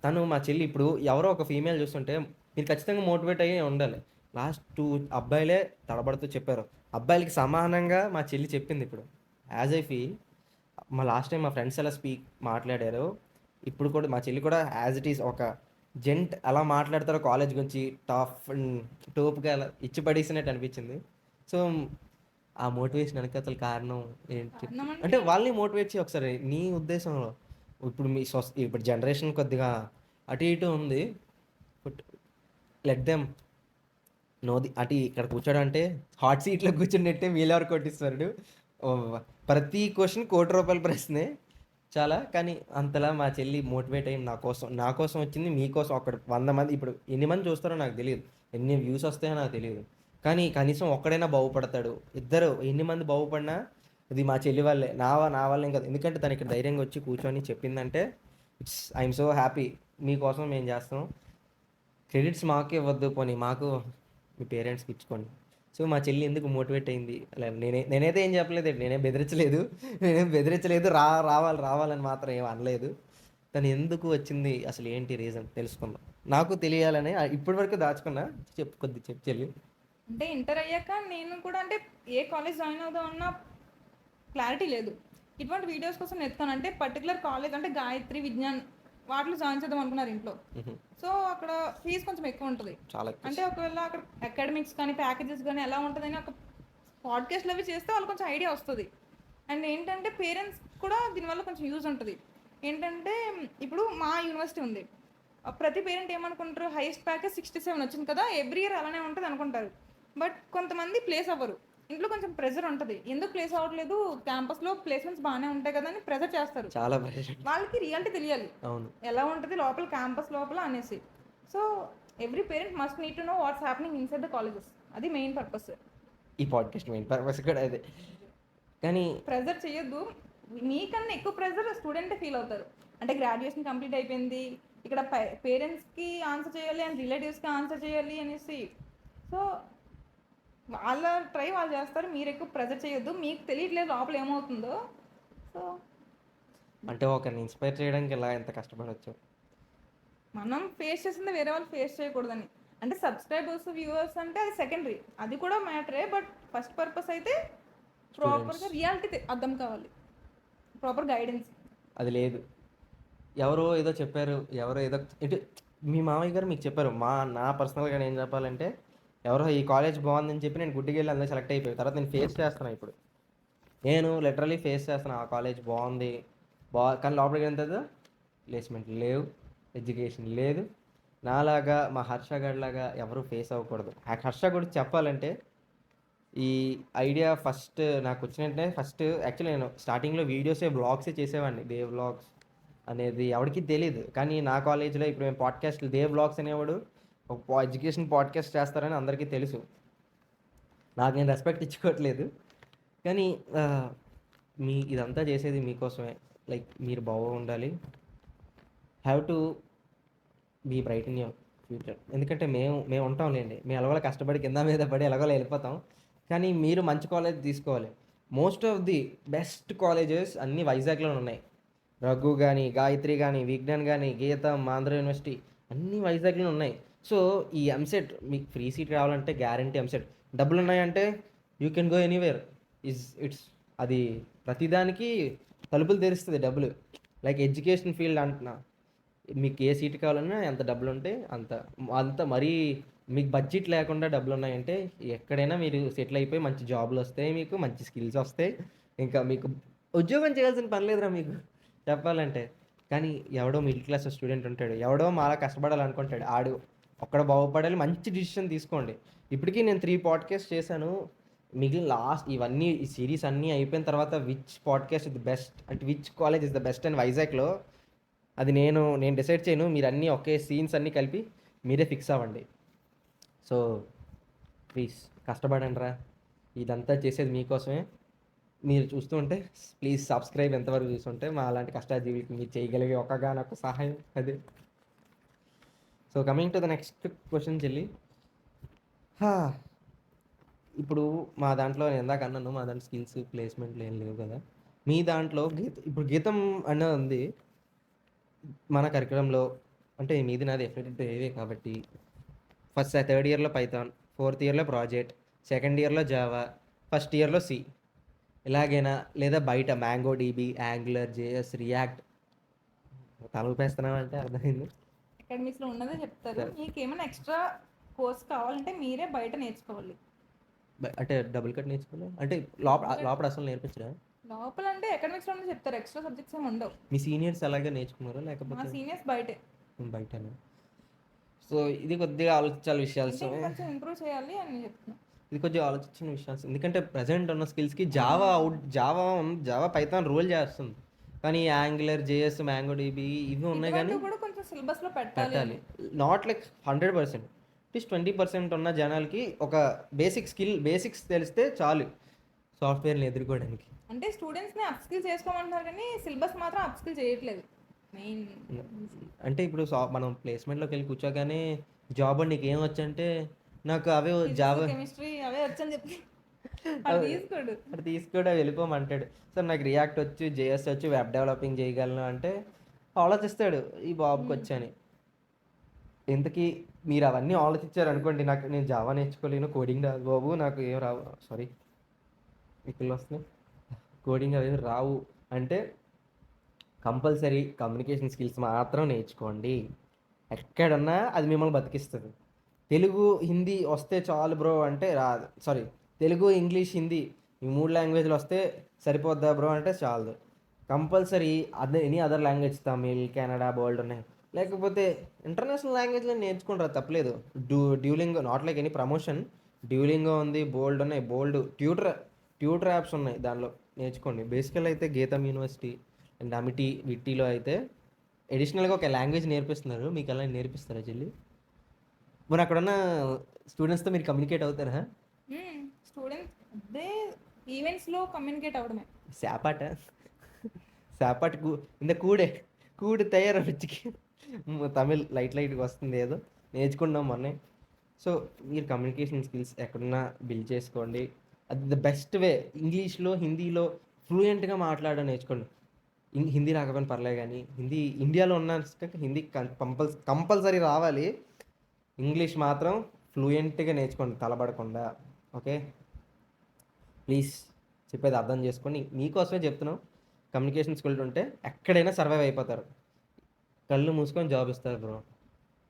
తను మా చెల్లి ఇప్పుడు ఎవరో ఒక ఫీమేల్ చూస్తుంటే మీరు ఖచ్చితంగా మోటివేట్ అయ్యి ఉండాలి. లాస్ట్ 2 అబ్బాయిలే తడబడుతూ చెప్పారు. అబ్బాయిలకి సమానంగా మా చెల్లి చెప్పింది ఇప్పుడు. As I feel last time మా ఫ్రెండ్స్ ఎలా మాట్లాడారో ఇప్పుడు కూడా మా చెల్లి కూడా యాజ్ ఇట్ ఈస్ ఒక జెంట్ అలా మాట్లాడతారో కాలేజ్ గురించి టోప్గా అలా ఇచ్చి పడేసినట్టు అనిపించింది. సో ఆ మోటివేషన్ వెనకాతల కారణం ఏంటి కారణం అంటే అంటే వాళ్ళని మోటివేట్ చేయి ఒకసారి నీ ఉద్దేశంలో. ఇప్పుడు ఇప్పుడు జనరేషన్ కొద్దిగా అటు ఇటు ఉంది. బట్ లెట్ దెమ్ నోది అటు ఇక్కడ కూర్చోడం అంటే హాట్ సీట్లో కూర్చున్నట్టే మీలెవరు కొట్టిస్తాడు. ఓ, ప్రతి క్వశ్చన్ ₹1,00,00,000 ప్రశ్నే చాలా. కానీ అంతలా మా చెల్లి మోటివేట్ అయ్యింది నా కోసం వచ్చింది మీకోసం. అక్కడ 100 మంది ఇప్పుడు ఎన్ని మంది చూస్తారో నాకు తెలియదు, ఎన్ని వ్యూస్ వస్తాయో నాకు తెలియదు. కానీ కనీసం ఒక్కడైనా బాగుపడతాడు. ఇద్దరు ఎన్ని మంది బాగుపడినా ఇది మా చెల్లి వల్లే. నా వల్ల ఇంకా ఎందుకంటే తను ఇక్కడ ధైర్యంగా వచ్చి కూర్చొని చెప్పిందంటే ఐఎమ్ సో హ్యాపీ. మీకోసం మేము చేస్తాం. క్రెడిట్స్ మాకే ఇవ్వద్దు, పోనీ మాకు మీ పేరెంట్స్కి ఇచ్చుకోండి. సో మా చెల్లి ఎందుకు మోటివేట్ అయింది అలా నేనైతే ఏం చెప్పలేదు. నేనేం బెదిరించలేదు. రావాలని మాత్రం ఏం అనలేదు. తను ఎందుకు వచ్చింది అసలు ఏంటి రీజన్ తెలుసుకుందాం. నాకు తెలియాలని ఇప్పటి వరకు దాచుకున్నా. చెప్పు చెల్లి. అంటే ఇంటర్ అయ్యాక నేను కూడా అంటే ఏ కాలేజ్ జాయిన్ అవుదాం అన్న క్లారిటీ లేదు. ఇటువంటి వీడియోస్ కోసం ఎత్తుతాను. అంటే పర్టికులర్ కాలేజ్ అంటే గాయత్రి విజ్ఞాన్ వాటిలో జాయిన్ చేద్దాం అనుకున్నారు ఇంట్లో. సో అక్కడ ఫీజు కొంచెం ఎక్కువ ఉంటుంది. చాలా అంటే ఒకవేళ అక్కడ అకాడమిక్స్ కానీ ప్యాకేజెస్ కానీ ఎలా ఉంటుందని ఒక పాడ్కాస్ట్లు అవి చేస్తే వాళ్ళకి కొంచెం ఐడియా వస్తుంది. అండ్ ఏంటంటే పేరెంట్స్ కూడా దీనివల్ల కొంచెం యూజ్ ఉంటుంది. ఏంటంటే ఇప్పుడు మా యూనివర్సిటీ ఉంది. ప్రతి పేరెంట్ ఏమనుకుంటారు, హైయెస్ట్ ప్యాకేజ్ 67 వచ్చింది కదా, ఎవ్రీ ఇయర్ అలానే ఉంటుంది అనుకుంటారు. బట్ కొంతమంది ప్లేస్ అవ్వరు. ఇంట్లో కొంచెం ప్రెజర్ ఉంటుంది, ఎందుకు ప్లేస్ అవ్వట్లేదు, క్యాంపస్లో ప్లేస్మెంట్స్ బాగానే ఉంటాయి కదా అని ప్రెజర్ చేస్తారు. చాలా ప్రెషర్. వాళ్ళకి రియాలిటీ తెలియాలి అవును. ఎలా ఉంటుంది లోపల క్యాంపస్ లోపల అనేసి. So every parent must need to know what's happening inside the colleges. అది మెయిన్ పర్పస్. ఈ పాడ్కాస్ట్ మెయిన్ పర్పస్ కూడా అదే. కానీ ప్రెజర్ చేయొద్దు. మీకన్నా ఎక్కువ ప్రెజర్ స్టూడెంటే ఫీల్ అవుతారు. అంటే గ్రాడ్యుయేషన్ కంప్లీట్ అయిపోయింది, ఇక్కడ పేరెంట్స్కి ఆన్సర్ చేయాలి అండ్ రిలేటివ్స్కి ఆన్సర్ చేయాలి అనేసి. సో వాళ్ళ ట్రై వాళ్ళు చేస్తారు, మీరు ఎక్కువ ప్రెజర్ చేయొద్దు. మీకు తెలియట్లేదు లోపల ఏమవుతుందో. సో అంటే ఒకరిని ఇన్స్పైర్ చేయడానికి ఎలా ఎంత కష్టపడవచ్చు. మనం ఫేస్ చేసింది వేరే వాళ్ళు ఫేస్ చేయకూడదని. అంటే సబ్స్క్రైబర్స్ వ్యూవర్స్ అంటే అది సెకండరీ, అది కూడా మ్యాటరే. బట్ ఫస్ట్ పర్పస్ అయితే ప్రాపర్గా రియాలిటీ అర్థం కావాలి, ప్రాపర్ గైడెన్స్. అది లేదు. ఎవరో ఏదో చెప్పారు, ఎవరో ఏదో ఇటు మీ మామయ్య గారు మీకు చెప్పారు. నా పర్సనల్గా నేను చెప్పాలంటే ఎవరో ఈ కాలేజ్ బాగుందని చెప్పి నేను గుడ్డికి వెళ్ళి అందులో సెలెక్ట్ అయిపోయి తర్వాత నేను ఫేస్ చేస్తున్నాను. ఇప్పుడు నేను లిటరలీ ఫేస్ చేస్తున్నాను. ఆ కాలేజ్ బాగుంది కానీ లోపలికి ఎంత ప్లేస్మెంట్ లేవు, ఎడ్యుకేషన్ లేదు. నాలాగా మా హర్ష గడ్లాగా ఎవరు ఫేస్ అవ్వకూడదు. హర్ష గురించి చెప్పాలంటే ఈ ఐడియా ఫస్ట్ నాకు వచ్చినట్టే ఫస్ట్ యాక్చువల్లీ నేను స్టార్టింగ్లో వ్లాగ్సే చేసేవాడిని. డే వ్లాగ్స్ అనేది ఎవరికి తెలియదు. కానీ నా కాలేజీలో ఇప్పుడు మేము పాడ్కాస్ట్లు డే వ్లాగ్స్ అనేవాడు ఒక ఎడ్యుకేషన్ పాడ్కాస్ట్ చేస్తారని అందరికీ తెలుసు. నాకు నేను రెస్పెక్ట్ ఇచ్చుకోవట్లేదు. కానీ ఇదంతా చేసేది మీకోసమే. లైక్ మీరు బాగుండాలి. Have to be bright in your future. ఎందుకంటే మేము ఉంటాంలేండి, మేము ఎలాగోలా కష్టపడి కింద మీద పడి ఎలాగోలా వెళ్ళిపోతాం. కానీ మీరు మంచి కాలేజ్ తీసుకోవాలి. Most of the best colleges అన్నీ వైజాగ్లో ఉన్నాయి. రఘు కానీ, గాయత్రి కానీ, విజ్ఞాన్ కానీ, గీతం, ఆంధ్ర యూనివర్సిటీ అన్నీ వైజాగ్లో ఉన్నాయి. సో ఈ ఎంసెట్ మీకు ఫ్రీ సీట్ రావాలంటే గ్యారంటీ ఎంసెట్. డబ్బులు ఉన్నాయంటే you can go anywhere. It's అది ప్రతిదానికి తలుపులు తెరుస్తుంది డబ్బులు. లైక్ ఎడ్యుకేషన్ ఫీల్డ్ అంటున్నా, మీకు ఏ సీట్ కావాలన్నా ఎంత డబ్బులు ఉంటే అంత మరీ మీకు బడ్జెట్ లేకుండా డబ్బులున్నాయంటే ఎక్కడైనా మీరు సెటిల్ అయిపోయి మంచి జాబ్‌లొస్తాయి మీకు. మంచి స్కిల్స్ ఒస్తాయి. ఇంకా మీకు ఉద్యోగం చేయాల్సిన పని లేదురా మీకు చెప్పాలంటే. కానీ ఎవడో మిడిల్ క్లాస్ స్టూడెంట్ ఉంటాడు. ఎవడో మాలా కష్టపడాలనుకుంటాడు. ఆడు ఒక్కడు బాగుపడాలి. మంచి డిసిషన్ తీసుకోండి. ఇప్పటికి నేను 3 పాడ్‌కాస్ట్ చేశాను. మిగిలిన లాస్ట్ ఇవన్నీ ఈ సీరీస్ అన్నీ అయిపోయిన తర్వాత which podcast is the best అంటే which college is the best అని వైజాగ్‌లో అది నేను డిసైడ్ చేయను. మీరన్నీ ఒకే సీన్స్ అన్నీ కలిపి మీరే ఫిక్స్ అవ్వండి. సో ప్లీజ్ కష్టపడండిరా. ఇదంతా చేసేది మీకోసమే. మీరు చూస్తూ ఉంటే ప్లీజ్ సబ్స్క్రైబ్ ఎంతవరకు చూస్తుంటే మా అలాంటి కష్టాజీవికి మీరు చేయగలిగే ఒకగానొక సహాయం అదే. So coming to the next question చెల్లి. హా, ఇప్పుడు మా దాంట్లో నేను ఇందాక అన్నాను మా దాంట్లో స్కిల్స్ ప్లేస్మెంట్లు ఏం లేవు కదా. మీ దాంట్లో ఇప్పుడు గీతం అన్నది ఉంది మన కరికులంలో. అంటే మీది నాది డెఫినెట్ ఏవే కాబట్టి థర్డ్ ఇయర్లో పైథాన్, ఫోర్త్ ఇయర్లో ప్రాజెక్ట్, సెకండ్ ఇయర్లో జావా, ఫస్ట్ ఇయర్లో సి. ఇలాగైనా లేదా బయట MongoDB, Angular, JS, React తలపేస్తున్నామంటే అర్థమైంది. అకాడమిక్స్లో ఉన్నదే చెప్తారు. సరే. మీకు ఏమైనా ఎక్స్ట్రా కోర్స్ కావాలంటే మీరే బయట నేర్చుకోవాలి. అంటే డబుల్ కట్ నేర్చుకోవాలి అంటే లోపల లోపల అసలు నేర్పించరా? లోపల అంటే అకాడమిక్స్లో ఉన్నది చెప్తారు, ఎక్స్ట్రా సబ్జెక్ట్స్ ఏమి ఉండవు. మీ సీనియర్స్ అలాగే నేర్చుకున్నారా మా లేకపోతే సీనియర్స్ బయటే. బయటనా? సో ఇది కొద్దిగా ఆలోచించాలి విషయాలు. అంటే కొంచెం ఇంప్రూవ్ చేయాలి అని చెప్తున్నాను. ఇది కొద్దిగా ఆలోచించిన విషయాలు ఎందుకంటే ప్రజెంట్ ఉన్న స్కిల్స్కి జావా పైథాన్ రూల్ చేస్తుంది. కానీ యాంగులర్, జేఎస్, మ్యాంగో డీబీ ఇవి ఉన్నాయి కానీ ఇటువంటివి కూడా కొంచెం సిలబస్లో పెట్టాలి. పెట్టాలి. నాట్ లైక్ 100%, అట్లీస్ట్ 20% ఉన్న జనాలకి ఒక బేసిక్స్ తెలిస్తే చాలు సాఫ్ట్వేర్ని ఎదుర్కోవడానికి. అంటే స్టూడెంట్స్ని అప్స్కిల్ చేసుకోమంటున్నారు కానీ సిలబస్ మాత్రం అప్స్కిల్ చేయట్లేదు మెయిన్. అంటే ఇప్పుడు మనం ప్లేస్మెంట్లోకి వెళ్ళి కూర్చోగానే జాబ్ నీకు ఏం వచ్చంటే నాకు అవే జావా కెమిస్ట్రీ అవే వచ్చని చెప్పి అది తీసుకోడు. అది తీసుకొని వెళ్ళిపోమంటాడు. సార్ నాకు రియాక్ట్ వచ్చు, జేఎస్ వచ్చి, వెబ్ డెవలపింగ్ చేయగలను అంటే ఆలోచిస్తాడు ఈ బాబుకి వచ్చని. ఇంతకీ మీరు అవన్నీ ఆలోచించారు అనుకోండి, నేను జావా నేర్చుకోలేను, కోడింగ్ రాదు బాబు, నాకు ఏం రావు, సారీ ఇక్కడ వస్తున్నాయి, కోడింగ్ అవి రావు అంటే కంపల్సరీ కమ్యూనికేషన్ స్కిల్స్ మాత్రం నేర్చుకోండి. ఎక్కడన్నా అది మిమ్మల్ని బతికిస్తుంది. తెలుగు హిందీ వస్తే చాలు బ్రో అంటే రాదు. సారీ, తెలుగు ఇంగ్లీష్ హిందీ ఈ 3 లాంగ్వేజ్లు వస్తే సరిపోద్దా బ్రో అంటే చాలదు. Compulsory any other language, Tamil, Kannada, బోల్డ్ ఉన్నాయి. లేకపోతే ఇంటర్నేషనల్ లాంగ్వేజ్లో నేర్చుకుంటారు, తప్పలేదు. Duolingo not like any promotion, Duolingo ఉంది, బోల్డ్ ఉన్నాయి, బోల్డ్ ట్యూటర్ యాప్స్ ఉన్నాయి, దానిలో నేర్చుకోండి. బేసికల్ అయితే గీతం యూనివర్సిటీ అండ్ అమిటీ విట్టిలో అయితే అడిషనల్గా ఒక లాంగ్వేజ్ నేర్పిస్తున్నారు. మీకు అలా నేర్పిస్తారా చెల్లి? మరి అక్కడున్న స్టూడెంట్స్తో మీరు కమ్యూనికేట్ అవుతారా? స్టూడెంట్స్ అదే ఈవెంట్స్లో కమ్యూనికేట్ అవ్వడమే. సాపాట్ ఇంత కూడి తయారు రుచికి తమిళ్ లైట్గా వస్తుంది, ఏదో నేర్చుకున్నాం మొన్నే. సో మీరు కమ్యూనికేషన్ స్కిల్స్ ఎక్కడున్నా బిల్డ్ చేసుకోండి. అది ద బెస్ట్ వే. ఇంగ్లీష్లో హిందీలో ఫ్లూయెంట్గా మాట్లాడడం నేర్చుకోండి. హిందీ రాకపోయినా పర్లేదు కానీ హిందీ ఇండియాలో ఉన్న హిందీ కంపల్సరీ రావాలి. ఇంగ్లీష్ మాత్రం ఫ్లూయెంట్గా నేర్చుకోండి తలబడకుండా. ఓకే, ప్లీజ్ చెప్పేది అర్థం చేసుకొని మీకోసమే చెప్తున్నాం. కమ్యూనికేషన్ స్కిల్స్ ఉంటే ఎక్కడైనా సర్వైవ్ అయిపోతారు. కళ్ళు మూసుకొని జాబ్ ఇస్తారు బ్రో,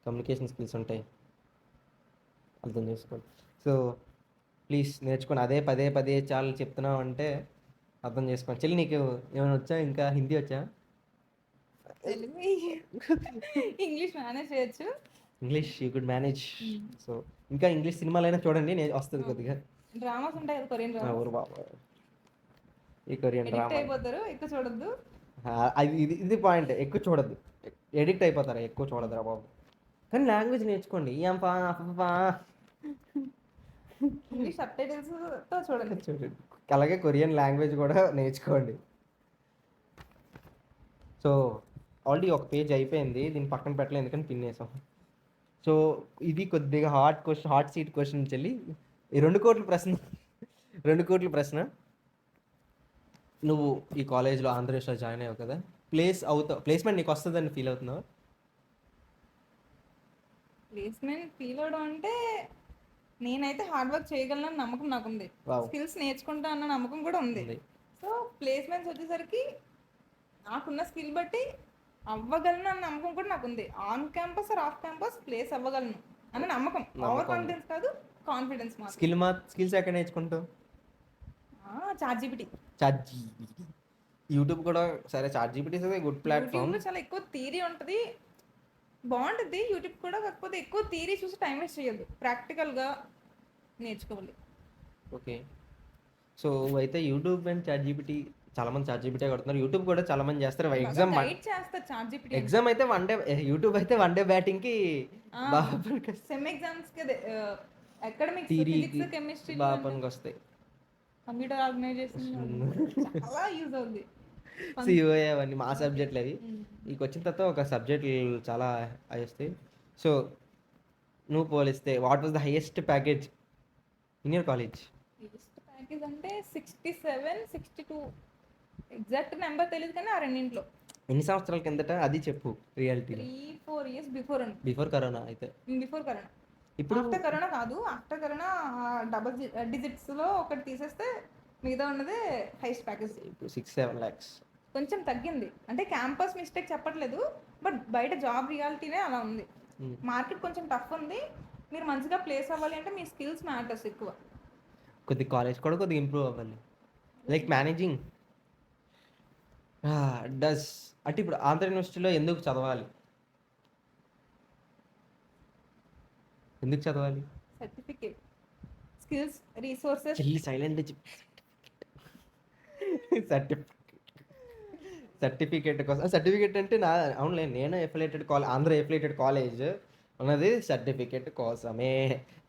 కమ్యూనికేషన్ స్కిల్స్ ఉంటాయి, అర్థం చేసుకోండి. సో ప్లీజ్ నేర్చుకోండి. అదే పదే చాలా చెప్తున్నావు అంటే అర్థం చేసుకోండి. చెల్లి నీకు ఏమైనా వచ్చా? ఇంకా హిందీ వచ్చా? తెలుగు ఇంగ్లీష్ మేనేజ్ చేయొచ్చు. English you could manage. So ఇంకా ఇంగ్లీష్ సినిమాలైనా చూడండి, నేను వస్తుంది కొద్దిగా. డ్రామాస్ ఉంటాయి కదా, కొరియన్ డ్రామాస్. ఊరు బాబా, ఈ కొరియన్ ఎడిక్ట్ డ్రామా అయిపోతారు, ఎక్కువ చూడొద్దు. ఇది పాయింట్. ఎక్కువ చూడద్దు, ఎడిక్ట్ అయిపోతారా, ఎక్కువ చూడదురా బాబు. కానీ లాంగ్వేజ్ నేర్చుకోండి. ఇంగ్లీష్ సబ్టైటిల్స్తో చూడండి. చూడండి, అలాగే కొరియన్ లాంగ్వేజ్ కూడా నేర్చుకోండి. సో ఆల్రెడీ ఒక పేజ్ అయిపోయింది, దీన్ని పక్కన పెట్టలేదు ఎందుకని పిన్ వేసాం. సో ఇది కొద్దిగా హాట్ సీట్ క్వశ్చన్ చెల్లి. ఈ 2 కోట్ల ప్రశ్న. నువ్వు ఈ కాలేజ్లో ఆంధ్రప్రదేశ్లో జాయిన్ అయ్యావు కదా, ప్లేస్మెంట్ నీకు వస్తుందని ఫీల్ అవుతున్నావు? ప్లేస్మెంట్ ఫీల్ అవడం అంటే నేనైతే హార్డ్ వర్క్ చేయగలను నమ్మకం నాకుంది. స్కిల్స్ నేర్చుకుంటా అన్న నమ్మకం కూడా ఉంది. సో ప్లేస్మెంట్స్ వచ్చేసరికి నాకున్న స్కిల్ బట్టి అవ్వగలను అన్న నమ్మకం కూడా నాకుంది. On campus or off campus place అవ్వగలను అన్న నమ్మకం. ఓవర్ నమ్మకం ఉంది. కాన్ఫిడెన్స్ కాదు, కాన్ఫిడెన్స్ మాత్రం. స్కిల్స్ ఎక్కడ నేర్చుకుంటావు? ChatGPT. ChatGPT, YouTube కూడా సరే. ChatGPT is good platform. యూట్యూబ్లో చాలా ఎక్కువ థియరీ ఉంటుంది, బాగుంటుంది యూట్యూబ్ కూడా. కాకపోతే ఎక్కువ థియరీ చూసి టైం వేస్ట్ చేయొద్దు, ప్రాక్టికల్గా నేర్చుకోవాలి. ఓకే. సో అయితే యూట్యూబ్ అండ్ చాట్ జీపీటీ, చాలా మంది చాట్ జీపీటీ కొడుతున్నారు. యూట్యూబ్ కూడా చాలా మంది చేస్తారు. ఎగ్జామ్ గైడ్ చేస్తా చాట్ జీపీటీ. ఎగ్జామ్ అయితే వన్ డే, యూట్యూబ్ అయితే వన్ డే బ్యాటింగ్ కి బాగా సెమ్ ఎగ్జామ్స్ కి అకాడమిక్స్, థియరీకి ఫిజిక్స్, కెమిస్ట్రీ, బాగా పనికి వస్తాయి. కంప్యూటర్ ఆర్గనైజేషన్ చాలా యూజ్ అవుతుంది. సిఓఏ అవన్నీ మా సబ్జెక్టులు అవి. నీకు వచ్చిన తర్వాత ఒక సబ్జెక్టులు చాలా వస్తాయి. సో నువ్వు పోలిస్తే what was the highest package in your college? Package అంటే 67, 62 ఎగ్జాక్ట్ నెంబర్ తెలియదు కానీ ఆ రెండింట్లో. ఎన్ని సంవత్సరాల కిందట అది చెప్పు రియాలిటీ. 3-4 ఇయర్స్ బిఫోర్ అండి. బిఫోర్ కరోనా అయితే. Before corona. ఇప్పుడు ఆఫ్టర్ కరోనా కాదు, ఆఫ్టర్ కరోనా డబల్ డిజిట్స్ లో ఒకటి తీసేస్తే మిగతా ఉన్నదే హైయెస్ట్ ప్యాకేజ్. ఇప్పుడు 6-7 lakhs. కొంచెం తగ్గింది, అంటే క్యాంపస్ మిస్టేక్ చెప్పట్లేదు, బట్ బయట జాబ్ రియాలిటీనే అలా ఉంది. మార్కెట్ కొంచెం టఫ్ ఉంది. మీరు మంచిగా ప్లేస్ అవ్వాలి అంటే మీ స్కిల్స్ మ్యాటర్స్ ఎక్కువ. కొద్ది కాలేజ్ కూడా కొద్దిగా ఇంప్రూవ్ అవ్వాలి, లైక్ మేనేజింగ్ డస్. అంటే ఇప్పుడు ఆంధ్ర యూనివర్సిటీలో ఎందుకు చదవాలి? ఎందుకు చదవాలి? Certificate, skills, resources. చెల్లి సైలెంట్ సర్టిఫికేట్ కోసం. సర్టిఫికేట్ అంటే అవునులే, నేను affiliated college, Andhra affiliated college ఉన్నది సర్టిఫికేట్ కోసమే.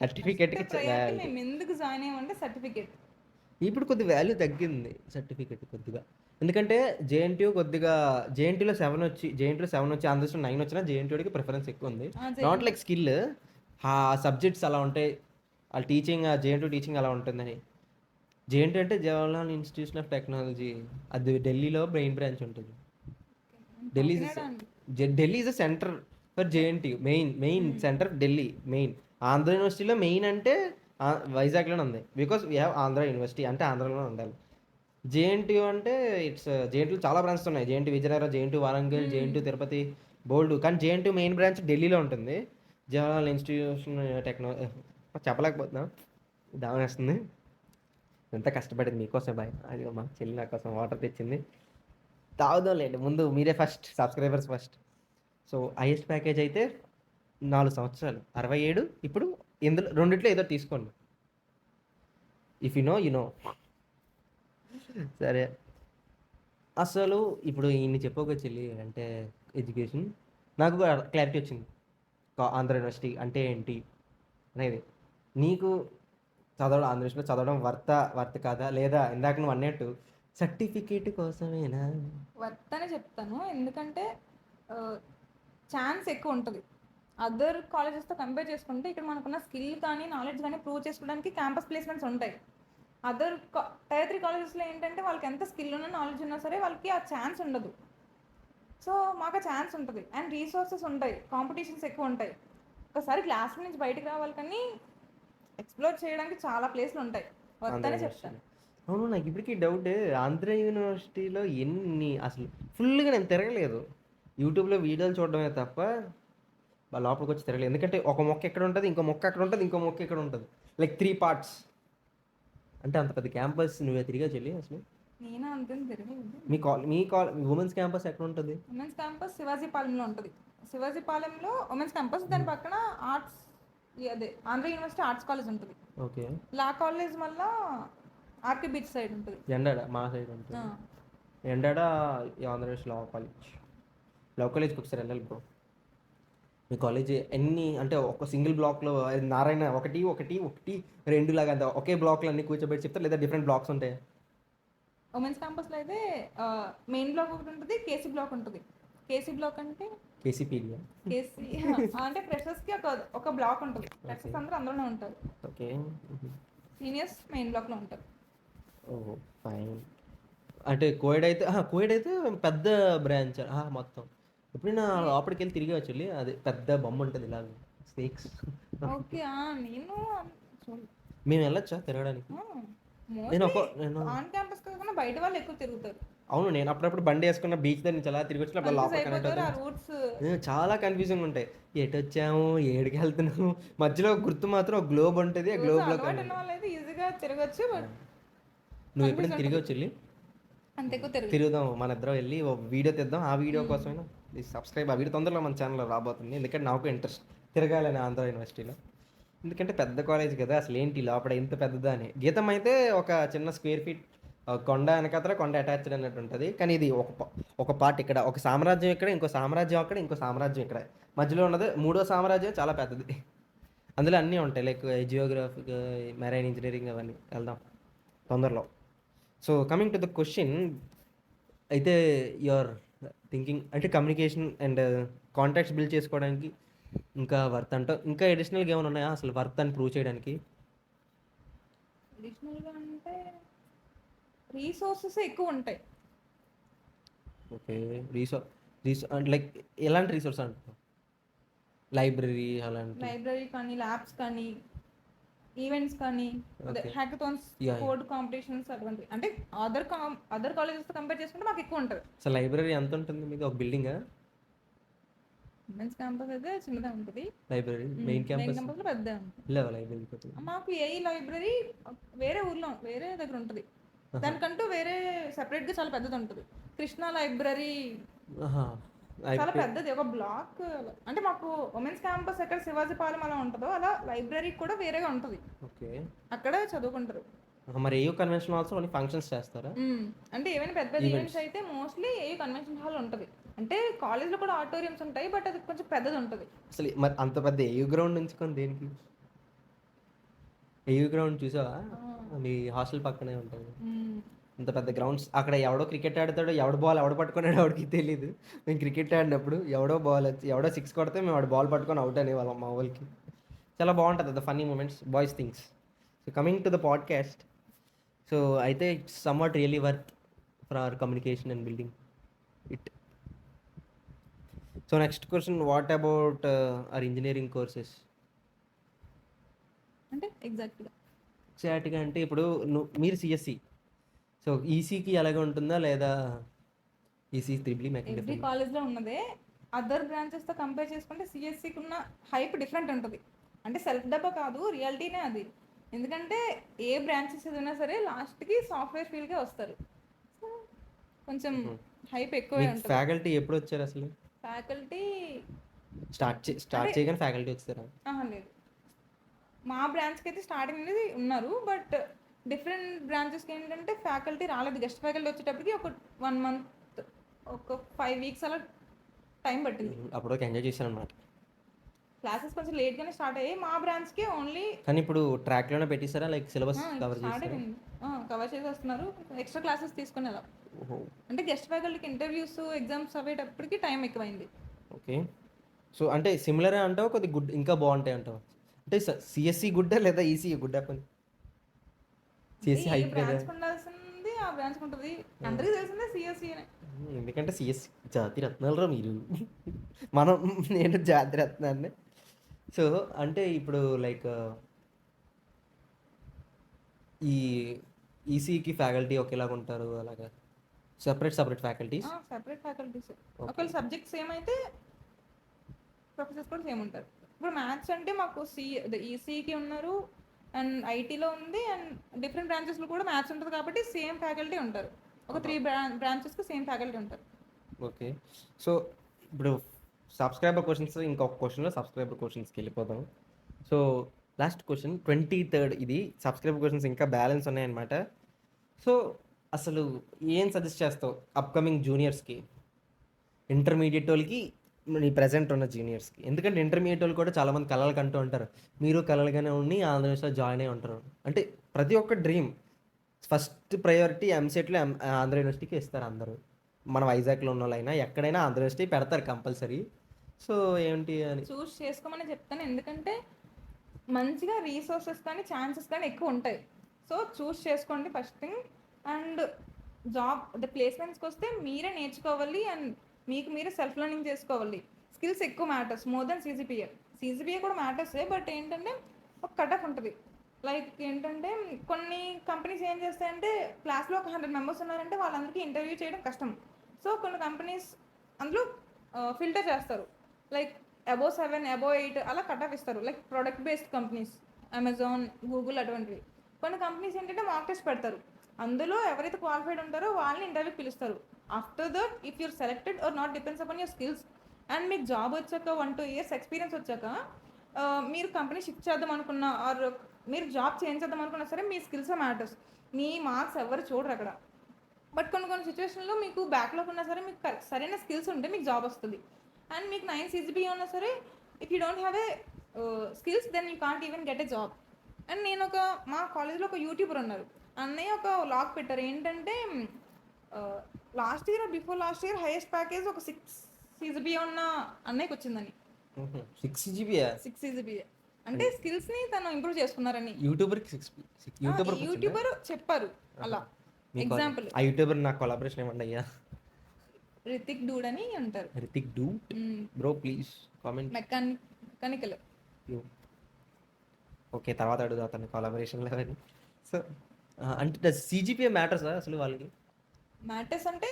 సర్టిఫికేట్కి మేము ఎందుకు జాయిన్ అయ్యామంటే సర్టిఫికేట్. ఇప్పుడు కొద్ది వాల్యూ తగ్గింది సర్టిఫికేట్ కొద్దిగా, ఎందుకంటే జేఎన్టీయూ కొద్దిగా, జేఎన్టీలో 7 వచ్చి ఆంధ్రలో 9 వచ్చినా జేఎన్టీయూకి ప్రిఫరెన్స్ ఎక్కువ ఉంది. నాట్ లైక్ స్కిల్, ఆ సబ్జెక్ట్స్ అలా ఉంటాయి, వాళ్ళ టీచింగ్, జేఎన్టీయూ టీచింగ్ అలా ఉంటుందని. జేఎన్టీ అంటే జవహర్లాల్ ఇన్స్టిట్యూషన్ ఆఫ్ టెక్నాలజీ, అది ఢిల్లీలో మెయిన్ బ్రాంచ్ ఉంటుంది. Delhi is a centre for JNT, main centre Delhi main. Andhra యూనివర్సిటీలో మెయిన్ అంటే వైజాగ్లోనే ఉంది, because we have Andhra university, అంటే ఆంధ్రలోనే ఉండాలి. జేఎన్టీయూ అంటే జేఎన్టీయూ చాలా బ్రాంచెస్ ఉన్నాయి, JNT Vizianagaram, JNT Warangal, JNT Tirupati, బోల్డ్. కానీ జేఎన్టీ మెయిన్ బ్రాంచ్ ఢిల్లీలో ఉంటుంది, జవహర్లాల్ ఇన్స్టిట్యూషన్ టెక్నాలజీ. చెప్పలేకపోతున్నా, దావనేస్తుంది. ఎంత కష్టపడింది మీకోసం బాయ్. అది మా చెల్లి నా కోసం వాటర్ తెచ్చింది, తాగుదాం లేండి. ముందు మీరే first, subscribers first. So highest package అయితే 4 సంవత్సరాలు 67. ఇప్పుడు ఇందులో రెండిట్లో ఏదో తీసుకోండి, ఇఫ్ యు నో. సరే, అసలు ఇప్పుడు ఇన్ని చెప్పుకో చెల్లి, అంటే ఎడ్యుకేషన్ నాకు క్లారిటీ వచ్చింది. ఆంధ్ర యూనివర్సిటీ అంటే ఏంటి అనేది. నీకు చదవడం, ఆంధ్ర యూనివర్సిటీలో చదవడం వర్త్ కాదా, లేదా ఇందాక నువ్వు అన్నట్టు సర్టిఫికేట్ కోసమేనా? వర్త్ అనే చెప్తాను, ఎందుకంటే ఛాన్స్ ఎక్కువ ఉంటుంది. అదర్ కాలేజెస్తో కంపేర్ చేసుకుంటే ఇక్కడ మనకున్న స్కిల్ కానీ నాలెడ్జ్ కానీ ప్రూవ్ చేసుకోవడానికి క్యాంపస్ ప్లేస్మెంట్స్ ఉంటాయి. అదర్ టైర్ 3 కాలేజెస్లో ఏంటంటే వాళ్ళకి ఎంత స్కిల్ ఉన్నా నాలెడ్జ్ ఉన్నా సరే వాళ్ళకి ఆ ఛాన్స్ ఉండదు. సో మాకు ఆ ఛాన్స్ ఉంటుంది, అండ్ రీసోర్సెస్ ఉంటాయి, కాంపిటీషన్స్ ఎక్కువ ఉంటాయి. ఒకసారి క్లాస్ నుంచి బయటకు రావాలి కానీ ఎక్స్ప్లోర్ చేయడానికి చాలా ప్లేస్లు ఉంటాయి. వర్త్ అనే చెప్తాను. అవును, నాకు ఇప్పటికీ డౌట్, ఆంధ్ర యూనివర్సిటీలో ఎన్ని, అసలు ఫుల్గా నేను తిరగలేదు, యూట్యూబ్లో వీడియోలు చూడడమే తప్ప లోపలికి వచ్చి తిరగలేదు. ఎందుకంటే ఒక మొక్క ఎక్కడ ఉంటుంది, ఇంకో మొక్క అక్కడ ఉంటుంది, ఇంకో మొక్క ఇక్కడ ఉంటుంది, లైక్ 3 parts. అంటే అంత పెద్ద క్యాంపస్ నువ్వే తిరిగా చెల్లి అసలు? నేను అంతే తిరగలేదు. మీ ఉమెన్స్ క్యాంపస్ ఎక్కడ ఉంటుంది? ఉమెన్స్ క్యాంపస్ శివాజీపాలెంలో ఉంటుంది. శివాజీపాలెంలో ఉమెన్స్ క్యాంపస్, దాని పక్కన ఆర్ట్స్, అదే ఆంధ్ర యూనివర్సిటీ ఆర్ట్స్ కాలేజ్ ఉంటుంది. ఓకే. లా కాలేజ్ వల్ల ఆర్కే బీచ్ సైడ్ ఉంటుంది. ఎండాడ మా సైడ్ ఉంటుంది. ఎండాడ ఆంధ్ర యూనివర్సిటీ లా కాలేజ్కి ఒకసారి వెళ్ళాలి బ్రో. మీ కాలేజ్ ఎన్ని, అంటే ఒక సింగిల్ బ్లాక్లో నారాయణ ఒకటి 2 లాగా అంత ఒకే బ్లాక్లో అన్ని కూర్చోబెట్టి చెప్తారు, లేదా డిఫరెంట్ బ్లాక్స్ ఉంటాయి? ఉమెన్స్ క్యాంపస్లో అయితే మెయిన్ బ్లాక్ ఒకటి ఉంటుంది, కేసీ బ్లాక్ ఉంటుంది. కేసీ బ్లాక్ అంటే కేసీపీడియా, కేసీ అంటే ఫ్రెషర్స్కి ఒక బ్లాక్ ఉంటుంది. ఫ్రెషర్స్ అందరూ అందులోనే ఉంటారు. ఓకే. సీనియర్స్ మెయిన్ బ్లాక్లో ఉంటారు. ఓహో ఫైన్. అంటే కోవిడ్ అయితే పెద్ద బ్రాంచ్ మొత్తం. ఎప్పుడైనా లోపలికి వెళ్ళి తిరిగి వచ్చి, అది పెద్ద బొమ్మ ఉంటుంది ఇలా, స్నేక్స్. ఓకే. నేను మేము వెళ్ళొచ్చా తిరగడానికి? మోస్ట్లీ నేను ఆన్ క్యాంపస్ కాకుండా బయట వాళ్ళు ఎక్కువ తిరుగుతారు. అవును, నేను అప్పుడప్పుడు బండి వేసుకున్న బీచ్ దగ్గర నుంచి అలా తిరిగి వచ్చినప్పుడు కన్ఫ్యూజ్ లోపల కనెక్ట్ అయిపోతారు ఆ అవుతాను. రూట్స్. చాలా కన్ఫ్యూజింగ్ ఉంటాయి. ఎటు వచ్చాము, ఏడికి వెళ్తున్నాము, మధ్యలో గుర్తు మాత్రం ఒక గ్లోబ్ ఉంటుంది, ఆ రోజు గ్లోబ్లో అలవాటు ఉన్న వాళ్ళు అయితే ఈజీగా తిరగచ్చు, బట్ నువ్వు కన్ఫ్యూజ్ ఎప్పుడైనా ఉంటుంది. తిరిగి వెళ్ళి అంత ఎక్కువ తిరగదు. తిరుగుదాం, మన ఇద్దరం వెళ్ళి ఒక వీడియో తీద్దాం. ఆ వీడియో కోసమైనా సబ్స్క్రైబ్, ఆ వీడియో తొందరలో మన ఛానల్లో రాబోతుంది. ఎందుకంటే నాకు ఇంట్రెస్ట్ తిరగాలని ఆంధ్ర యూనివర్సిటీలో. ఎందుకంటే పెద్ద కాలేజ్ కదా, అసలు ఏంటి లోపల ఎంత పెద్దదా అని. గీతం అయితే ఒక చిన్న స్క్వేర్ ఫీట్ కొండ వెనకతల కొండ అటాచ్డ్ అన్నట్టు ఉంటుంది. కానీ ఇది ఒక పార్ట్ ఇక్కడ, ఒక సామ్రాజ్యం ఇక్కడ, ఇంకో సామ్రాజ్యం అక్కడ, ఇంకో సామ్రాజ్యం ఇక్కడ, మధ్యలో ఉన్నది మూడో సామ్రాజ్యం, చాలా పెద్దది. అందులో అన్నీ ఉంటాయి, లైక్ జియోగ్రఫిక్, మెరైన్ ఇంజనీరింగ్, అవన్నీ వెళ్దాం తొందరలో. So coming to the question, అయితే యువర్ థింకింగ్ అంటే కమ్యూనికేషన్ అండ్ కాంటాక్ట్స్ బిల్డ్ చేసుకోవడానికి ఇంకా వర్త్ అంటావు, ఇంకా అడిషనల్గా ఏమైనా ఉన్నాయా అసలు వర్త్ అని ప్రూవ్ చేయడానికి? అడిషనల్గా అంటే రీసోర్సెస్ ఎక్కువ ఉంటాయి. ఓకే, అంటే లైక్ ఎలాంటి రిసోర్స్ అంటావు? లైబ్రరీ అలాంటి? లైబ్రరీ కానీ, ల్యాబ్స్ కానీ, ఈవెంట్స్ కానీ, అదే Okay. Hackathons, Yeah. Code competitions, అటువంటివి. అంటే అదర్ కాలేజెస్తో కంపేర్ చేసుకుంటే మాకు ఎక్కువ ఉంటుంది. అసలు లైబ్రరీ ఎంత ఉంటుంది మీది? ఒక బిల్డింగా? ఉమెన్స్ క్యాంపస్ అయితే చిన్నదే ఉంటుంది. లైబ్రరీ మెయిన్ మెయిన్ క్యాంపస్ క్యాంపస్లో పెద్దదే ఉంటుంది. లేవా లైబ్రరీ? మాకు ఏ లైబ్రరీ వేరే ఊర్లో వేరే దగ్గర ఉంటుంది. దానికంటూ వేరే సెపరేట్గా చాలా పెద్దది ఉంటుంది. కృష్ణా లైబ్రరీ చాలా పెద్దది, ఒక బ్లాక్. అంటే మాకు ఉమెన్స్ క్యాంపస్ ఎక్కడ శివాజీపాలెం అలా ఉంటుందో అలా లైబ్రరీ కూడా వేరేగా ఉంటుంది. ఓకే, అక్కడ చదువుకుంటారు. మరి AU convention halls only functions చేస్తారా? అంటే ఏమైనా పెద్ద పెద్ద ఈవెంట్స్ అయితే మోస్ట్లీ ఏ కన్వెన్షన్ హాల్ ఉంటుంది. అంటే కాలేజ్లో కూడా ఆడిటోరియంస్ ఉంటాయి, బట్ అది కొంచెం పెద్దది ఉంటుంది. అసలు మరి అంత పెద్ద ఏయూ గ్రౌండ్ ఉంచుకొని దేనికి? ఏయూ గ్రౌండ్ చూసావా? మీ హాస్టల్ పక్కనే ఉంటుంది. ఇంత పెద్ద గ్రౌండ్స్, అక్కడ ఎవడో క్రికెట్ ఆడతాడో, ఎవడ బాల్ ఎవడ పట్టుకున్నాడో ఎవడికి తెలియదు. మేము క్రికెట్ ఆడినప్పుడు ఎవడో బాల్ వచ్చి ఎవడో 6 కొడితే మేము వాడు బాల్ పట్టుకొని అవుట్ అనేవాళ్ళం మా వాళ్ళకి. చాలా బాగుంటుంది the funny moments, boys things. So coming to the podcast, so అయితే it's somewhat really worth for our communication and building it. So next question, what about our engineering courses? అంటే ఎగ్జాక్ట్గా అంటే ఇప్పుడు మీరు సిఎస్సి, సో ఈసీకి ఎలాగ ఉంటుందా, లేదా ఈసీ త్రిబుల్ ఎవ్రీ కాలేజ్లో ఉన్నదే. అదర్ బ్రాంచెస్తో కంపేర్ చేసుకుంటే సిఎస్సికి ఉన్న హైప్ డిఫరెంట్ ఉంటుంది. అంటే సెల్ఫ్ డబ్బా కాదు, రియాలిటీనే అది. ఎందుకంటే ఏ బ్రాంచెస్ చదివినా సరే లాస్ట్కి సాఫ్ట్వేర్ ఫీల్డ్కే వస్తారు. సో కొంచెం హైప్ ఎక్కువే ఉంటుంది. ఫ్యాకల్టీ ఎప్పుడు వచ్చారు అసలు? ఫ్యాకల్టీ స్టార్ట్ చేయగానే ఫ్యాకల్టీ వచ్చారా? లేదు, మా బ్రాంచ్కి అయితే స్టార్టింగ్ అనేది ఉన్నారు, బట్ డిఫరెంట్ బ్రాంచెస్కి ఏంటంటే ఫ్యాకల్టీ రాలేదు. గెస్ట్ ఫ్యాకల్టీ వచ్చేటప్పటికి ఒక 1 month, ఒక 5 weeks అలా టైం పట్టింది. అప్పుడు ఎంజాయ్ చేశాను అనమాట. క్లాసెస్ కొంచెం లేట్గానే స్టార్ట్ అయ్యాయి మా బ్రాంచ్కి. ఓన్లీ కానీ ఇప్పుడు ట్రాక్లోనే పెట్టేశారా, లైక్ సిలబస్ కవర్ చేస్తారా? కవర్ చేసి వస్తున్నారు, ఎక్స్ట్రా క్లాసెస్ తీసుకుని అలా. అంటే గెస్ట్ ఫ్యాకల్టీకి ఇంటర్వ్యూస్, ఎగ్జామ్స్ అయ్యేటప్పటికి టైం ఎక్కువైంది. ఓకే, సో అంటే సిమిలర్ అంటావు, కొద్దిగా గుడ్ ఇంకా బాగుంటాయి అంటావు? అంటే సిఎస్సి గుడ్డా లేదా ఈసీ గుడ్డా? పని సిఎస్సి హైప్ కదా, బ్రాంచ్ ఉండాల్సింది ఆ బ్రాంచ్ ఉంటుంది. అందరికీ తెలిసిందే సిఎస్సి. ఎందుకంటే సిఎస్సి జాతి రత్నాలరా మీరు. మనం నేను జాతి రత్నాన్ని. సో అంటే ఇప్పుడు లైక్ ఈ ఈసీకి ఫ్యాకల్టీ ఒకేలాగా ఉంటారు, అలాగా సెపరేట్ ఫ్యాకల్టీస్? Separate faculties. ఒకవేళ సబ్జెక్ట్స్ సేమ్ అయితే ప్రొఫెసర్స్ కూడా సేమ్ ఉంటారు. ఇప్పుడు మ్యాథ్స్ అంటే మాకు ఈసీకి ఉన్నారు, అండ్ ఐటీలో ఉంది, అండ్ డిఫరెంట్ బ్రాంచెస్లో కూడా మ్యాథ్స్ ఉంటుంది కాబట్టి సేమ్ ఫ్యాకల్టీ ఉంటారు. ఒక 3 బ్రాంచెస్కి సేమ్ ఫ్యాకల్టీ ఉంటారు. ఓకే, సో ఇప్పుడు సబ్స్క్రైబర్ క్వశ్చన్స్, ఇంకొక క్వశ్చన్లో సబ్స్క్రైబర్ క్వశ్చన్స్కి వెళ్ళిపోదాం. సో లాస్ట్ క్వశ్చన్ 23rd, ఇది సబ్స్క్రైబర్ క్వశ్చన్స్ ఇంకా బ్యాలెన్స్ ఉన్నాయన్నమాట. సో అసలు ఏం సజెస్ట్ చేస్తావు అప్కమింగ్ జూనియర్స్కి, ఇంటర్మీడియట్ వాళ్ళకి, నీ ప్రజెంట్ ఉన్న జూనియర్స్కి? ఎందుకంటే ఇంటర్మీడియట్ వాళ్ళు కూడా చాలామంది కళలు కంటూ ఉంటారు. మీరు కళలుగానే ఉండి ఆంధ్రప్రదేశ్లో జాయిన్ అయి ఉంటారు. అంటే ప్రతి ఒక్క డ్రీమ్ ఫస్ట్ ప్రయారిటీ ఎంసెట్లో ఆంధ్ర యూనివర్సిటీకి ఇస్తారు అందరూ. మన వైజాగ్లో ఉన్న వాళ్ళైనా ఎక్కడైనా ఆంధ్ర యూనివర్సిటీ పెడతారు కంపల్సరీ. సో ఏంటి అని చూస్ చేసుకోమని చెప్తాను, ఎందుకంటే మంచిగా రీసోర్సెస్ కానీ ఛాన్సెస్ కానీ ఎక్కువ ఉంటాయి. సో చూస్ చేసుకోండి ఫస్ట్ థింగ్. అండ్ జాబ్ ప్లేస్మెంట్స్కి వస్తే మీరే నేర్చుకోవాలి, అండ్ మీకు మీరే సెల్ఫ్ లెర్నింగ్ చేసుకోవాలి. స్కిల్స్ ఎక్కువ మ్యాటర్స్ మోర్ దెన్ సీజీపీఏ కూడా మ్యాటర్సే, బట్ ఏంటంటే ఒక కట్ ఆఫ్ ఉంటుంది. లైక్ ఏంటంటే కొన్ని కంపెనీస్ ఏం చేస్తాయంటే క్లాస్లో ఒక 100 మెంబర్స్ ఉన్నారంటే వాళ్ళందరికీ ఇంటర్వ్యూ చేయడం కష్టం. సో కొన్ని కంపెనీస్ అందులో ఫిల్టర్ చేస్తారు. లైక్ అబోవ్ 7, అబోవ్ 8 అలా కట్ ఆఫ్ ఇస్తారు. Like product based companies, Amazon, Google అటువంటివి. కొన్ని కంపెనీస్ ఏంటంటే మాక్ టెస్ట్ పెడతారు. అందులో ఎవరైతే క్వాలిఫైడ్ ఉంటారో వాళ్ళని ఇంటర్వ్యూకి పిలుస్తారు. After that if you're selected or not depends upon your skills. And మీకు జాబ్ వచ్చాక 1-2 ఇయర్స్ ఎక్స్పీరియన్స్ వచ్చాక మీరు కంపెనీ షిఫ్ట్ చేద్దాం అనుకున్నా ఆర్ మీరు జాబ్ చేంజ్ చేద్దాం అనుకున్నా సరే మీ స్కిల్స్ మ్యాటర్స్. మీ మార్క్స్ ఎవరు చూడరు అక్కడ. బట్ కొన్ని కొన్ని సిచ్యువేషన్లో మీకు బ్యాక్లాగ్ ఉన్నా సరే మీకు సరైన స్కిల్స్ ఉంటే మీకు జాబ్ వస్తుంది. అండ్ మీకు 9 CGPA ఉన్నా సరే if you don't have a skills then you can't even get a job. And నేను మా కాలేజ్లో ఒక యూట్యూబర్ ఉన్నారు. అన్నయ్య ఒక వ్లాగ్ పెట్టారు. ఏంటంటే last year before last year highest package ఒక 6 CGPA ఉన్న అన్నయ్యకి వచ్చిందని. 6 జీబీయా? 6 CGPA అంటే స్కిల్స్ని తను ఇంప్రూవ్ చేసుకున్నారని యూట్యూబర్కి యూట్యూబర్ చెప్పారు అలా. ఎగ్జాంపుల్ ఆ యూట్యూబర్ నాకు కొలాబరేషన్ ఇవ్వండి అయ్యా. రితిక్ డూడ్ అని ఉంటారు. Ritik dude bro please comment. Mechanical. Okay, తర్వాత అడుగుదా అతను కొలాబరేషన్లో అని. సో అంటే సిజిపిఏ మ్యాటర్స్ అసలు వాళ్ళకి? మ్యాటర్స్ అంటే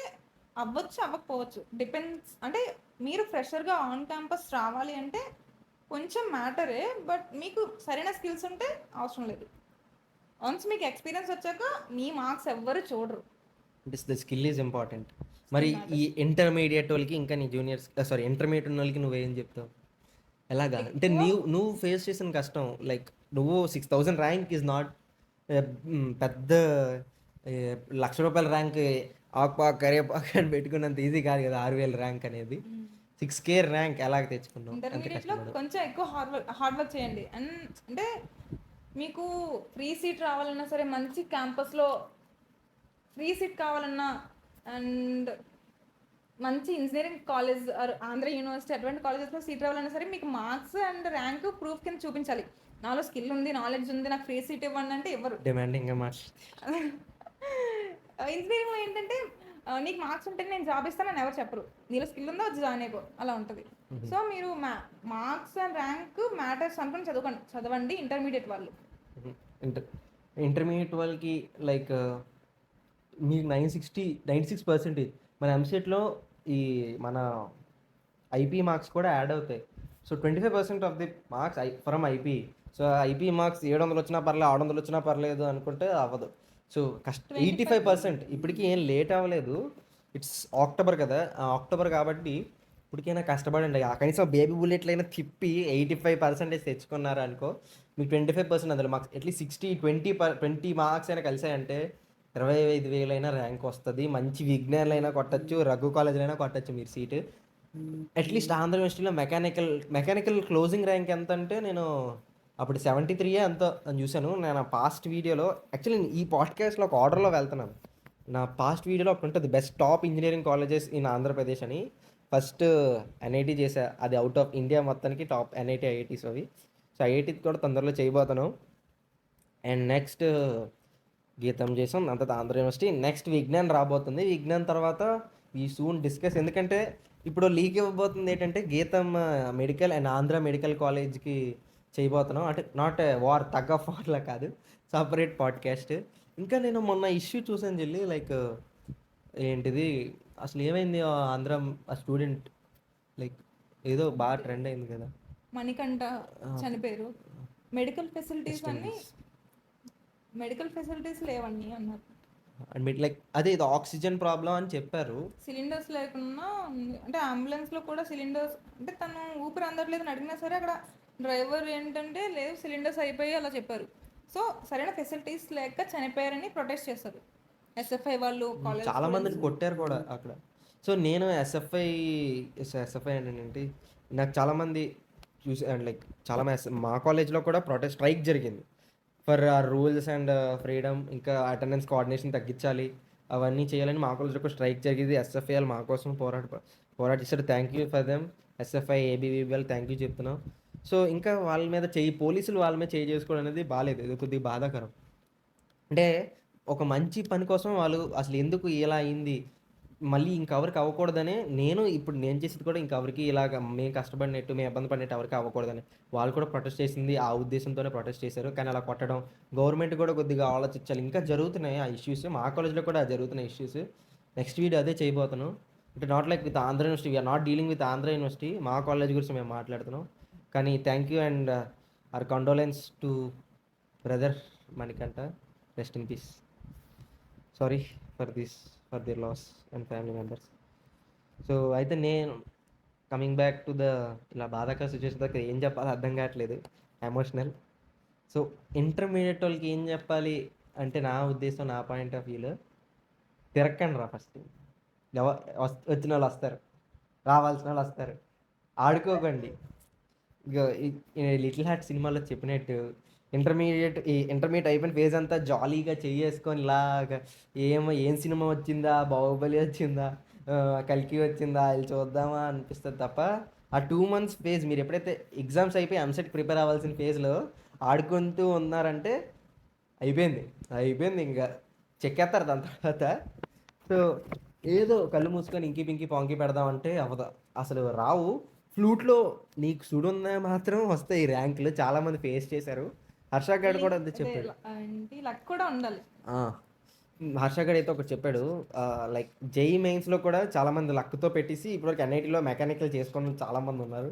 అవ్వచ్చు అవ్వకపోవచ్చు, డిపెండ్స్. అంటే మీరు ఫ్రెషర్గా ఆన్ క్యాంపస్ రావాలి అంటే కొంచెం మ్యాటరే. బట్ మీకు సరైన స్కిల్స్ ఉంటే అవసరం లేదు. వన్స్ మీకు ఎక్స్పీరియన్స్ వచ్చాక మీ మార్క్స్ ఎవ్వరు చూడరు. The skill is important. మరి ఈ ఇంటర్మీడియట్ వాళ్ళకి ఇంకా నీ జూనియర్స్ ఇంటర్మీడియట్ ఉన్న వాళ్ళకి నువ్వేం చెప్తావు? ఎలాగా అంటే నువ్వు ఫేస్ చేసిన కష్టం, లైక్ నువ్వు 6000 ర్యాంక్ ఈజ్ నాట్ పెద్ద ₹1,00,000 ర్యాంక్ ఆకుపాక్ కరేపాక్ అని పెట్టుకున్నంత ఈజీ కాదు కదా 6000 ర్యాంక్ అనేది. 6K ర్యాంక్ ఎలాగ తెచ్చుకున్నావు? ఇంటర్మీడియట్లో కొంచెం ఎక్కువ హార్డ్ వర్క్ చేయండి. అండ్ అంటే మీకు ఫ్రీ సీట్ రావాలన్నా సరే, మంచి క్యాంపస్లో ఫ్రీ సీట్ కావాలన్నా, అండ్ మంచి engineering college are Andhra university అటువంటి కాలేజెస్లో సీట్ రావాలన్నా సరే మీకు మార్క్స్ అండ్ ర్యాంక్ ప్రూఫ్ కింద చూపించాలి. నాలో స్కిల్ ఉంది, నాలెడ్జ్ ఉంది, నాకు ఫ్రీ సీట్ ఇవ్వండి అంటే ఇవ్వరు. డిమాండింగ్ ఇంజనీరింగ్లో ఏంటంటే నీకు మార్క్స్ ఉంటే నేను జాబ్ ఇస్తానని ఎవరు చెప్పరు. నీలో స్కిల్ ఉందో వచ్చి జాయిన్ అయిపో, అలా ఉంటుంది. సో మీరు మార్క్స్ అండ్ ర్యాంక్ మ్యాటర్స్ అనుకుని చదవండి ఇంటర్మీడియట్ వాళ్ళు. ఇంటర్మీడియట్ వాళ్ళకి లైక్ మీకు 96% మన ఎంసెట్లో ఈ మన ఐపీ మార్క్స్ కూడా యాడ్ అవుతాయి. So 25% of the marks from IP. So IP marks 700 వచ్చినా పర్లేదు, 600 వచ్చినా పర్లేదు అనుకుంటే అవ్వదు. సో 85% ఇప్పటికీ ఏం లేట్ అవ్వలేదు. ఇట్స్ అక్టోబర్ కదా, అక్టోబర్ కాబట్టి ఇప్పటికైనా కష్టపడండి. కనీసం బేబీ బుల్లెట్లైనా తిప్పి 85% తెచ్చుకున్నారు అనుకో, మీకు 25% అందులో మార్క్స్ అట్లీస్ట్ 20 మార్క్స్ అయినా కలిసాయంటే 25,000 అయినా ర్యాంక్ వస్తుంది. మంచి విజ్ఞానాలు అయినా కొట్టచ్చు, రఘు కాలేజీలో అయినా కొట్టచ్చు మీరు సీటు. అట్లీస్ట్ ఆంధ్ర యూనివర్సిటీలో మెకానికల్ క్లోజింగ్ ర్యాంక్ ఎంత అంటే నేను అప్పుడు 73 ఎంతో అని చూశాను. నేను పాస్ట్ వీడియోలో యాక్చువల్లీ ఈ పాడ్కాస్ట్లో ఒక ఆర్డర్లో వెళ్తున్నాను. నా పాస్ట్ వీడియోలో ఒకటి ఉంటుంది, best top engineering colleges in Andhra Pradesh అని. ఫస్ట్ ఎన్ఐటి చేసా, అది అవుట్ ఆఫ్ ఇండియా మొత్తానికి టాప్ ఎన్ఐటి ఐఐటీస్ అవి. సో ఐఐటి కూడా తొందరలో చేయబోతాను. అండ్ నెక్స్ట్ గీతం చేసాం, అంత ఆంధ్ర యూనివర్సిటీ. నెక్స్ట్ విజ్ఞాన్ రాబోతుంది. విజ్ఞాన్ తర్వాత ఈ సూన్ డిస్కస్, ఎందుకంటే ఇప్పుడు లీక్ ఇవ్వబోతుంది ఏంటంటే గీతం మెడికల్ అండ్ ఆంధ్ర మెడికల్ కాలేజ్కి చేయబోతున్నాం. అంటే నాట్ వార్, తగ్గ వార్లా కాదు, సపరేట్ పాడ్కాస్ట్. ఇంకా నేను మొన్న ఇష్యూ చూసాను చెల్లి, లైక్ ఏంటిది అసలు ఏమైంది ఆంధ్ర స్టూడెంట్, లైక్ ఏదో బాగా ట్రెండ్ అయింది కదా, మణికంఠ చనిపోయారు. మెడికల్ ఫెసిలిటీస్ లేవన్నీ అన్నారు. అండ్ లైక్ అదే ఇది ఆక్సిజన్ ప్రాబ్లం అని చెప్పారు. సిలిండర్స్ లేకుండా అంటే అంబులెన్స్లో కూడా సిలిండర్స్, అంటే తను ఊపిరి అందట్లేదు అని అడిగినా సరే అక్కడ డ్రైవర్ ఏంటంటే లేదు సిలిండర్స్ అయిపోయి అలా చెప్పారు. సో సరైన ఫెసిలిటీస్ లేక చనిపోయారని ప్రొటెస్ట్ చేస్తారు ఎస్ఎఫ్ఐ వాళ్ళు. చాలా మందిని కొట్టారు కూడా అక్కడ. సో నేను ఎస్ఎఫ్ఐ ఏంటి, నాకు చాలామంది చూసి అండ్ లైక్ చాలా మా కాలేజ్లో కూడా ప్రొటెస్ట్ స్ట్రైక్ జరిగింది for our rules and freedom. ఇంకా అటెండెన్స్ కోఆర్డినేషన్ తగ్గించాలి, అవన్నీ చేయాలని మా కాలేజ్లో కూడా స్ట్రైక్ జరిగింది. ఎస్ఎఫ్ఐ వాళ్ళు మా కోసం పోరాడిస్తారు. Thank you for them. SFI ABVP thank you చెప్తున్నాం. సో ఇంకా వాళ్ళ మీద పోలీసులు వాళ్ళ మీద చేసుకోవడం అనేది బాగాలేదు, ఇది కొద్దిగా బాధాకరం. అంటే ఒక మంచి పని కోసం వాళ్ళు అసలు ఎందుకు ఇలా అయింది, మళ్ళీ ఇంకెవరికి అవ్వకూడదని ఇప్పుడు నేను చేసేది కూడా ఇంకెవరికి ఇలాగ మేము కష్టపడినట్టు, మేము ఇబ్బంది పడినట్టు ఎవరికి అవ్వకూడదని. వాళ్ళు కూడా ప్రొటెస్ట్ చేసింది ఆ ఉద్దేశంతోనే ప్రొటెస్ట్ చేశారు. కానీ అలా కొట్టడం, గవర్నమెంట్ కూడా కొద్దిగా ఆలోచించాలి. ఇంకా జరుగుతున్నాయి ఆ ఇష్యూస్. మా కాలేజ్‌లో కూడా జరుగుతున్నాయి ఇష్యూస్. నెక్స్ట్ వీడియో అదే చేయబోతున్నాం. అంటే not like with Andhra university. We are not dealing with Andhra university. మా కాలేజ్ గురించి మేము మాట్లాడుతున్నాం. కానీ thank you and our condolence to brother Manikanta. Rest in peace. Sorry for their loss and family members. So అయితే నేను కమింగ్ బ్యాక్ టు ద ఇలా బాధాకర situation దగ్గర ఏం చెప్పాలో అర్థం కావట్లేదు. ఎమోషనల్. సో ఇంటర్మీడియట్ వాళ్ళకి ఏం చెప్పాలి అంటే, నా ఉద్దేశం, నా పాయింట్ ఆఫ్ వ్యూలో, తిరక్కండి రా ఫస్ట్. వచ్చిన వాళ్ళు వస్తారు, రావాల్సిన వాళ్ళు వస్తారు, ఆడుకోకండి. ఇక లిటిల్ హార్ట్ సినిమాలో చెప్పినట్టు ఇంటర్మీడియట్ అయిపోయిన ఫేజ్ అంతా జాలీగా చేసుకొని ఇలాగా ఏం సినిమా వచ్చిందా, బాహుబలి వచ్చిందా, కల్కి వచ్చిందా, వెళ్ళి చూద్దామా అనిపిస్తుంది తప్ప ఆ 2 months ఫేజ్ మీరు ఎప్పుడైతే ఎగ్జామ్స్ అయిపోయి ఎంసెట్ ప్రిపేర్ అవ్వాల్సిన ఫేజ్లో ఆడుకుంటూ ఉన్నారంటే అయిపోయింది ఇంకా చెక్కేస్తారు దాని తర్వాత. సో ఏదో కళ్ళు మూసుకొని ఇంకి పింకి పాంకి పెడదామంటే అవ్వదు, అసలు రావు. ఫ్లూట్లో నీకు సుడున్న మాత్రం వస్తాయి ర్యాంకులు. చాలామంది ఫేస్ చేశారు. హర్ష గారు కూడా అంతే చెప్పాడు. ఏంటి లక్ కూడా ఉండాలి. ఆ, హర్ష గారు అయితే ఒకటి చెప్పాడు. లైక్ జేఈ మెయిన్స్లో కూడా చాలామంది లక్తో పెట్టేసి ఇప్పటివరకు ఎన్ఐటీలో మెకానికల్ చేసుకుని చాలామంది ఉన్నారు.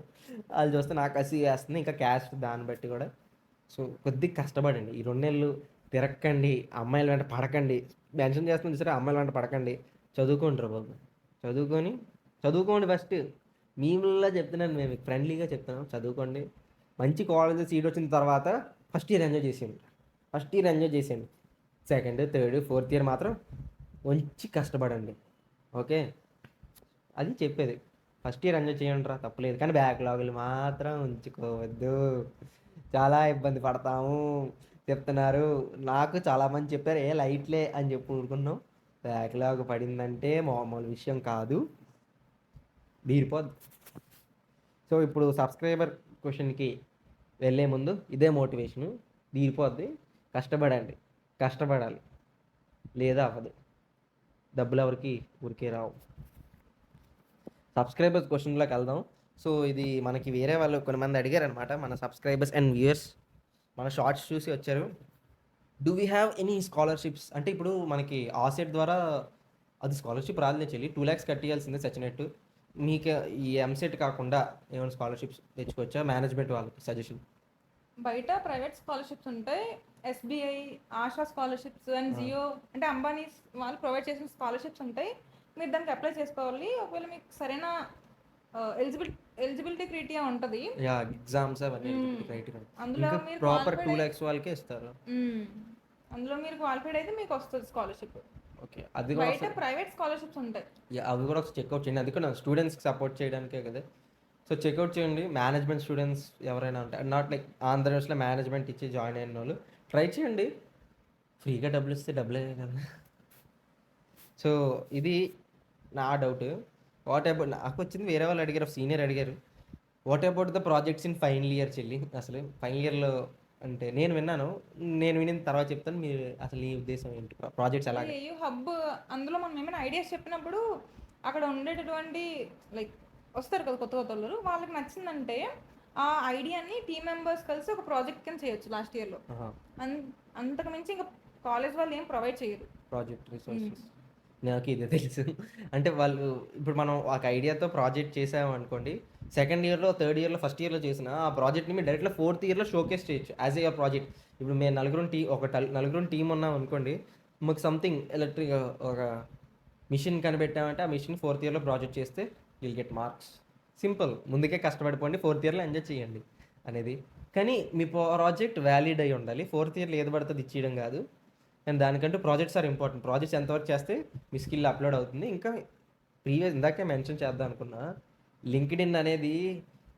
వాళ్ళు చూస్తే నాకు కసి వేస్తుంది, ఇంకా క్యాస్ట్ దాన్ని బట్టి కూడా. సో కొద్దిగా కష్టపడండి ఈ 2 నెలలు. తిరక్కండి, అమ్మాయిల వెంట పడకండి. మెన్షన్ చేస్తుంది సరే, అమ్మాయిల వెంట పడకండి. చదువుకుంటారు బాబు. చదువుకోండి ఫస్ట్. మీలా చెప్తున్నాను, మేము ఫ్రెండ్లీగా చెప్తున్నాం. చదువుకోండి. మంచి కాలేజ్ సీట్ వచ్చిన తర్వాత ఫస్ట్ ఇయర్ ఎంజాయ్ చేసేయండి. సెకండ్, థర్డ్, ఫోర్త్ ఇయర్ మాత్రం మంచి కష్టపడండి. ఓకే, అది చెప్పేది. ఫస్ట్ ఇయర్ ఎంజాయ్ చేయండి రా, తప్పలేదు. కానీ బ్యాక్లాగులు మాత్రం ఉంచుకోవద్దు. చాలా ఇబ్బంది పడతాము చెప్తున్నారు. నాకు చాలామంది చెప్పారు లైట్లే అని చెప్పి ఊరుకున్నాం. బ్యాక్లాగ్ పడిందంటే మామూలు విషయం కాదు, తీరిపోద్ది. సో ఇప్పుడు సబ్స్క్రైబర్ క్వశ్చన్కి వెళ్ళే ముందు ఇదే మోటివేషను. తీరిపోద్ది. కష్టపడాలి, లేదా అవ్వదు. డబ్బులు ఎవరికి ఊరికే రావు. సబ్స్క్రైబర్స్ క్వశ్చన్లోకి వెళ్దాం. సో ఇది మనకి వేరే వాళ్ళు కొంతమంది అడిగారు అనమాట, మన సబ్స్క్రైబర్స్ అండ్ వ్యూయర్స్. మన షార్ట్స్ చూసి వచ్చారు. Do we have any scholarships అంటే, ఇప్పుడు మనకి ఆసెట్ ద్వారా అది స్కాలర్షిప్ రాదులే చెల్లి, 2 lakhs కట్టేయాల్సిందే సచ్చినట్టు. మీకు ఈ ఎంసెట్ కాకుండా ఏమైనా స్కాలర్షిప్స్ తెచ్చుకోవచ్చా? మేనేజ్మెంట్ వాళ్ళకి సజెషన్. బయట ప్రైవేట్ స్కాలర్షిప్స్ ఉంటాయి. SBI, Asha scholarships and Jio అంటే అంబానీ వాళ్ళు ప్రొవైడ్ చేసిన స్కాలర్షిప్స్ ఉంటాయి. మీరు దానికి అప్లై చేసుకోవాలి. ఒకవేళ మీకు సరైన ఎలిజిబిలిటీ క్రైటీరియా ఉంటుంది. యా, ఎగ్జామ్స్ అవన్నీ క్రైటీరియా. అందులో ఇంకా మీరు ప్రాపర్ 2 lakhs వాళ్ళకే ఇస్తారు. అందులో మీరు క్వాలిఫైడ్ అయితే మీకు వస్తుంది స్కాలర్షిప్. ఓకే, అది కూడా బయట ప్రైవేట్ స్కాలర్షిప్స్ ఉంటాయి. అవి కూడా ఒకసారి చెక్అవుట్ చేయండి. అది కూడా స్టూడెంట్స్కి సపోర్ట్ చేయడానికే కదా. సో చెక్అవుట్ చేయండి. మేనేజ్మెంట్ స్టూడెంట్స్ ఎవరైనా ఉంటారు, నాట్ లైక్ ఆంధ్ర యూనివర్సిటీలో మేనేజ్మెంట్ ఇచ్చి జాయిన్ అయిన వాళ్ళు ట్రై చేయండి. ఫ్రీగా డబ్బులు ఇస్తే డబ్బులే కదా. సో ఇది నా డౌట్. వాట్ అబౌట్, నాకు వచ్చింది, వేరే వాళ్ళు అడిగారు, సీనియర్ అడిగారు, what about the projects in final year చెల్లి. అసలు ఫైనల్ ఇయర్లో అంటే నేను వినిన తర్వాత చెప్తాను. మీరు అసలు ఈ ఉద్దేశం ఏంటి, ప్రాజెక్ట్స్ ఎలా? ఏయూ హబ్, అందులో మనం ఏమైనా ఐడియాస్ చెప్పినప్పుడు అక్కడ ఉండేటటువంటి లైక్ వస్తారు కదా కొత్త వాళ్ళు, వాళ్ళకి నచ్చిందంటే ఆ ఐడియాని టీమ్ మెంబర్స్ కలిసి ఒక ప్రాజెక్ట్ కింద చేయొచ్చు లాస్ట్ ఇయర్లో. అంతకు మించి ఇంకా కాలేజ్ వాళ్ళు ఏం ప్రొవైడ్ చేయరు ప్రాజెక్ట్ రిసోర్సెస్. నాకు ఇదే తెలుసు. అంటే వాళ్ళు ఇప్పుడు మనం ఒక ఐడియాతో ప్రాజెక్ట్ చేసామనుకోండి, సెకండ్ ఇయర్లో, థర్డ్ ఇయర్లో, ఫస్ట్ ఇయర్లో చేసిన ఆ ప్రాజెక్ట్ని మీరు డైరెక్ట్గా ఫోర్త్ ఇయర్లో షోకేస్ చేయొచ్చు యాజ్ ఏ ప్రాజెక్ట్. ఇప్పుడు మేము నలుగురు టీం ఉన్నాం అనుకోండి, మాకు సంథింగ్ ఎలక్ట్రిక్ ఒక మిషన్ కనిపెట్టామంటే ఆ మిషన్ ఫోర్త్ ఇయర్లో ప్రాజెక్ట్ చేస్తే విల్ గెట్ మార్క్స్. సింపుల్. ముందుకే కష్టపడిపోండి, ఫోర్త్ ఇయర్లో ఎంజాయ్ చేయండి అనేది. కానీ మీ ప్రాజెక్ట్ వ్యాలిడ్ అయి ఉండాలి. ఫోర్త్ ఇయర్లో ఏది పడుతుంది ఇచ్చేయడం కాదు. అండ్ దానికంటూ ప్రాజెక్ట్స్ ఆర్ ఇంపార్టెంట్. ప్రాజెక్ట్స్ ఎంతవరకు చేస్తే మీ స్కిల్ అప్లోడ్ అవుతుంది. ఇంకా ఇందాకే మెన్షన్ చేద్దాం అనుకున్నా, లింక్డ్ఇన్ అనేది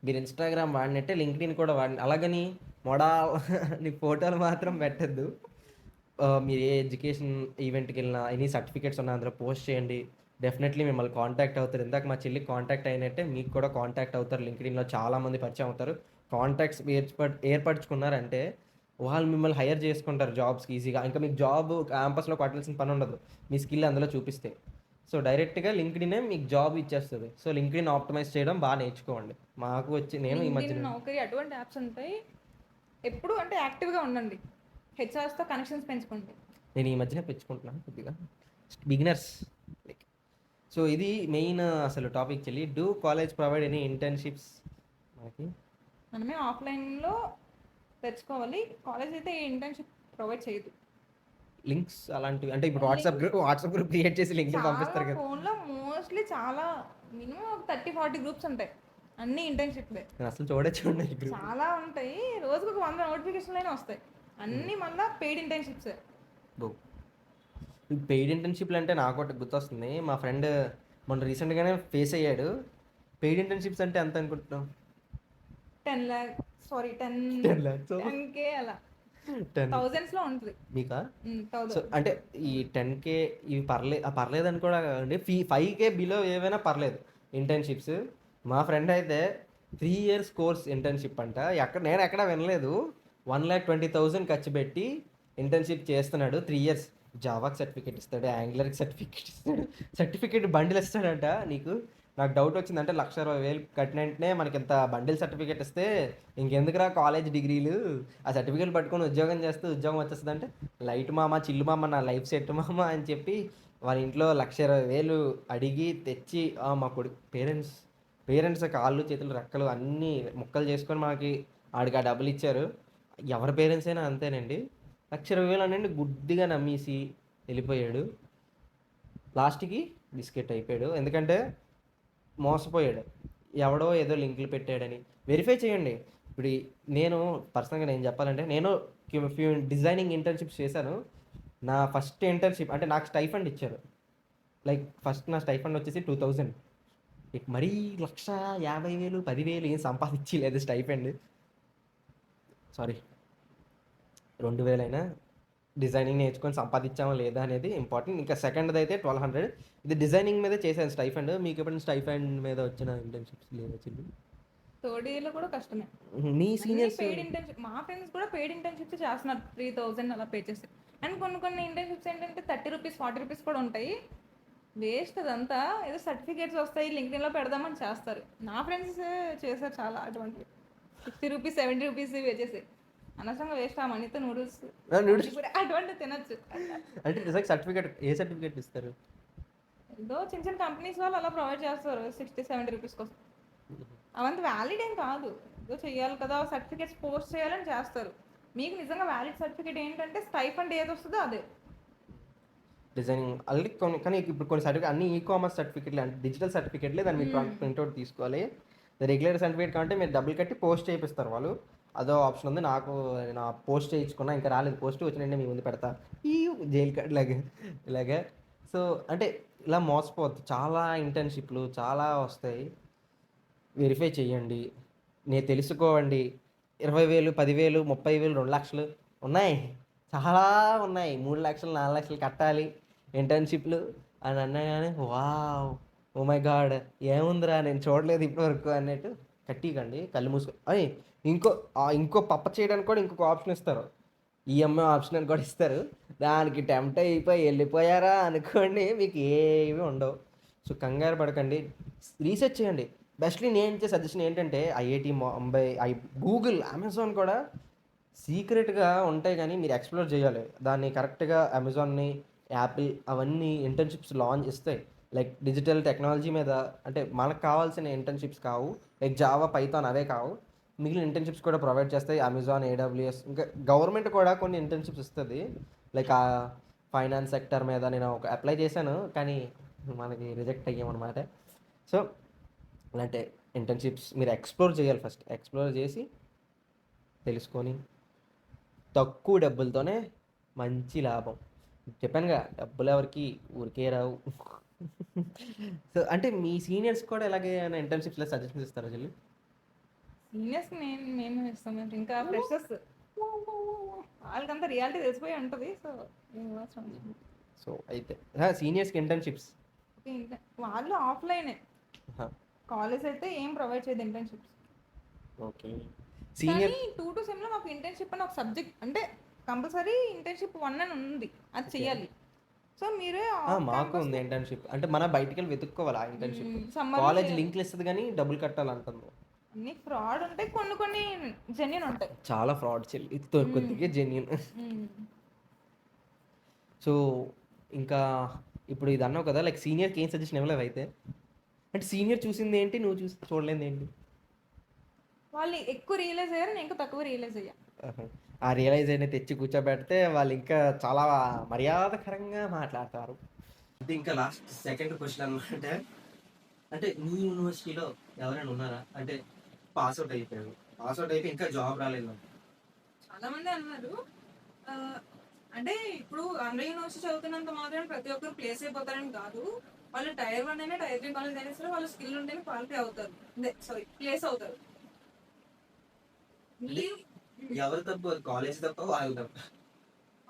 మీరు ఇన్స్టాగ్రామ్ వాడినట్టే లింక్డ్ఇన్ కూడా వాడిన. అలాగని నీ ఫోటోలు మాత్రం పెట్టద్దు. మీరు ఏ ఎడ్యుకేషన్ ఈవెంట్కి వెళ్ళినా ఎనీ సర్టిఫికేట్స్ ఉన్నా అందులో పోస్ట్ చేయండి. డెఫినెట్లీ మిమ్మల్ని కాంటాక్ట్ అవుతారు. ఇందాక మా చెల్లికి కాంటాక్ట్ అయినట్టే మీకు కూడా కాంటాక్ట్ అవుతారు. లింక్డ్ఇన్లో చాలామంది పరిచయం అవుతారు. కాంటాక్ట్స్ ఏర్పరచుకున్నారంటే వాళ్ళు మిమ్మల్ని హైర్ చేసుకుంటారు జాబ్స్కి ఈజీగా. ఇంకా మీకు జాబ్ క్యాంపస్లో కొట్టాల్సిన పని ఉండదు, మీ స్కిల్ అందులో చూపిస్తే. సో డైరెక్ట్గా లింక్డ్ఇనే మీకు జాబ్ ఇచ్చేస్తుంది. సో లింక్డ్ఇన్ ఆప్టిమైజ్ చేయడం బాగా నేర్చుకోండి. మాకు వచ్చి నేను ఈ లింక్డ్ఇన్, మధ్యన నౌకరీ అటువంటి యాప్స్ ఉంటాయి. ఎప్పుడు అంటే యాక్టివ్గా ఉండండి, హెచ్ఆర్స్తో కనెక్షన్స్ పెంచుకోండి. నేను ఈ మధ్యన పెంచుకుంటున్నాను కొద్దిగా బిగినర్స్ లైక్. సో ఇది మెయిన్ అసలు టాపిక్ చెల్లి. Do college provide any internships? మనకి మనమే ఆఫ్లైన్లో తెచ్చుకోవాలి, కాలేజ్ అయితే ఏ ఇంటర్న్షిప్ ప్రొవైడ్ చేయదు. లింక్స్ అలాంటివి అంటే ఇప్పుడు వాట్సాప్ గ్రూప్ క్రియేట్ చేసి లింక్ చాలా పంపిస్తారు కదా. ఫోన్లో మోస్ట్లీ చాలా మినిమం ఒక 30-40 గ్రూప్స్ ఉంటాయి, అన్ని ఇంటర్న్షిప్లే. నేను అసలు చూడండి ఈ గ్రూప్. చాలా ఉంటాయి, రోజుకు ఒక 100 నోటిఫికేషన్లైనా వస్తాయి, అన్నీ మళ్ళీ పెయిడ్ ఇంటర్న్షిప్స్. పెయిడ్ ఇంటర్న్షిప్లు అంటే నాకు ఒకటి గుర్తొస్తుంది. మా ఫ్రెండ్ మొన్న రీసెంట్గానే ఫేస్ అయ్యాడు. పెయిడ్ ఇంటర్న్షిప్స్ అంటే ఎంత అనుకుంటున్నాం? 10 lakh, సారీ 10 10 lakhs. 10K అలా 10 థౌజండ్స్లో ఉంటుంది. మీకా? సో 1000. అంటే ఈ 10K ఇవి పర్లేదు అని కూడా అండి. 5K బిలో ఏవైనా పర్లేదు ఇంటర్న్షిప్స్. మా ఫ్రెండ్ అయితే 3 years కోర్స్ ఇంటర్న్షిప్ అంట. నేను ఎక్కడ వినలేదు. 1,20,000 ఖర్చు పెట్టి ఇంటర్న్షిప్ చేస్తున్నాడు. 3 years జావాకి సర్టిఫికేట్ ఇస్తాడు, యాంగులర్కి సర్టిఫికేట్ ఇస్తాడు, సర్టిఫికేట్ బండిల్ ఇస్తాడంట. నాకు డౌట్ వచ్చింది. అంటే 1,20,000 కట్టిన వెంటనే మనకి ఇంత బండిల్ సర్టిఫికేట్ ఇస్తే ఇంకెందుకురా కాలేజ్ డిగ్రీలు, ఆ సర్టిఫికేట్ పట్టుకొని ఉద్యోగం చేస్తే ఉద్యోగం వచ్చేస్తుంది అంటే, లైట్ మామ చిల్లు మామ నా లైఫ్ సెట్ మామ అని చెప్పి వాళ్ళ ఇంట్లో 1,20,000 అడిగి తెచ్చి మా కొడుకు పేరెంట్స్ కాళ్ళు చేతులు రెక్కలు అన్నీ ముక్కలు చేసుకొని మనకి ఆడికి ఆ డబ్బులు ఇచ్చారు. ఎవరి పేరెంట్స్ అయినా అంతేనండి. 1,20,000 అనండి గుడ్డిగా నమ్మేసి వెళ్ళిపోయాడు. లాస్ట్కి బిస్కెట్ అయిపోయాడు. ఎందుకంటే మోసపోయాడు. ఎవడో ఏదో లింకులు పెట్టాడని. వెరిఫై చేయండి. ఇప్పుడు నేను పర్సనల్గా నేను చెప్పాలంటే నేను ఫ్యూ డిజైనింగ్ ఇంటర్న్షిప్స్ చేశాను. నా ఫస్ట్ ఇంటర్న్షిప్ అంటే నాకు స్టైఫండ్ ఇచ్చారు. లైక్ ఫస్ట్ నా స్టైఫండ్ వచ్చేసి 2,000. ఇక మరీ 1,50,000 10,000 ఏం సంపాదించి లేదు స్టైఫండ్. సారీ 2,000 అయినా డిజైనింగ్ నేర్చుకొని సంపాదించామా లేదా అనేది ఇంపార్టెంట్. ఇంకా సెకండ్ది అయితే 1,200. ఇది డిజైనింగ్ మీద చేశాను స్టైఫండ్. మీకు ఎప్పుడైనా స్టైఫండ్ మీద వచ్చిన ఇంటర్న్షిప్స్ లేదా చిల్లు? థర్డ్ ఇయర్లో కూడా కష్టమే. మీ సీనియర్స్ పెయిడ్ ఇంటర్న్షిప్, మా ఫ్రెండ్స్ కూడా పెయిడ్ ఇంటర్న్షిప్స్ చేస్తున్నారు 3,000 అలా పే చేసి. అండ్ కొన్ని ఇంటర్న్షిప్స్ ఏంటంటే 30 రూపీస్ 40 రూపీస్ కూడా ఉంటాయి. వేస్ట్ అదంతా. ఏదో సర్టిఫికేట్స్ వస్తాయి లింక్డ్ఇన్లో పెడదామని చేస్తారు. నా ఫ్రెండ్స్ చేశారు చాలా అటువంటివి, 60 రూపీస్ 70 రూపీస్ పే చేసి. అనవసరంగా వేస్ట్ ఆ మనీతో నూడిల్స్ అటువంటివి తినచ్చు. అంటే నిజంగా సర్టిఫికేట్ ఏ సర్టిఫికేట్ ఇస్తారు? ఏదో చిన్న చిన్న కంపెనీస్ వాళ్ళు అలా ప్రొవైడ్ చేస్తారు 60-70 రూపీస్ కోసం. అవంత వ్యాలిడ్ ఏం కాదు, ఏదో చెయ్యాలి కదా సర్టిఫికేట్స్ పోస్ట్ చేయాలని చేస్తారు. మీకు నిజంగా వ్యాలిడ్ సర్టిఫికేట్ ఏంటంటే స్టైఫండ్ ఏది వస్తుందో అదే. డిజైనింగ్ ఆల్రెడీ కానీ ఇప్పుడు కొన్ని సర్టిఫికేట్ అన్ని కామర్స్ సర్టిఫికేట్లు అంటే డిజిటల్ సర్టిఫికేట్లే. దాన్ని మీరు ప్రింట్అవుట్ తీసుకోవాలి. రెగ్యులర్ సర్టిఫికేట్ కంటే మీరు డబ్బులు కట్టి పోస్ట్ చేయిస్తారు వాళ్ళు. అదో ఆప్షన్ ఉంది. నా పోస్ట్ చేయించుకున్నా, ఇంకా రాలేదు. పోస్ట్ వచ్చినంటే మీ ముందు పెడతా ఈ జైలు కార్డ్ ఇలాగే. సో అంటే ఇలా మోసపోవద్దు. చాలా ఇంటర్న్షిప్లు చాలా వస్తాయి. వెరిఫై చేయండి, నేను తెలుసుకోవండి. 20,000 10,000 30,000 2,00,000 ఉన్నాయి, చాలా ఉన్నాయి. 3 లక్షలు 4 లక్షలు కట్టాలి ఇంటర్న్షిప్లు అని అన్నా కానీ వావ్ ఓ మై గాడ్ ఏముందిరా నేను చూడలేదు ఇప్పటివరకు అన్నట్టు కట్టికండి. కళ్ళు మూసుకొని ఇంకో పప్ప చేయడానికి కూడా ఇంకొక ఆప్షన్ ఇస్తారు. ఈఎంఐ ఆప్షన్ అని కూడా ఇస్తారు. దానికి టెంప్ట్ అయిపోయి వెళ్ళిపోయారా అనుకోండి, మీకు ఏవి ఉండవు. సో కంగారు పడకండి, రీసెర్చ్ చేయండి. బెస్ట్లీ నేను ఇచ్చే సజెషన్ ఏంటంటే ఐఐటి ముంబై, గూగుల్, అమెజాన్ కూడా సీక్రెట్గా ఉంటాయి కానీ మీరు ఎక్స్ప్లోర్ చేయాలి దాన్ని కరెక్ట్గా. అమెజాన్ని, యాపిల్ అవన్నీ ఇంటర్న్షిప్స్ లాంచ్ ఇస్తాయి. లైక్ డిజిటల్ టెక్నాలజీ మీద అంటే మనకు కావాల్సిన ఇంటర్న్షిప్స్ కావు. లైక్ జావా పైథాన్ అవే కావు, మిగిలిన ఇంటర్న్షిప్స్ కూడా ప్రొవైడ్ చేస్తాయి అమెజాన్, ఏడబ్ల్యూఎస్. ఇంకా గవర్నమెంట్ కూడా కొన్ని ఇంటర్న్షిప్స్ ఇస్తుంది. లైక్ ఆ ఫైనాన్స్ సెక్టర్ మీద నేను ఒక అప్లై చేశాను కానీ మనకి రిజెక్ట్ అయ్యామన్నమాట. సో అలాంటి ఇంటర్న్షిప్స్ మీరు ఎక్స్ప్లోర్ చేయాలి. ఫస్ట్ ఎక్స్ప్లోర్ చేసి తెలుసుకొని తక్కువ డబ్బులతోనే మంచి లాభం. చెప్పానుగా డబ్బులు ఎవరికి ఊరికే రావు. సో అంటే మీ సీనియర్స్ కూడా ఎలాగే ఇంటర్న్షిప్స్లో సజెషన్స్ ఇస్తారా చెల్లి? సీనియర్స్ మేము ఇస్తాం, ఇంకా ఫ్రెషర్స్ వాళ్ళకంతా రియాలిటీ తెలిసిపోయి ఉంటుంది. సో అయితే సీనియర్స్కి ఇంటర్న్షిప్స్ వాళ్ళు ఆఫ్లైనే, కాలేజ్ అయితే ఏం ప్రొవైడ్ చేయదు ఇంటర్న్షిప్స్. ఓకే. సీనియర్ 2 to సెమ్లో మాకు ఇంటర్న్షిప్ అని ఒక సబ్జెక్ట్ అంటే కంపల్సరీ ఇంటర్న్షిప్ 1 అని ఉంది, అది చెయ్యాలి. సో మీరే మాకు క్యాంపస్ ఉంది ఇంటర్న్షిప్. అంటే మనం బయటికెళ్ళి వెతుక్కోవాలి ఆ ఇంటర్న్షిప్. సమ్మర్లో కాలేజ్ చేయాలి. లింక్లు ఇస్తుంది కానీ డబ్బులు కట్టాలంటుంది. అన్ని ఫ్రాడ్ ఉంటాయి, కొన్ని కొన్ని జెన్యున్ ఉంటాయి. చాలా ఫ్రాడ్ చెల్లి, ఇది కొద్దిగా జెన్యున్. మ్మ్. సో ఇంకా ఇప్పుడు ఇది అన్నావు కదా, లైక్ సీనియర్కి ఏం సజెషన్ ఇవ్వలేదు అయితే. అంటే సీనియర్ చూసింది ఏంటి, నువ్వు చూడలేదు ఏంటి? వాళ్ళు ఎక్కువ రియలైజ్ అయ్యారు, నేను ఇంకా తక్కువ రియలైజ్ అయ్యా. ఆ రియలైజ్ అయినా తెచ్చి కూర్చోబెడితే వాళ్ళు ఇంకా చాలా మర్యాదకరంగా మాట్లాడతారు. ఇది ఇంకా లాస్ట్ సెకండ్ క్వశ్చన్ అనమాట. అంటే మీ యూనివర్సిటీలో ఎవరైనా ఉన్నారా అంటే పాస్అవుట్ అయిపోయారు, పాస్అవుట్ అయిపోయి ఇంకా జాబ్ రాలేదు? చాలా మంది అన్నారు ఆ, అంటే ఇప్పుడు ఆంధ్ర యూనివర్సిటీ చదువుతున్నంత మాత్రం ప్రతి ఒక్కరు ప్లేస్ అయిపోతారని కాదు. వాళ్ళు టైర్ 1 అయినా టైర్ 3 కాలేజ్ అయినా సరే వాళ్ళు స్కిల్ ఉంటేనే క్వాలిఫై అవుతారు, సారీ ప్లేస్ అవుతారు. మీరు ఎవరు తప్పు, కాలేజ్ తప్ప వాళ్ళు తప్ప?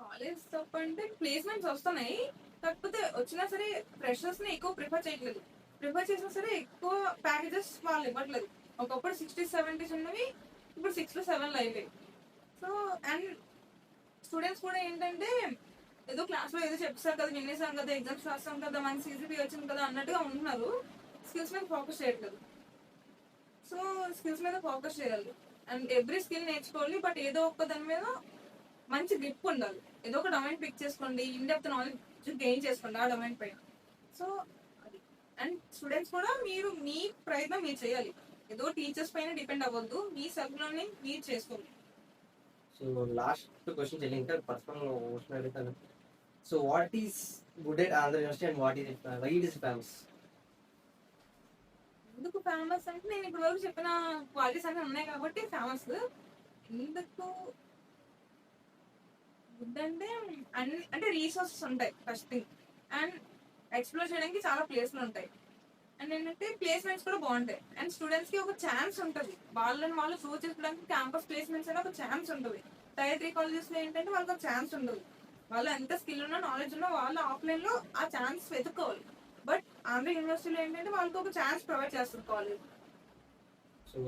కాలేజ్ తప్ప అంటే ప్లేస్మెంట్స్ వస్తున్నాయి, కాకపోతే వచ్చినా సరే ఫ్రెషర్స్ ని ఎక్కువ ప్రిఫర్ చేయట్లేదు. ప్రిఫర్ చేసినా సరే ఎక్కువ ప్యాకేజెస్ వాళ్ళు ఇవ్వట్లేదు. ఒకప్పుడు 60-70s ఉన్నవి, ఇప్పుడు 6-7 అయిపోయి. సో అండ్ స్టూడెంట్స్ కూడా ఏంటంటే ఏదో క్లాస్ లో ఏదో చెప్తారు కదా, వినేసాం కదా, ఎగ్జామ్స్ రాస్తాం కదా, మనకి సీజీపీ వచ్చింది కదా అన్నట్టుగా ఉంటున్నారు. స్కిల్స్ మీద ఫోకస్ చేయట్లేదు. సో స్కిల్స్ మీద ఫోకస్ చేయాలి అండ్ ఎవ్రీ స్కిల్ నేర్చుకోవాలి, బట్ ఏదో ఒక దాని మీద మంచి గ్రిప్ ఉండాలి. ఏదో ఒక డొమైన్ పిక్ చేసుకోండి, ఇన్ డెప్త్ నాలెడ్జ్ గెయిన్ చేసుకోండి ఆ డొమైన్ పైన. సో అది. అండ్ స్టూడెంట్స్ కూడా మీరు మీ ప్రయత్నం మీరు చేయాలి, ఏదో టీచర్స్ పైన డిపెండ్ అవ్వద్దు, మీ సెల్ఫ్ లర్నింగ్ మీరు చేసుకోండి. సో లాస్ట్ క్వశ్చన్ చెల్లి, ఇంకా పర్సనల్ క్వశ్చన్ అడుగుతాను. So what is good at Andhra university and what is why it is famous? ఎందుకు ఫేమస్ అంటే నేను ఇప్పుడు వరకు చెప్పిన క్వాలిటీస్ అన్నీ ఉన్నాయి కాబట్టి ఫేమస్. ఎందుకు గుడ్ అంటే అంటే రీసోర్సెస్ ఉంటాయి ఫస్ట్ థింగ్, అండ్ ఎక్స్ప్లోర్ చేయడానికి చాలా ప్లేస్లు ఉంటాయి, అండ్ ఏంటంటే ప్లేస్మెంట్స్ కూడా బాగుంటాయి, అండ్ స్టూడెంట్స్ కి ఒక ఛాన్స్ ఉంటుంది వాళ్ళని వాళ్ళు ప్రూవ్ చేసుకోవడానికి. క్యాంపస్ ప్లేస్మెంట్స్ అనేది ఒక ఛాన్స్ ఉంటుంది. టైర్ 3 కాలేజెస్ లో ఏంటంటే వాళ్ళకి ఒక ఛాన్స్ ఉండదు. వాళ్ళు ఎంత స్కిల్ ఉన్నా నాలెడ్జ్ ఉన్నా వాళ్ళు ఆఫ్లైన్ లో ఆ ఛాన్స్ వెతుక్కోవాలి. బట్ ఆంధ్ర యూనివర్సిటీలో ఏంటంటే వాళ్ళకి ఒక ఛాన్స్ ప్రొవైడ్ చేస్తుంది కాలేజ్. సో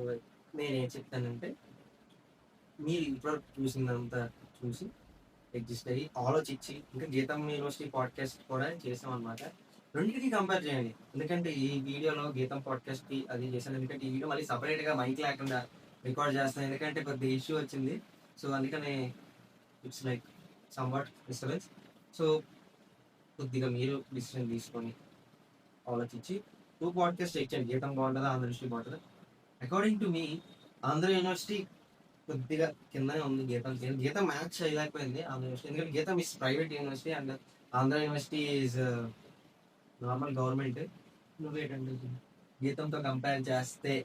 నేనేం చెప్తానంటే, మీరు ఇప్పుడు చూసిందంతా చూసి అడ్జస్ట్ అయ్యి ఆలోచించి, ఇంకా గీతం యూనివర్సిటీ పాడ్కాస్ట్ కూడా చేసాం అనమాట. రెండింటికి కంపేర్ చేయండి. ఎందుకంటే ఈ వీడియోలో గీతం పాడ్కాస్ట్ కి అది చేశాను, ఎందుకంటే ఈ వీడియో మళ్ళీ సపరేట్ గా మైక్ లేకుండా రికార్డ్ చేస్తాను, ఎందుకంటే కొద్దిగా ఇష్యూ వచ్చింది. సో అందుకనే it's like somewhat disturbance. So కొద్దిగా మీరు డిసిషన్ తీసుకొని ఆలోచించి 2 పాడ్కాస్ట్ ఇచ్చండి. గీతం బాగుంటుందా, ఆంధ్ర యూనివర్సిటీ బాగుంటుందా? According to me Andhra university కొద్దిగా కిందనే ఉంది. గీతం మ్యాచ్ చేయలేకపోయింది ఆంధ్ర యూనివర్సిటీ, ఎందుకంటే Gitam is private university and Andhra university is normal government. నువ్వేంటంటే గీతంతో కంపేర్ చేస్తే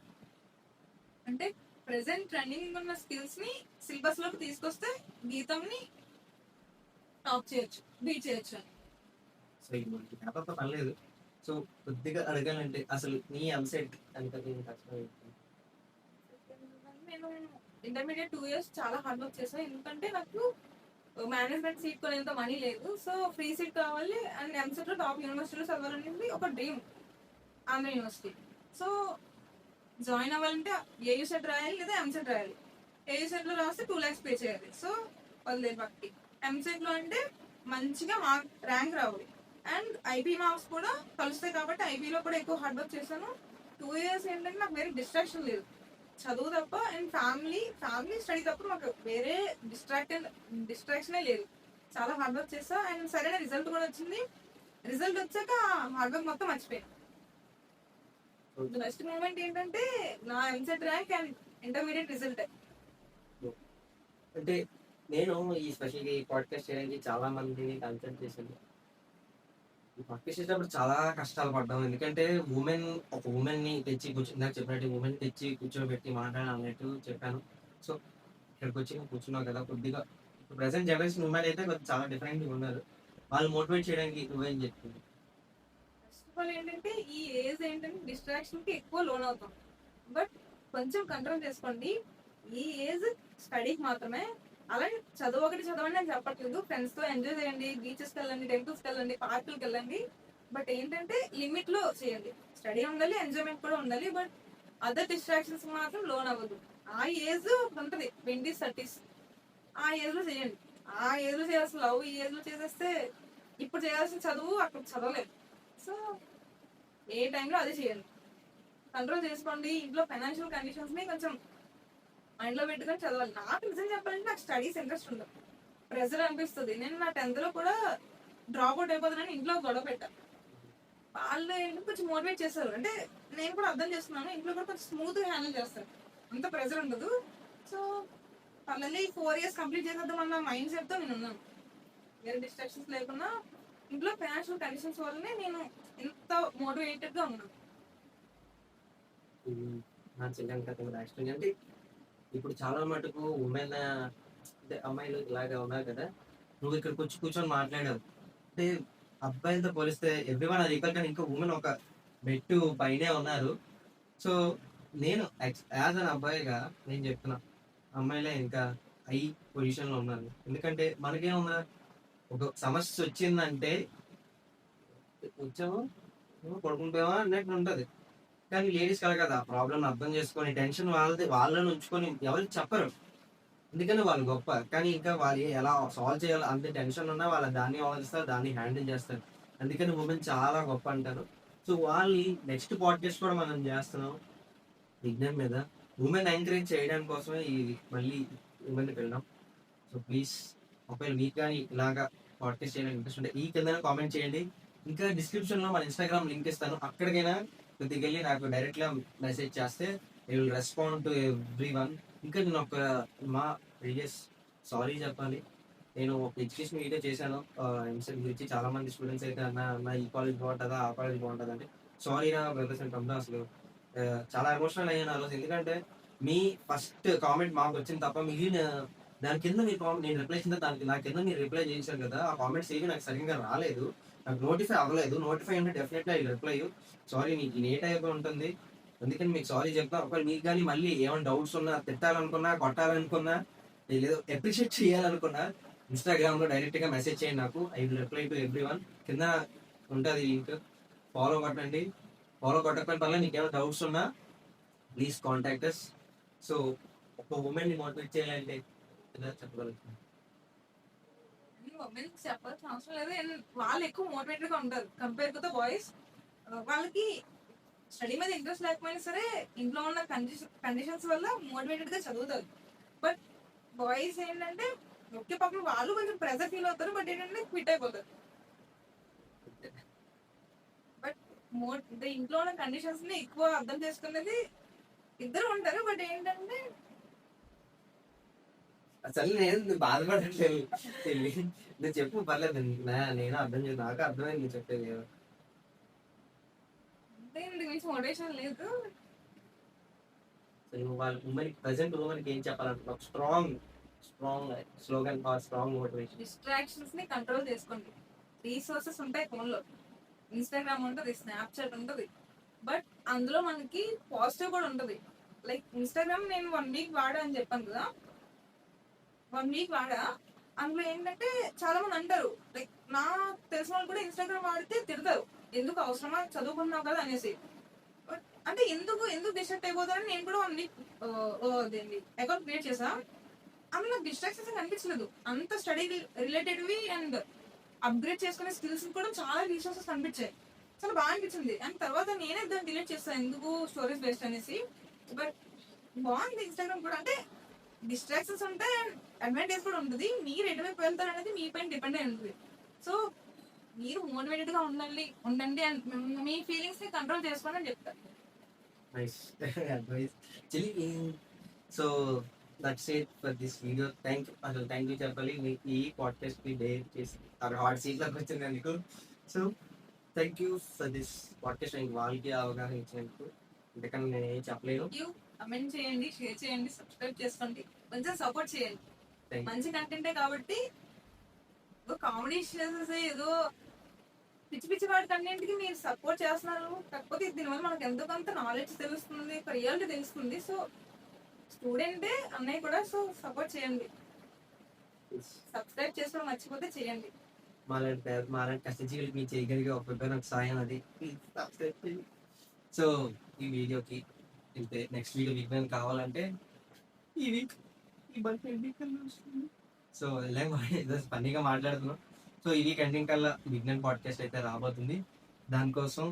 అంటే ప్రెసెంట్ ట్రెండింగ్ ఉన్న స్కిల్స్ ని సిలబస్ లోకి తీసుకొస్తే గీతంని టాప్ చేయొచ్చు, బీట్ చేయొచ్చు. సో ఇది పేపర్తో పర్లేదు. సో కొద్దిగా అడగాలంటే అసలు నీ ఎంసెట్ అంటే నేను ఇంటర్మీడియట్ 2 years చాలా హార్డ్ వర్క్ చేశాను, ఎందుకంటే నాకు మేనేజ్మెంట్ సీట్ కొనేంత మనీ లేదు. సో ఫ్రీ సీట్ కావాలి అండ్ ఎంసెట్ లో టాప్ యూనివర్సిటీలో చదవాలనేది ఒక dream Andhra university. So join అవ్వాలంటే ఏయూ సెట్ రాయాలి లేదా ఎంసెట్ రాయాలి. ఏయూ సెట్ లో రాస్తే 2 lakhs పే చేయాలి, సో 10,000 బట్టి. ఎంసెట్ లో అంటే మంచిగా మార్క్ ర్యాంక్ రావాలి అండ్ ఐబీ మార్క్స్ కూడా కలుస్తాయి కాబట్టి ఐబీలో కూడా ఎక్కువ హార్డ్ వర్క్ చేశాను. 2 years ఏంటంటే నాకు వేరే డిస్ట్రాక్షన్ లేదు, చదువు తప్ప అండ్ ఫ్యామిలీ స్టడీ తప్ప మాకు వేరే డిస్ట్రాక్షనే లేదు. చాలా హార్డ్ వర్క్ చేస్తా అండ్ సరైన రిజల్ట్ కూడా వచ్చింది. రిజల్ట్ వచ్చాక హార్డ్ వర్క్ మొత్తం మర్చిపోయాను. బెస్ట్ మూమెంట్ ఏంటంటే నా EAMCET rank and intermediate result. అంటే నేను ఈ స్పెషల్గా ఈ పాడ్కాస్ట్ చేయడానికి చాలా మందిని కన్సల్ట్ చేశాను. ఈ పాడ్కాస్ట్ చేసేటప్పుడు చాలా కష్టాలు పడ్డాం, ఎందుకంటే ఒక ఉమెన్ని తెచ్చి ఇందాక చెప్పినట్టు ఉమెన్ తెచ్చి కూర్చోబెట్టి మాట్లాడాలన్నట్టు చెప్పాను. సో ఇక్కడికి వచ్చి కూర్చున్నావు కదా, కొద్దిగా ఇప్పుడు ప్రజెంట్ జనరేషన్ ఉమెన్ అయితే కొంచెం చాలా డిఫరెంట్గా ఉన్నారు. వాళ్ళు మోటివేట్ చేయడానికి నువ్వేం చెప్తుంది? ఫస్ట్ ఆఫ్ ఆల్ ఏంటంటే ఈ ఏజ్ ఏంటంటే డిస్ట్రాక్షన్ కి ఎక్కువ లోన్ అవుతాం, బట్ కొంచెం కంట్రోల్ చేసుకోండి. ఈ ఏజ్ స్టడీకి మాత్రమే. అలాగే చదువు ఒకటి చదవండి అని చెప్పట్లేదు, ఫ్రెండ్స్ తో ఎంజాయ్ చేయండి, బీచెస్కి వెళ్ళండి, టెంపుల్స్కి వెళ్ళండి, పార్కులకి వెళ్ళండి, బట్ ఏంటంటే లిమిట్ లో చేయండి. స్టడీ ఉండాలి, ఎంజాయ్మెంట్ కూడా ఉండాలి, బట్ అదర్ డిస్ట్రాక్షన్స్ మాత్రం లోన్ అవ్వదు. ఆ ఏజ్ ఉంటుంది 20s 30s, ఆ ఏజ్ లో చేయండి. ఆ ఏజ్ లో చేయాల్సిన లవ్ ఈ ఏజ్ లో చేసేస్తే ఇప్పుడు చేయాల్సిన చదువు అక్కడ చదవలేదు. సో ఏ టైంలో అదే చేయాలి. కంట్రోల్ చేసుకోండి. ఇంట్లో ఫైనాన్షియల్ కండిషన్స్ని కొంచెం మైండ్లో పెట్టుకొని చదవాలి. నాకు నిజం చెప్పాలంటే నాకు స్టడీస్ ఇంట్రెస్ట్ ఉండదు, ప్రెజర్ అనిపిస్తుంది. నేను నా 10th కూడా డ్రాప్ అవుట్ అయిపోతానని ఇంట్లో గొడవ పెట్టా. వాళ్ళు ఏంటో కొంచెం మోటివేట్ చేస్తారు. అంటే నేను కూడా అర్థం చేస్తున్నాను, ఇంట్లో కూడా కొంచెం స్మూత్గా హ్యాండిల్ చేస్తారు, అంత ప్రెజర్ ఉండదు. సో వాళ్ళని 4 years కంప్లీట్ చేసేద్దాం అన్న మైండ్ సెట్తో నేను ఉన్నాను. వేరే డిస్ట్రాక్షన్స్ లేకుండా ఇంట్లో ఫైనాన్షియల్ కండిషన్స్ వల్లనే నేను ఎంత మోటివేటెడ్గా ఉన్నాను. నా చెల్లెని కథ కూడా యాక్చువల్లీ అంటే ఇప్పుడు చాలా మటుకు ఉమెన్ అంటే అమ్మాయిలు ఇలాగా ఉన్నారు కదా, నువ్వు ఇక్కడికి వచ్చి కూర్చొని మాట్లాడావు అంటే అబ్బాయిలతో పోలిస్తే ఎవ్రీవన్ అది ఈక్వల్, కానీ ఇంకా ఉమెన్ ఒక మెట్టు పైనే ఉన్నారు. సో నేను యాజ్ అన్ అబ్బాయిగా నేను చెప్తున్నా, అమ్మాయిలే ఇంకా హై పొజిషన్లో ఉన్నారు. ఎందుకంటే మనకేమున్నా ఒక సమస్య వచ్చిందంటే వచ్చాము పడుకుంటామా అన్నట్టు ఉంటుంది. కానీ లేడీస్ కల కదా ప్రాబ్లమ్ అర్థం చేసుకొని టెన్షన్ వాళ్ళని ఉంచుకొని ఎవరికి చెప్పరు, ఎందుకని వాళ్ళు గొప్ప. కానీ ఇంకా వాళ్ళు ఎలా సాల్వ్ చేయాలి అంత టెన్షన్ ఉన్నా వాళ్ళు దాన్ని ఆలోచిస్తారు, దాన్ని హ్యాండిల్ చేస్తారు. అందుకని ఉమెన్ చాలా గొప్ప అంటారు. సో వాళ్ళు నెక్స్ట్ పాడ్కాస్ట్ కూడా మనం చేస్తున్నాం విజ్ఞాన్ మీద, ఉమెన్ ఎంకరేజ్ చేయడానికి కోసమే ఈ మళ్ళీ ఉమెన్కి వెళ్ళాం. సో ప్లీజ్ ఒకవేళ మీకు కానీ ఇలాగా పాడ్కాస్ట్ చేయాలని ఇంట్రెస్ట్ ఉంటే ఈ కింద కామెంట్ చేయండి. ఇంకా డిస్క్రిప్షన్లో మన ఇన్స్టాగ్రామ్ లింక్ ఇస్తాను, అక్కడికైనా కొద్దిగా వెళ్ళి నాకు డైరెక్ట్గా మెసేజ్ చేస్తే I will respond to every one. ఇంకా నేను ఒక మా ప్రీవియస్ సారీ చెప్పాలి. నేను ఒక ఎడ్యుకేషన్ వీడియో చేశాను ఎంసెట్ గురించి. చాలా మంది స్టూడెంట్స్ అయితే అన్న ఈ కాలేజ్ బాగుంటుందా ఆ కాలేజ్ బాగుంటుందా అంటే సారీ రా బ్రదర్స్ అండ్ తమ్ముడు, అసలు చాలా ఎమోషనల్ అయ్యాను ఆ రోజు. ఎందుకంటే మీ ఫస్ట్ కామెంట్ మాకు వచ్చింది తప్ప మిగిలిన దాని కింద మీరు కామెంట్ నేను రిప్లై చేసిన దానికి నా కింద మీరు రిప్లై చేశారు కదా, ఆ కామెంట్స్ ఏవి నాకు సరిగ్గా రాలేదు, నాకు నోటిఫై అవ్వలేదు. నోటిఫై అంటే డెఫినెట్లీ ఐ రిప్లై సారీ, నీకు లేట్ అయిపోయి ఉంటుంది, అందుకని మీకు సారీ చెప్తాను. ఒకవేళ మీకు కానీ మళ్ళీ ఏమైనా డౌట్స్ ఉన్నా, తిట్టాలనుకున్నా, కొట్టాలనుకున్నా, లేదో అప్రిషియేట్ చేయాలనుకున్నా ఇన్స్టాగ్రామ్లో డైరెక్ట్గా మెసేజ్ చేయండి నాకు, I will reply to every one. కింద ఉంటుంది లింక్, ఫాలో కొట్టండి. ఫాలో కొట్టకపోయిన పర్లేదు, నీకు ఏమైనా డౌట్స్ ఉన్నా ప్లీజ్ కాంటాక్ట్ అస్. సో ఒక ఉమెన్ని మోటివేట్ చేయాలంటే ఎలా చెప్పగలుగుతాను? ఉమెన్ చెప్పాల్సిన అవసరం లేదు. అండ్ వాళ్ళు ఎక్కువ మోటివేటెడ్గా ఉంటారు కంపేర్ టు ద బాయ్స్. వాళ్ళకి స్టడీ మీద ఇంట్రెస్ట్ లేకపోయినా సరే ఇంట్లో ఉన్న కండిషన్స్ వల్ల మోటివేటెడ్గా చదువుతారు. బట్ బాయ్స్ ఏంటంటే ఒకే పక్కన వాళ్ళు కొంచెం ప్రెజర్ ఫీల్ అవుతారు, బట్ ఏంటంటే క్విట్ అయిపోతారు. బట్ ఇంట్లో ఉన్న కండిషన్స్ని ఎక్కువ అర్థం చేసుకునేది ఇద్దరు ఉంటారు. బట్ ఏంటంటే అసలు నేను బాధపడట్లేదు, నువ్వు చెప్పు పర్లేదు, నేను అర్థం చేసి నాకు అర్థమైంది నువ్వు చెప్పేది. అంటే ఇందుకు మించి మోటివేషన్ లేదు. నువ్వు వాళ్ళ ఉమెన్ ప్రజెంట్ ఉమెన్కి ఏం చెప్పాలంటున్నావు? Strong strong slogan or strong motivation. Distractions ని కంట్రోల్ చేసుకోండి. రీసోర్సెస్ ఉంటాయి ఫోన్లో, ఇన్స్టాగ్రామ్ ఉంటుంది, స్నాప్చాట్ ఉంటుంది, బట్ అందులో మనకి పాజిటివ్ కూడా ఉంటుంది. లైక్ ఇన్స్టాగ్రామ్ నేను 1 week వాడా అని చెప్పాను కదా, 1 week వాడా. అందులో ఏంటంటే చాలా మంది అంటారు, లైక్ నా తెలిసిన వాళ్ళు కూడా ఇన్స్టాగ్రామ్ వాడితే తిడతారు, ఎందుకు అవసరమా చదువుకుంటున్నావు కదా అనేసి. అంటే ఎందుకు డిస్ట్రాక్ట్ అయిపోతారని నేను కూడా 1 week అకౌంట్ క్రియేట్ చేసా. అందులో నాకు డిస్ట్రాక్షన్స్ కనిపించలేదు, అంత స్టడీ రిలేటెడ్వి అండ్ అప్గ్రేడ్ చేసుకునే స్కిల్స్ కూడా చాలా రీసోర్సెస్ కనిపించాయి, చాలా బాగా అనిపించింది. అండ్ తర్వాత నేనే దాన్ని డిలీట్ చేస్తాను, ఎందుకు స్టోరీస్ బేస్డ్ అనేసి. బట్ బాగుంది ఇన్స్టాగ్రామ్ కూడా. అంటే డిస్ట్రాక్షన్స్ ఉంటాయి అండ్ అడ్వాంటేజ్ కూడా ఉంటుంది. మీరు ఎటువైపు వెళ్తారు అనేది మీ పైన డిపెండ్ అయి ఉంటుంది. సో మీరు మోటివేటెడ్గా ఉండండి అండ్ మీ ఫీలింగ్స్ని కంట్రోల్ చేసుకోండి అని చెప్తారు. నైస్ అడ్వైస్ చెల్లి. So that's it for this video. అసలు థ్యాంక్ యూ చెప్పాలి మీకు ఈ పాడ్కాస్ట్కి డేర్ చేసి హార్డ్ సీట్లోకి వచ్చింది అందుకు. So thank you for this podcast, నేను వాళ్ళకి అవగాహన ఇచ్చినందుకు. ఎందుకని నేను ఏం చెప్పలేను. కమెంట్ చేయండి, షేర్ చేయండి, సబ్స్క్రైబ్ చేసుకోండి, కొంచెం సపోర్ట్ చేయండి. Thank you. మంచి కంటెంటే కాబట్టి. కామెడీ చేసేసి ఏదో పిచ్చి పిచ్చి వాడి కంటెంట్కి మీరు సపోర్ట్ చేస్తున్నారు, కాకపోతే దీనివల్ల మనకు ఎంతో కొంత నాలెడ్జ్ తెలుస్తుంది, ఒక రియాలిటీ తెలుస్తుంది. సో స్టూడెంటే అన్నయ్య కూడా, సో సపోర్ట్ చేయండి, సబ్స్క్రైబ్ చేసుకోవడం మర్చిపోతే చేయండి. మాలాంటి కష్టజీవులకి మీరు చేయగలిగే ఒక సాయం అది. సబ్స్క్రైబ్ చేయండి. సో ఈ వీడియోకి ఇంతే. నెక్స్ట్ వీడియో విజ్ఞాన్ కావాలంటే ఈ వీక్ ఈ బంక్ సో ఇలా ఫన్నీగా మాట్లాడుతున్నాం. సో ఈ వీక్ ఎండింగ్ కల్లా విజ్ఞాన్ పాడ్కాస్ట్ అయితే రాబోతుంది. దానికోసం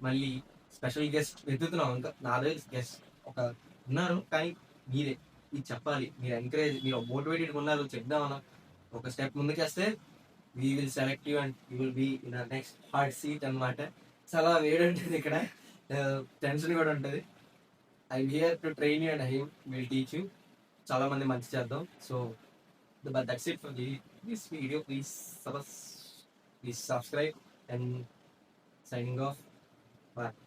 మళ్ళీ స్పెషల్ గెస్ట్ వెతుకుతున్నాం. ఇంకా 4 గెస్ట్ ఒక ఉన్నారు, కానీ మీరే ఇది చెప్పాలి. మీరు ఎంకరేజ్, మీరు మోటివేటెడ్ ఉన్నారు చెప్దామన్నా ఒక స్టెప్ ముందుకేస్తే we will select you and you will be in next hot seat అనమాట. చాలా వేడి ఉంటుంది ఇక్కడ, టెన్షన్ కూడా ఉంటుంది. I'm here to train you and I will teach you. చాలా మంది మంచి చేద్దాం. So but that's it for this video. Please subscribe and signing off. Bye.